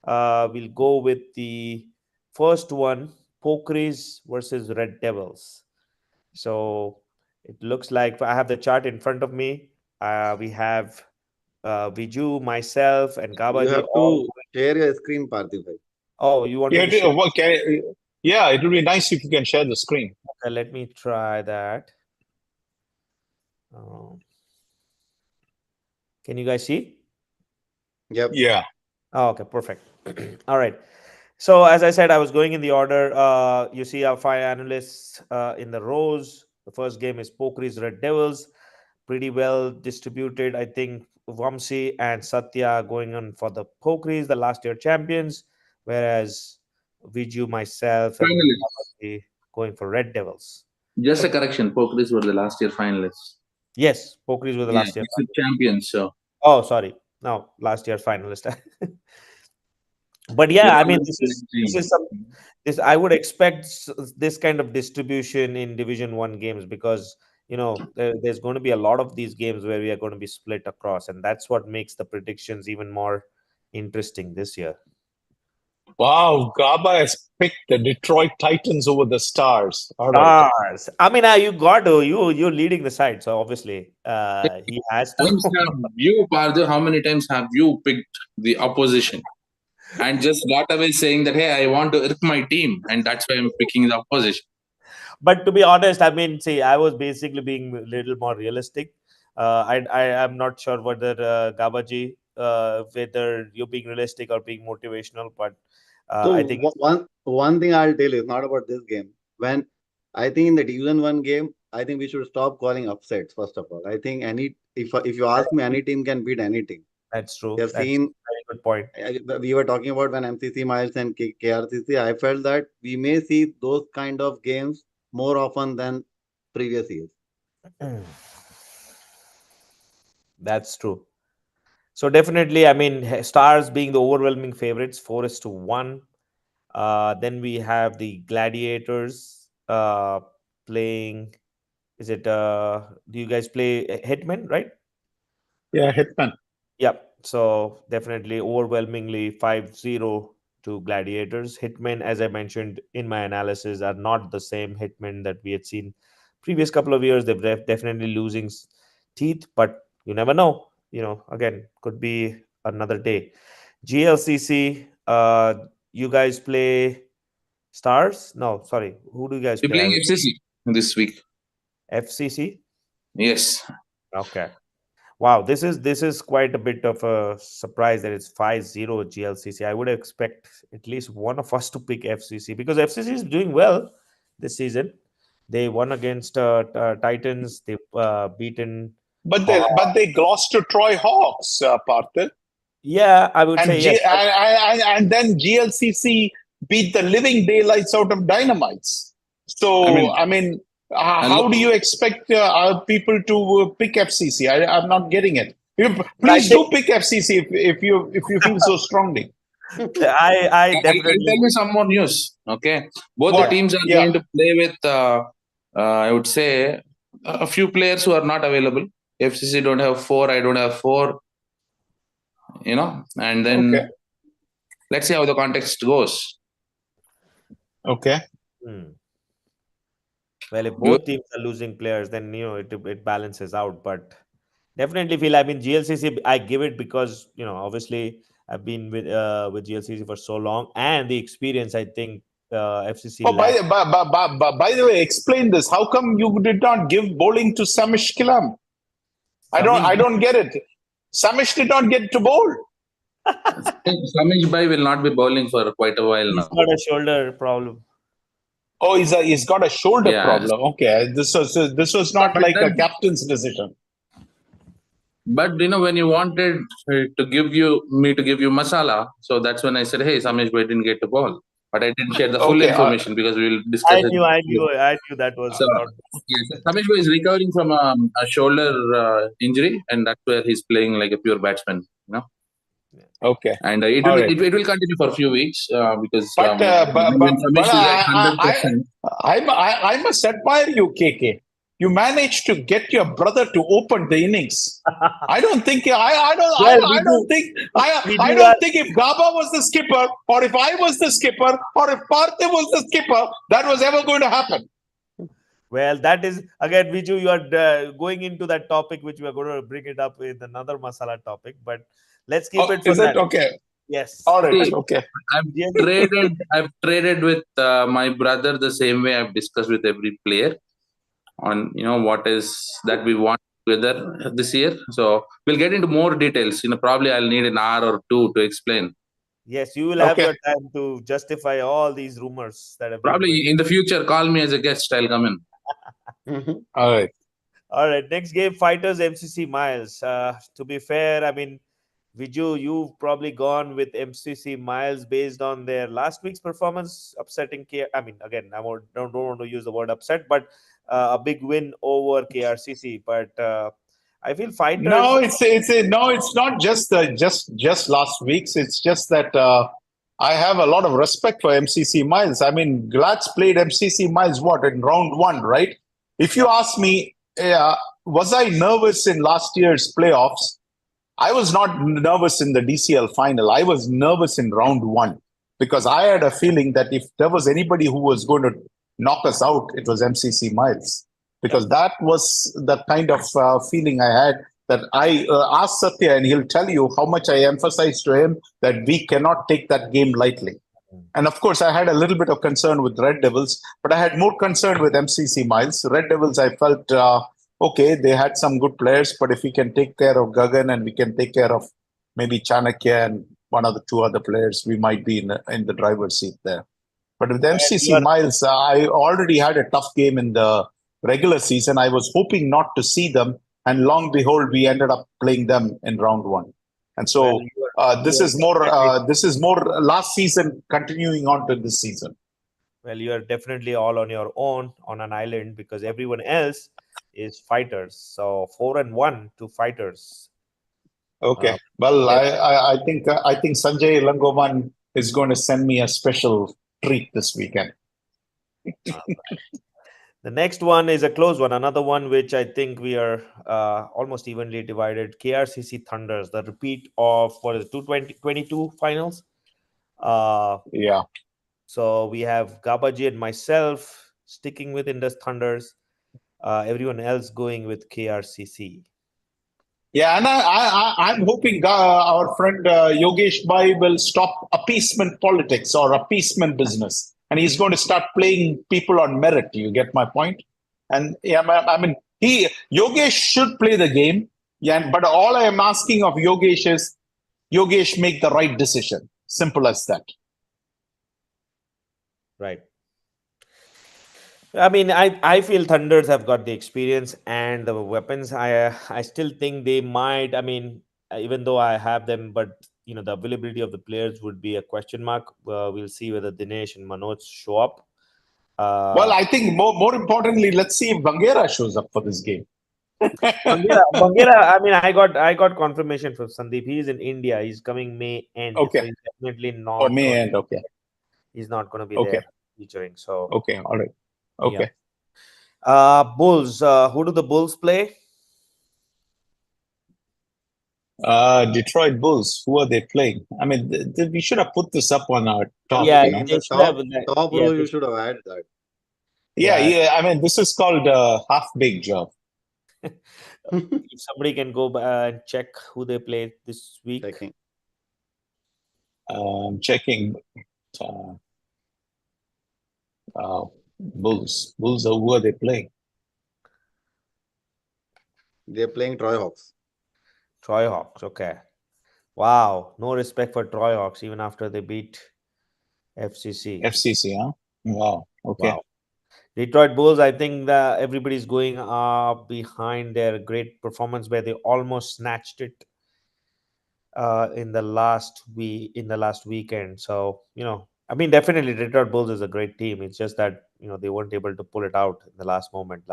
We'll go with the first one, Pokeries versus Red Devils. So it looks like I have the chart in front of me. We have Viju, myself, and You Gabaji have all. to share your screen, Parthiv bhai. Oh, you want Yeah, me to share? yeah, it would be nice if you can share the screen. Okay, let me try that. Um, can you guys see? Yep. Yeah. Oh, okay, perfect. All right. So as I said, I was going in the order. You see our five analysts in the rows. The first game is Pokeries Red Devils, pretty well distributed. I think Vamsi and Satya going on for the Pokeries, the last year champions, whereas Viju, myself, and Finalists. Babaki going for Red Devils. Just a correction. Pokeries were the last year finalists. Yes, Pokeries were the Yeah, last year. it's the champions. So Oh, sorry. No, last year finalist. But we're yeah, I mean, always this saying. is some this I would expect this kind of distribution in Division One games because there's going to be a lot of these games where we are going to be split across, and that's what makes the predictions even more interesting this year. Wow, Gaba has picked the Detroit Titans over the Stars. All right. Stars. I mean, you got to you're leading the side, so obviously he has to. Times have you, Partha, how many times have you picked the opposition and just got away saying that, hey, I want to irk my team, and that's why I'm picking the opposition? But to be honest, I mean, see, I was basically being a little more realistic. I am not sure whether Gabaji, whether you're being realistic or being motivational, but I So think one thing I'll tell you is not about this game. When I think in the Division One game, I think we should stop calling upsets. First of all, I think if you ask me, any team can beat any team. that's We true. have That's a seen. very good point. We were talking about when MCC Miles and KRCC. I felt that we may see those kind of games more often than previous years. That's true. So definitely, I mean, Stars being the overwhelming favorites, 4-1. Then we have the Gladiators playing. Is it? Do you guys play Hitman? Right? Yeah, Hitman. Yep. So definitely overwhelmingly 5-0 to Gladiators. Hitmen, as I mentioned in my analysis, are not the same Hitmen that we had seen previous couple of years. They're definitely losing teeth, but you never know. Again, could be another day. GLCC, you guys play Stars? No, sorry. Who do you guys We're play? playing FCC this week. FCC? Yes. Okay. Wow, this is quite a bit of a surprise that it's 5-0 GLCC. I would expect at least one of us to pick FCC because FCC is doing well this season. They won against Titans. They've beaten. But they lost to Troy Hawks, Partha. Yeah, I would And, say yes. and then GLCC beat the living daylights out of Dynamites. So, I mean, how do you expect our people to pick FCC? I'm not getting it. I Please do think pick FCC if you feel so strongly. I I'll tell definitely you some more news. Okay. Both the yeah. What? teams are Yeah. going to play with, I would say, a few players who are not available. FCC don't have four. I don't have four. And then Okay. let's see how the context goes. Okay. Well, if both teams are losing players, then it balances out. But definitely feel, I mean, GLCC, I give it because obviously I've been with GLCC for so long, and the experience I think FCC Oh, lacks. by the way, explain this. How come you did not give bowling to Samish Kilam? I don't get it. Samish did not get to bowl. Samish Bhai will not be bowling for quite a while He's now. got a shoulder problem. Oh, he's got a shoulder Yeah. problem. Okay, this was not But like a then- captain's decision. But when you wanted to give you Masala, so that's when I said, hey, Samish Bhai didn't get the ball. But I didn't share the full Okay, information because we will discuss it. I knew that was So, not. yes, Samish Bhai is recovering from a shoulder injury, and that's where he's playing like a pure batsman. Okay. And it All will right. it will continue for a few weeks because But when Samish is at 100%. I must admire you, KK. you managed to get your brother to open the innings. I don't think I don't think if Gaba was the skipper, or if I was the skipper, or if Parthiv was the skipper, that was ever going to happen. Well, that is again, Viju, you are going into that topic, which we are going to bring it up with another masala topic. But let's keep it for is that. It okay? Yes. All right. See, Okay. I've traded with my brother the same way I've discussed with every player on what is that we want together this year. So we'll get into more details. Probably I'll need an hour or two to explain. Yes, you will have your time to justify all these rumors that have been probably going. In the future. Call me as a guest. I'll come in. All right. All right. Next game, Fighters MCC Miles. To be fair, I mean, Viju, you've probably gone with MCC Miles based on their last week's performance, upsetting I mean, again, don't want to use the word upset, but a big win over KRCC. But I feel Fighters. No, it's not just last week's. It's just that I have a lot of respect for MCC Miles. I mean, Glad's played MCC Miles in round 1, right? If you ask me, was I nervous in last year's playoffs? I was not nervous in the DCL final. I was nervous in round 1 because I had a feeling that if there was anybody who was going to knock us out, it was MCC Miles. Because that was the kind of feeling I had, that I asked Satya, and he'll tell you how much I emphasized to him that we cannot take that game lightly. And of course, I had a little bit of concern with Red Devils, but I had more concern with MCC Miles. Red Devils, I felt, okay, they had some good players, but if we can take care of Gagan and we can take care of maybe Chanakya and one of the 2 other players, we might be in the driver's seat there. But with MCC Miles, I already had a tough game in the regular season. I was hoping not to see them, and long behold, we ended up playing them in round 1. And so this is more last season continuing on to this season. Well, you are definitely all on your own on an island because everyone else is Fighters. So 4-1 to Fighters. Okay. Well, I think Sanjay Langovan is going to send me a special treat this weekend. The next one is a close one. Another one which I think we are almost evenly divided. KRCC Thunders, the repeat of what is it, 2022 finals. Yeah. So we have Gabaji and myself sticking with Indus Thunders. Everyone else going with KRCC. Yeah, and I'm hoping our friend Yogesh Bhai will stop appeasement politics or appeasement business. And he's going to start playing people on merit. You get my point? And yeah, I mean, Yogesh should play the game. Yeah, but all I am asking of Yogesh is, Yogesh, make the right decision. Simple as that. Right. I mean, I feel Thunders have got the experience and the weapons. I still think they might. I mean, even though I have them, but the availability of the players would be a question mark. We'll see whether Dinesh and Manoj show up. Well, I think more importantly, let's see if Bangera shows up for this game. Bangera, I mean, I got confirmation from Sandeep. He's in India. He's coming May end. Okay. So he's definitely not. Oh, May end. Okay. He's not going to be there featuring. So okay, all right. Okay. Yeah. Bulls. Who do the Bulls play? Detroit Bulls. Who are they playing? I mean, we should have put this up on our top. Yeah, top row. You should have had that. Yeah. I mean, this is called a half-baked job. If somebody can go and check who they play this week. Checking. Bulls. Who are they playing? They're playing Troy Hawks. Troy Hawks. Okay. Wow. No respect for Troy Hawks even after they beat FCC. FCC, huh? Wow. Okay. Wow. Detroit Bulls, I think that everybody's going behind their great performance where they almost snatched it in the last weekend. So, I mean, definitely Detroit Bulls is a great team. It's just that, they weren't able to pull it out in the last moment.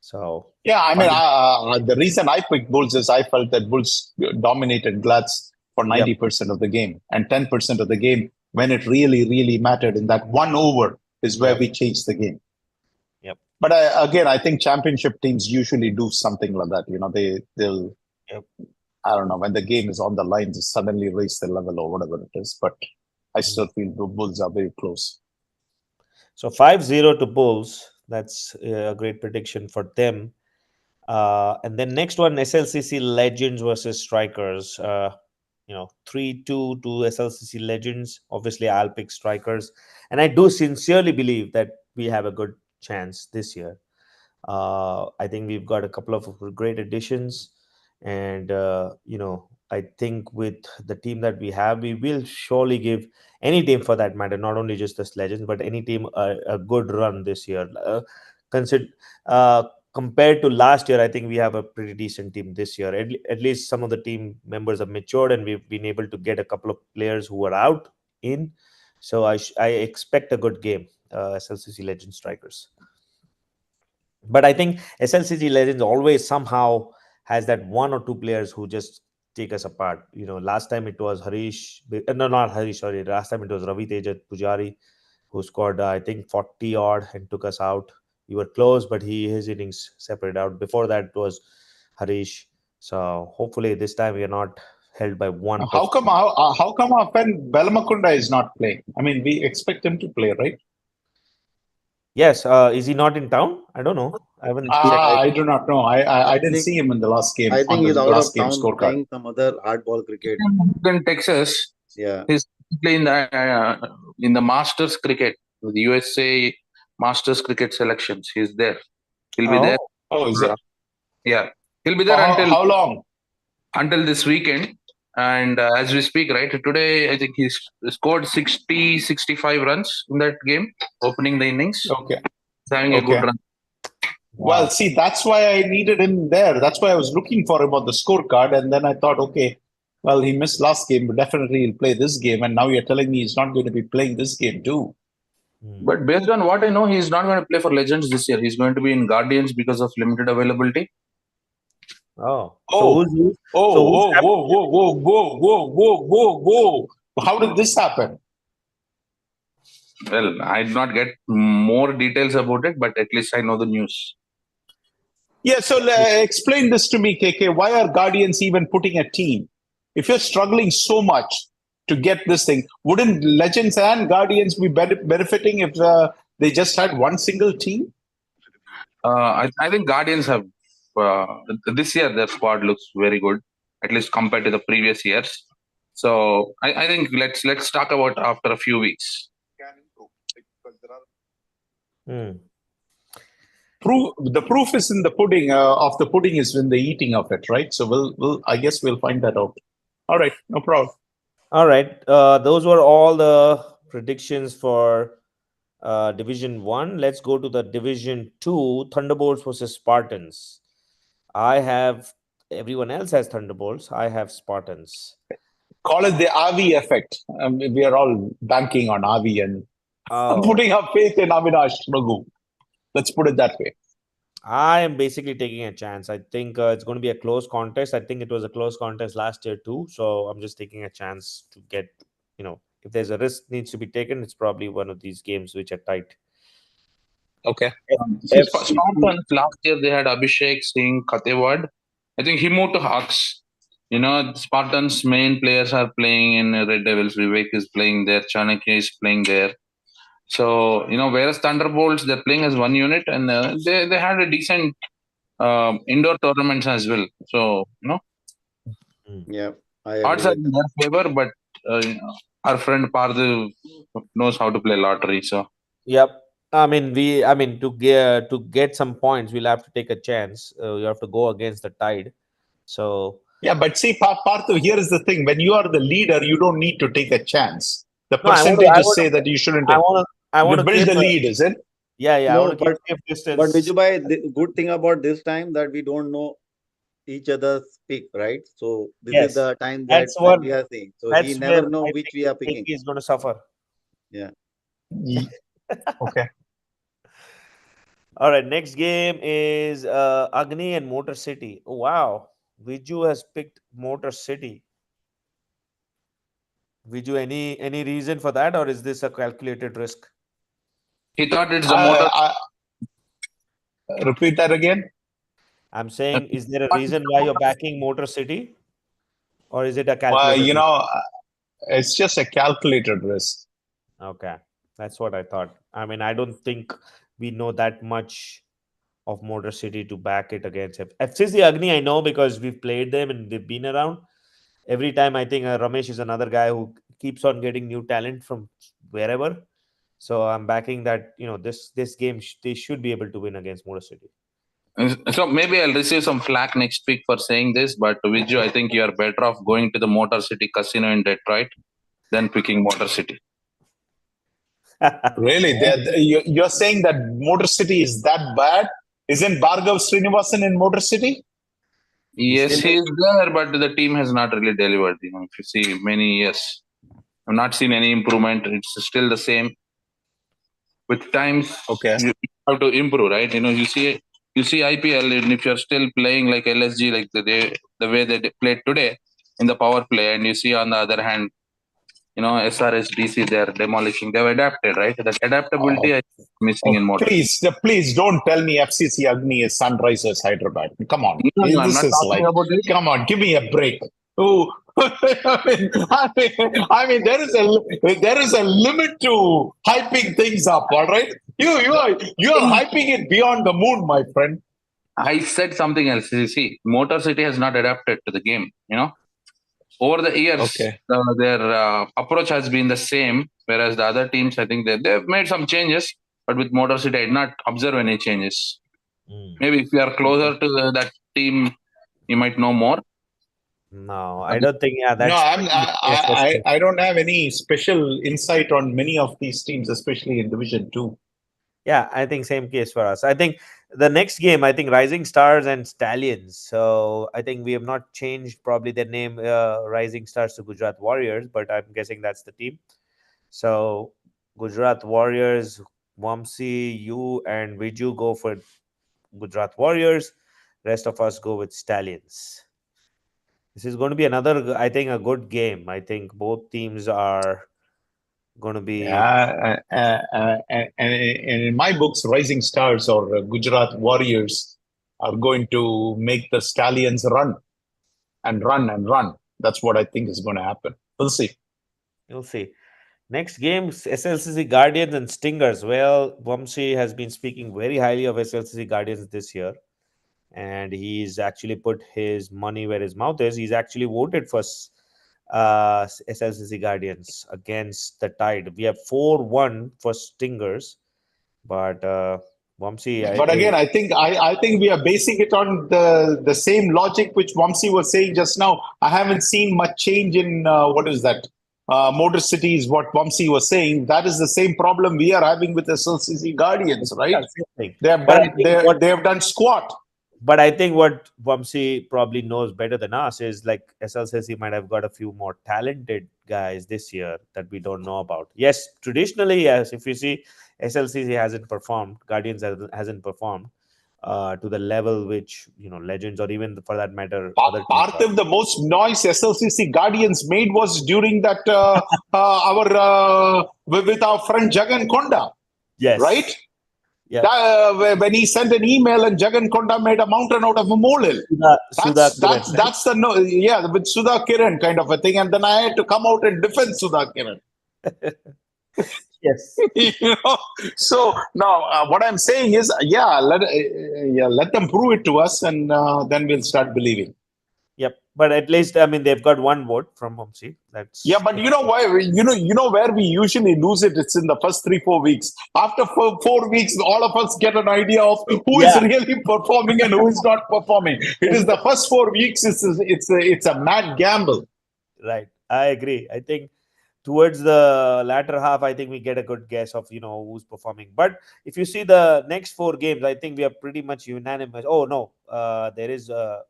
So yeah, I mean, the reason I picked Bulls is I felt that Bulls dominated Glad's for 90% of the game, and 10% of the game when it really, really mattered in that 1 over is where we changed the game. Yep. But again, I think championship teams usually do something like that. They'll Yep. I don't know, when the game is on the line, just suddenly raise the level or whatever it is. But I still feel the Bulls are very close. So 5-0 to Bulls. That's a great prediction for them. And then next one, SLCC Legends versus Strikers. 3-2 to SLCC Legends. Obviously, I'll pick Strikers. And I do sincerely believe that we have a good chance this year. I think we've got a couple of great additions. And, I think with the team that we have, we will surely give any team for that matter, not only just the Legends, but any team a good run this year. Consider Compared to last year, I think we have a pretty decent team this year. At least some of the team members have matured, and we've been able to get a couple of players who are out in. So I expect a good game, SLCC Legends Strikers. But I think SLCC Legends always somehow has that one or two players who just take us apart. Last time it was Harish. No, not Harish. Sorry, last time it was Ravi Teja Pujari, who scored I think 40 odd and took us out. We were close, but his innings separated out. Before that it was Harish. So hopefully this time we are not held by one How person. come our friend Belamakunda is not playing? I mean, we expect him to play, right? Yes, is he not in town? I don't know. I haven't checked. I do not know. I didn't think- see him in the last game I on think the he's out last of game town scorecard. playing some other hardball cricket. In Texas, Yeah. he's playing in the Masters cricket with USA Masters cricket selections. He's there. He'll be there. Oh, is it? Yeah, he'll be For there how long? until this weekend. And as we speak, right today, I think he's scored 65 runs in that game, opening the innings. Okay. He's having a good run. Well, see, that's why I needed him there. That's why I was looking for him on the scorecard. And then I thought, okay, well, he missed last game, but definitely he'll play this game. And now you're telling me he's not going to be playing this game too. But based on what I know, he's not going to play for Legends this year. He's going to be in Guardians because of limited availability. Oh. Whoa, who's whoa, whoa, whoa, whoa, whoa, whoa, whoa, whoa, whoa. How did this happen? Well, I did not get more details about it, but at least I know the news. Yeah, so explain this to me, KK. Why are Guardians even putting a team? If you're struggling so much to get this thing, wouldn't Legends and Guardians be benefiting if they just had one single team? I think Guardians have this year their squad looks very good, at least compared to the previous years. So I think let's talk about after a few weeks. The proof is in the pudding. Of the pudding is in the eating of it, right? So I guess we'll find that out. All right, no problem. All right. Those were all the predictions for Division 1. Let's go to the Division 2, Thunderbolts versus Spartans. Everyone else has Thunderbolts. I have Spartans. Call it the Avi effect. We are all banking on Avi and putting our faith in Avinash Raghu. Let's put it that way. I am basically taking a chance. I think it's going to be a close contest. I think it was a close contest last year too. So I'm just taking a chance to get, if there's a risk needs to be taken, it's probably one of these games which are tight. Okay. Spartans last year they had Abhishek Singh, Katewad. I think he moved to Hawks. Spartans' main players are playing in Red Devils. Vivek is playing there. Chanakya is playing there. So, whereas Thunderbolts, they're playing as one unit and they had a decent indoor tournaments as well. So, Yeah, I odds agree are with in their favor, but our friend Parthu knows how to play lottery. So, yep. To get some points, we'll have to take a chance. You have to go against the tide. So yeah, but see, Parthu, here is the thing: when you are the leader, you don't need to take a chance. The No, percentages say that you shouldn't. I want to build the lead, is it? Yeah, I No, want to keep safe distance. But Vijubhai, the good thing about this time that we don't know each other's pick, right? So this Yes, is the time that's that what- we are seeing. So That's he never where know I which think we are picking. He's going to suffer. Yeah. Okay. All right. Next game is Agni and Motor City. Oh, wow. Viju has picked Motor City. Viju, any reason for that, or is this a calculated risk? he thought it's the motor. Repeat that again. I'm saying, is there a reason why you're backing Motor City, or is it a calculated You risk? know, it's just a calculated risk. Okay, that's what I thought. I mean, I don't think we know that much of Motor City to back it against FCC Agni. I know because we've played them and they've been around. Every time I think Ramesh is another guy who keeps on getting new talent from wherever. So I'm backing that, this game they should be able to win against Motor City. So maybe I'll receive some flack next week for saying this, but Viju, I think you are better off going to the Motor City Casino in Detroit than picking Motor City. Really? You're saying that Motor City is that bad? Isn't Bhargav Srinivasan in Motor City? Yes, still- he is there, but the team has not really delivered. If you see many years, I've not seen any improvement. It's still the same. With times, Okay. you have to improve, right? You see IPL, and if you're still playing like LSG, like the way they played today in the power play, and you see on the other hand, SRS DC, they're demolishing. They've adapted, right? That adaptability is missing in Motor. Please don't tell me FCC Agni is Sunrisers Hyderabad. Come on. No, I'm This not is talking like, about it. come on, give me a break. Oh, I mean, there is a limit to hyping things up. All right, you are hyping it beyond the moon, my friend. I said something else. You see, Motor City has not adapted to the game. Over the years, Okay. their approach has been the same, whereas the other teams, I think they've made some changes, but with Motor City, I did not observe any changes. Maybe if you are closer to that team, you might know more. No, I don't think. Yeah, that's. No, I don't have any special insight on many of these teams, especially in Division 2. Yeah, I think same case for us. I think the next game, I think Rising Stars and Stallions. So I think we have not changed probably their name, Rising Stars to Gujarat Warriors, but I'm guessing that's the team. So Gujarat Warriors, Wamsi, you and Viju go for Gujarat Warriors. Rest of us go with Stallions. This is going to be another, I think, a good game. I think both teams are going to be. And in my books, Rising Stars or Gujarat Warriors are going to make the Stallions run and run and run. That's what I think is going to happen. We'll see. You'll see. Next game, SLCC Guardians and Stingers. Well, Vamsi has been speaking very highly of SLCC Guardians this year, and he's actually put his money where his mouth is. He's actually voted for SLCC Guardians against the Tide. We have 4-1 for Stingers, but Vamsi. But again, I think we are basing it on the same logic which Vamsi was saying just now. I haven't seen much change in what is that? Motor City is what Vamsi was saying. That is the same problem we are having with SLCC Guardians, right? They have done squat. But I think what Vamsi probably knows better than us is like SLCC might have got a few more talented guys this year that we don't know about. Yes, traditionally, yes. If you see, SLCC hasn't performed, Guardians hasn't performed to the level which Legends or even for that matter other Parthiv, the most noise SLCC Guardians made was during that with our friend Jagan Konda. Yes. Right? Yeah. When he sent an email and Jagan Konda made a mountain out of a molehill. That's the with Sudha Kiran kind of a thing. And then I had to come out and defend Sudha Kiran. Yes. So now what I'm saying is, let them prove it to us, and then we'll start believing. Yep, but at least they've got one vote from Vamsi. That's but you know why? You know where we usually lose it. It's in the first 3-4 weeks. After 4 weeks, all of us get an idea of who is really performing and who is not performing. It is the first 4 weeks. It's a mad gamble. Right, I agree. I think towards the latter half, I think we get a good guess of who's performing. But if you see the next 4 games, I think we are pretty much unanimous. Oh no, there is a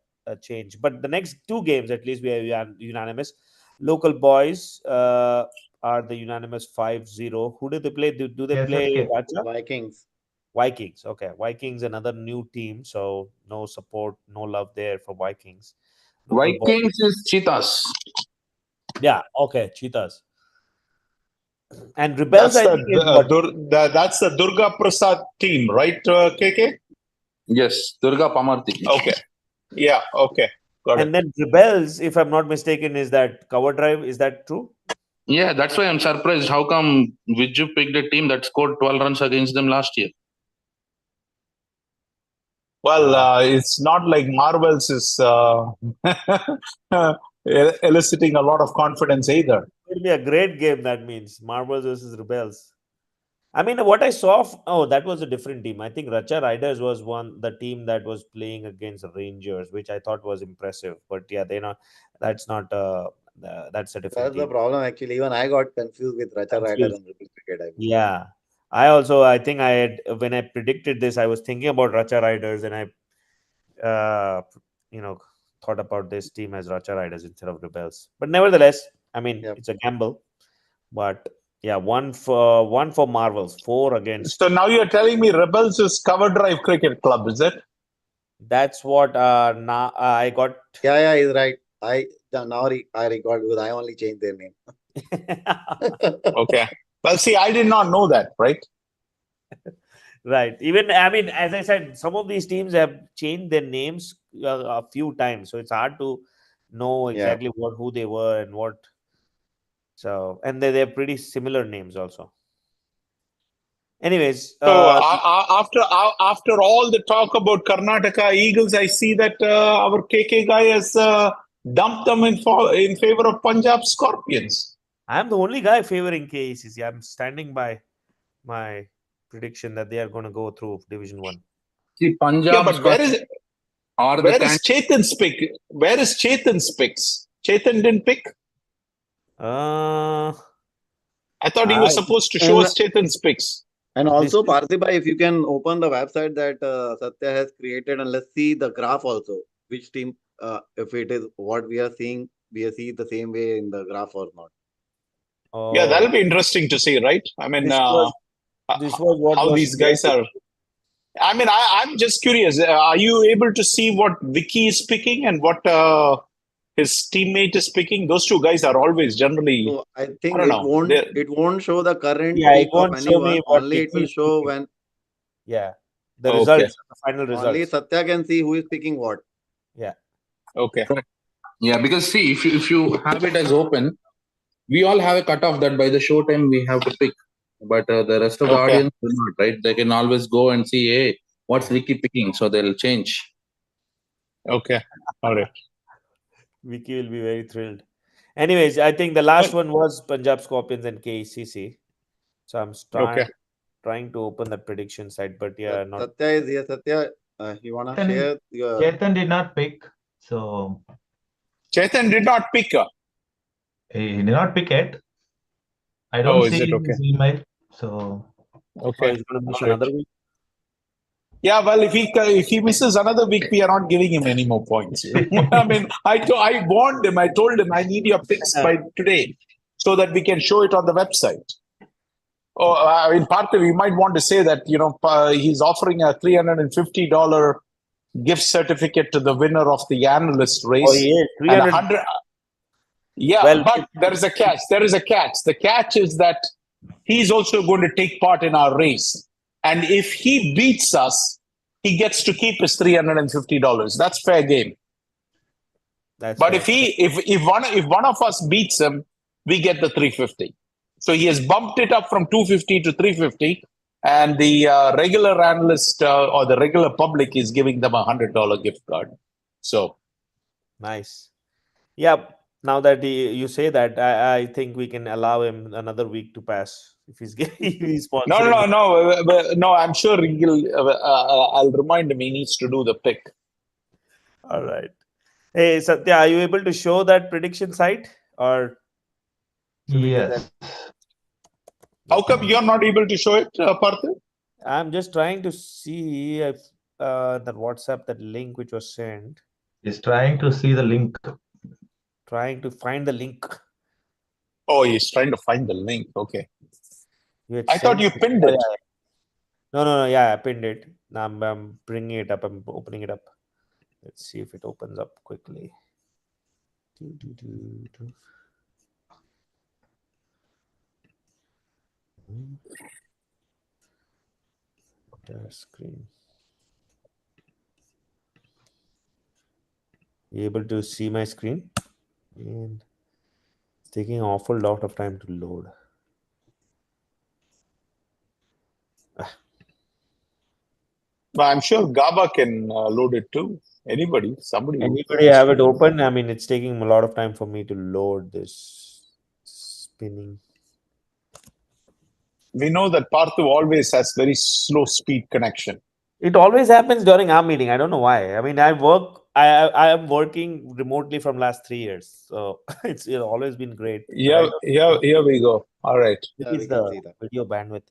change. But the next 2 games, at least, we are unanimous. Local boys are the unanimous 5-0. Who do they play? Do they play Vikings? Vikings. Okay, Vikings, another new team. So no support, no love there for Vikings. Vikings is Cheetahs. Yeah. Okay, Cheetahs. And Rebels, that's the Durga Prasad team, right, KK? Yes, Durga Pamarti. Okay. Yeah. Okay. Got And it. then Rebels, if I'm not mistaken, is that cover drive? Is that true? Yeah, that's why I'm surprised. How come Viju picked a team that scored 12 runs against them last year? Well, Wow. it's not like Marvels is eliciting a lot of confidence either. It'll be a great game. That means Marvels versus Rebels. I mean, what I saw. Oh, that was a different team. I think Racha Riders was the team that was playing against Rangers, which I thought was impressive. But yeah, they not. That's not. That's a different That's the team. problem. Actually, even I got confused with Racha Rider Confused. and Rebel Cricket. I believe. Yeah. I also. I think I had when I predicted this, I was thinking about Racha Riders, and I, you know, thought about this team as Racha Riders instead of Rebels. But nevertheless, I mean, Yep. it's a gamble. But yeah, one for Marvels, four So against. now you're telling me Rebels is Cover Drive Cricket Club, is it? That's what now I got. Yeah, he's right. I recall because I only changed their name. Okay. Well, see, I did not know that, right? Right. Even I mean, as I said, some of these teams have changed their names a few times, so it's hard to know Yeah. exactly who they were and what. So and they're pretty similar names also. Anyways, So after all the talk about Karnataka Eagles, I see that our KK guy has dumped them in favor of Punjab Scorpions. I'm the only guy favoring KRCC. I'm standing by my prediction that they are going to go through Division One. See, Yeah, Punjab's but got or the where is Chetan's pick? Where is Chetan's picks? Chetan didn't pick. Uh, I thought he I was supposed to show And us Chetan's picks. and this also, is Parthiba, if you can open the website that Satya has created, and let's see the graph also. Which team, if it is what we are seeing, we see the same way in the graph or not. Yeah, oh that'll be interesting to see, right? I mean, this was this was what how was these guys shared. are. I mean, I'm just curious. Are you able to see what Vicky is picking and what his teammate is picking? Those two guys are always generally, So I I think don't know. it won't show the current Yeah, it peak of won't show me anyone. what Only it Vicky will is show picking. when Yeah, the Okay. results, the final only results. Satya can see who is picking what. Yeah, Okay. yeah, because see, if you have it as open, we all have a cutoff that by the show time we have to pick, but the rest of the Okay. audience will not, right? They can always go and see, hey, what's Vicky picking? So they'll change. Okay. All right. Vicky will be very thrilled. Anyways, I think the last Well, one was Punjab Scorpions and KCC. So I'm okay. trying to open that prediction site, but yeah, not. Satya is here. Satya, you wanna Chetan, share your? Chetan did not pick, so Chetan did not pick her. he did not pick it. I don't Oh, is see it okay? his email, so Oh, Okay. he's going to miss All right. another week. Yeah, well, if he misses another week, we are not giving him any more points. I mean, I warned him. I told him I need your picks by today so that we can show it on the website. Oh, I mean, Parthiv, you might want to say that he's offering a $350 gift certificate to the winner of the analyst Oh, race he is and 300. 100. Yeah, Well, but there is a catch. There is a catch. The catch is that he's also going to take part in our race. And if he beats us, he gets to keep his $350. That's fair game. that's But fair. if one of us beats him, we get the 350. So he has bumped it up from 250 to 350, and the regular analyst or the regular public is giving them $100 gift card. So Nice. Yeah. Now that you say that, I think we can allow him another week to pass if he's if he's sponsoring. no. I'm sure I'll remind him he needs to do the pick. All right. Hey, Satya, are you able to show that prediction site or should we do that? yes. How come you're not able to show it, Parthiv? I'm just trying to see if that WhatsApp, that link which was sent, He's trying to see the link. trying to find the link. Oh, he's trying to find the link. Okay. You had I thought sent you it. pinned Oh, it. yeah. No. Yeah, I pinned it. Now I'm bringing it up. I'm opening it up. Let's see if it opens up quickly. Screen. You able to see my screen? And it's taking an awful lot of time to load. But I'm sure Gaba can load it too. Somebody Anybody have it open? I mean, it's taking a lot of time for me to load this spinning. We know that Parthu always has very slow speed connection. It always happens during our meeting. I don't know why. I mean, I am working remotely from last 3 years, so it's always been great. But I don't know. Here we go. All right. Maybe Yeah, it's we can the see that. video bandwidth.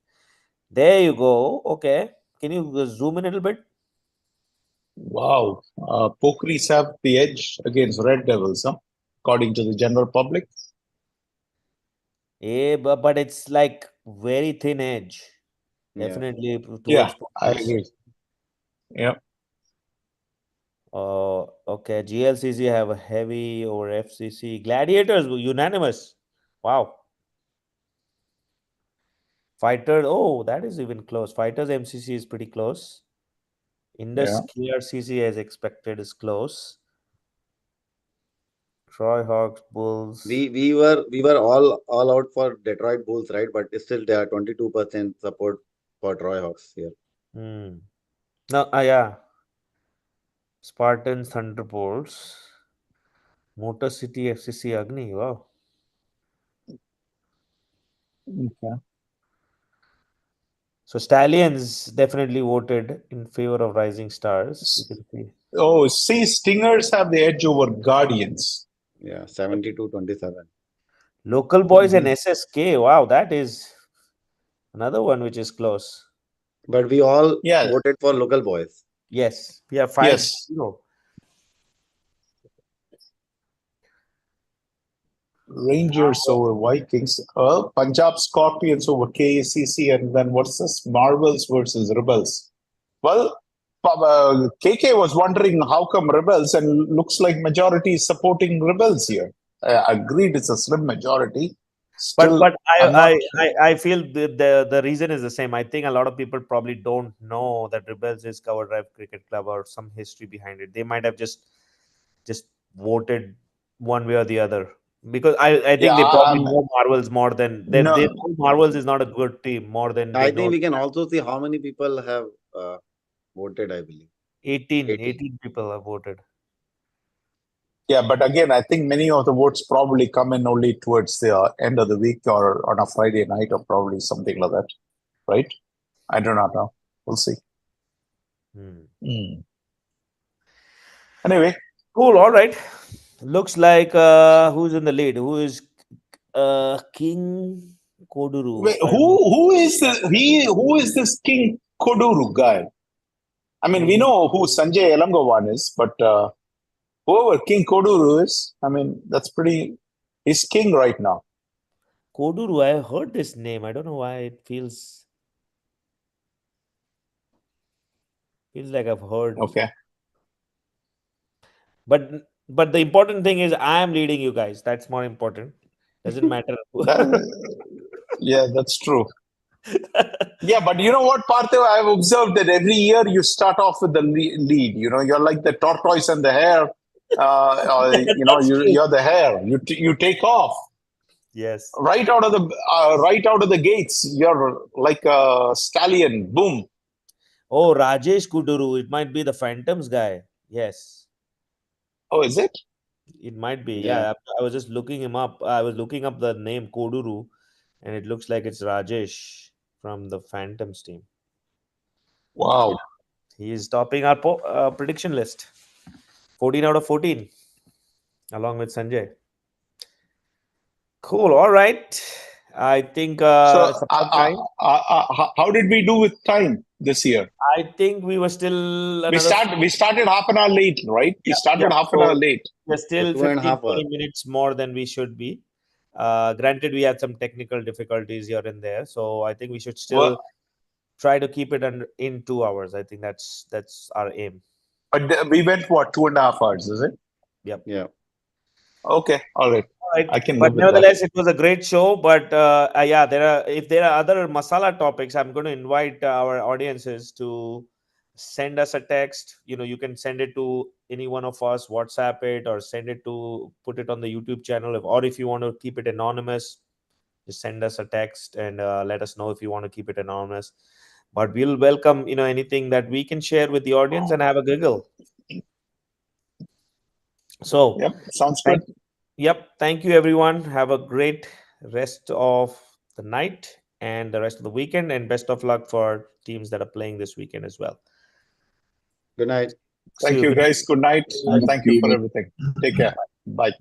There you go. Okay, can you zoom in a little bit? Wow. Pokris have the edge against Red Devils, huh? According to the general public. Yeah, but it's like very thin edge. Yeah. Definitely Yeah, towards I Pokris. agree. Yeah. Okay. GLCC have a heavy over FCC. Gladiators were unanimous. Wow. Fighters. Oh, that is even close. Fighters MCC is pretty close. Indus Yeah. KRCC as expected is close. Troy Hawks, Bulls. We were all out for Detroit Bulls, right? But still there are 22% support for Troy Hawks here. No, yeah. Spartans, Thunderbolts. Motor City FCC Agni. Wow. Okay. So Stallions definitely voted in favor of Rising Stars. You can see. Oh, see, Stingers have the edge over Guardians. Yeah, 70-27. Local Boys and Mhm. SSK. Wow, that is another one which is close. But we all Yeah. voted for local boys. Yes, we are 5-0. Yes. Rangers over Vikings. Punjab Scorpions over KACC, and then what's this? Marvels versus Rebels. Well, KK was wondering how come Rebels, and looks like majority is supporting Rebels here. Agreed, it's a slim majority. Still, But I'm not. I feel the reason is the same. I think a lot of people probably don't know that Rebels is Cover Drive Cricket Club or some history behind it. They might have just voted one way or the other. Because I think they probably know Marvels more than they No, know Marvels is not a good team more than they I know think we can also see how many people have voted, I believe. 18 people have voted. yeah, but again, I think many of the votes probably come in only towards the end of the week or on a Friday night or probably something like that, right? I do not know. We'll see. Anyway, Cool. All right. Looks like who's in the lead? Who is King Koduru? wait, who is this King Koduru guy? I mean, we know who Sanjay Elangovan is, but whoever King Koduru is, I mean, that's pretty. He's king right now. Koduru, I heard this name. I don't know why it feels like I've heard. Okay. But the important thing is I am leading you guys. That's more important. Doesn't matter. Yeah, that's true. Yeah, but you know what, Parthiv? I've observed that every year you start off with the lead. You know, you're like the tortoise and the hare. You know, you're the hare. You take off Yes. right out of the gates. You're like a stallion. Boom. Oh, Rajesh Kuduru. It might be the Phantoms guy. Yes. Oh, is it? It might be. Yeah. Yeah. I was just looking him up. I was looking up the name Koduru, and it looks like it's Rajesh from the Phantoms team. Wow. He is topping our prediction list. 14 out of 14, along with Sanjay. Cool. All right. I think So, it's about time. how did we do with time this year? I think we were still We started half an hour late, right? We started half an hour late. We're still So 2.5 15, 20 hours. minutes more than we should be. Granted, we had some technical difficulties here and there, so I think we should still try to keep it in 2 hours. I think that's our aim. But we went what 2.5 hours, is it? Yep. Yeah. Okay, all right. I can But live with nevertheless, that. it was a great show. But if there are other masala topics, I'm going to invite our audiences to send us a text. You can send it to any one of us, WhatsApp it, or put it on the YouTube channel. Or if you want to keep it anonymous, just send us a text and let us know if you want to keep it anonymous. But we'll welcome anything that we can share with the audience and have a giggle. So Yep, sounds good. Thank you, everyone. Have a great rest of the night and the rest of the weekend, and best of luck for teams that are playing this weekend as well. Good night. Thank you, guys. Good night. And thank you for everything. Take care. Bye.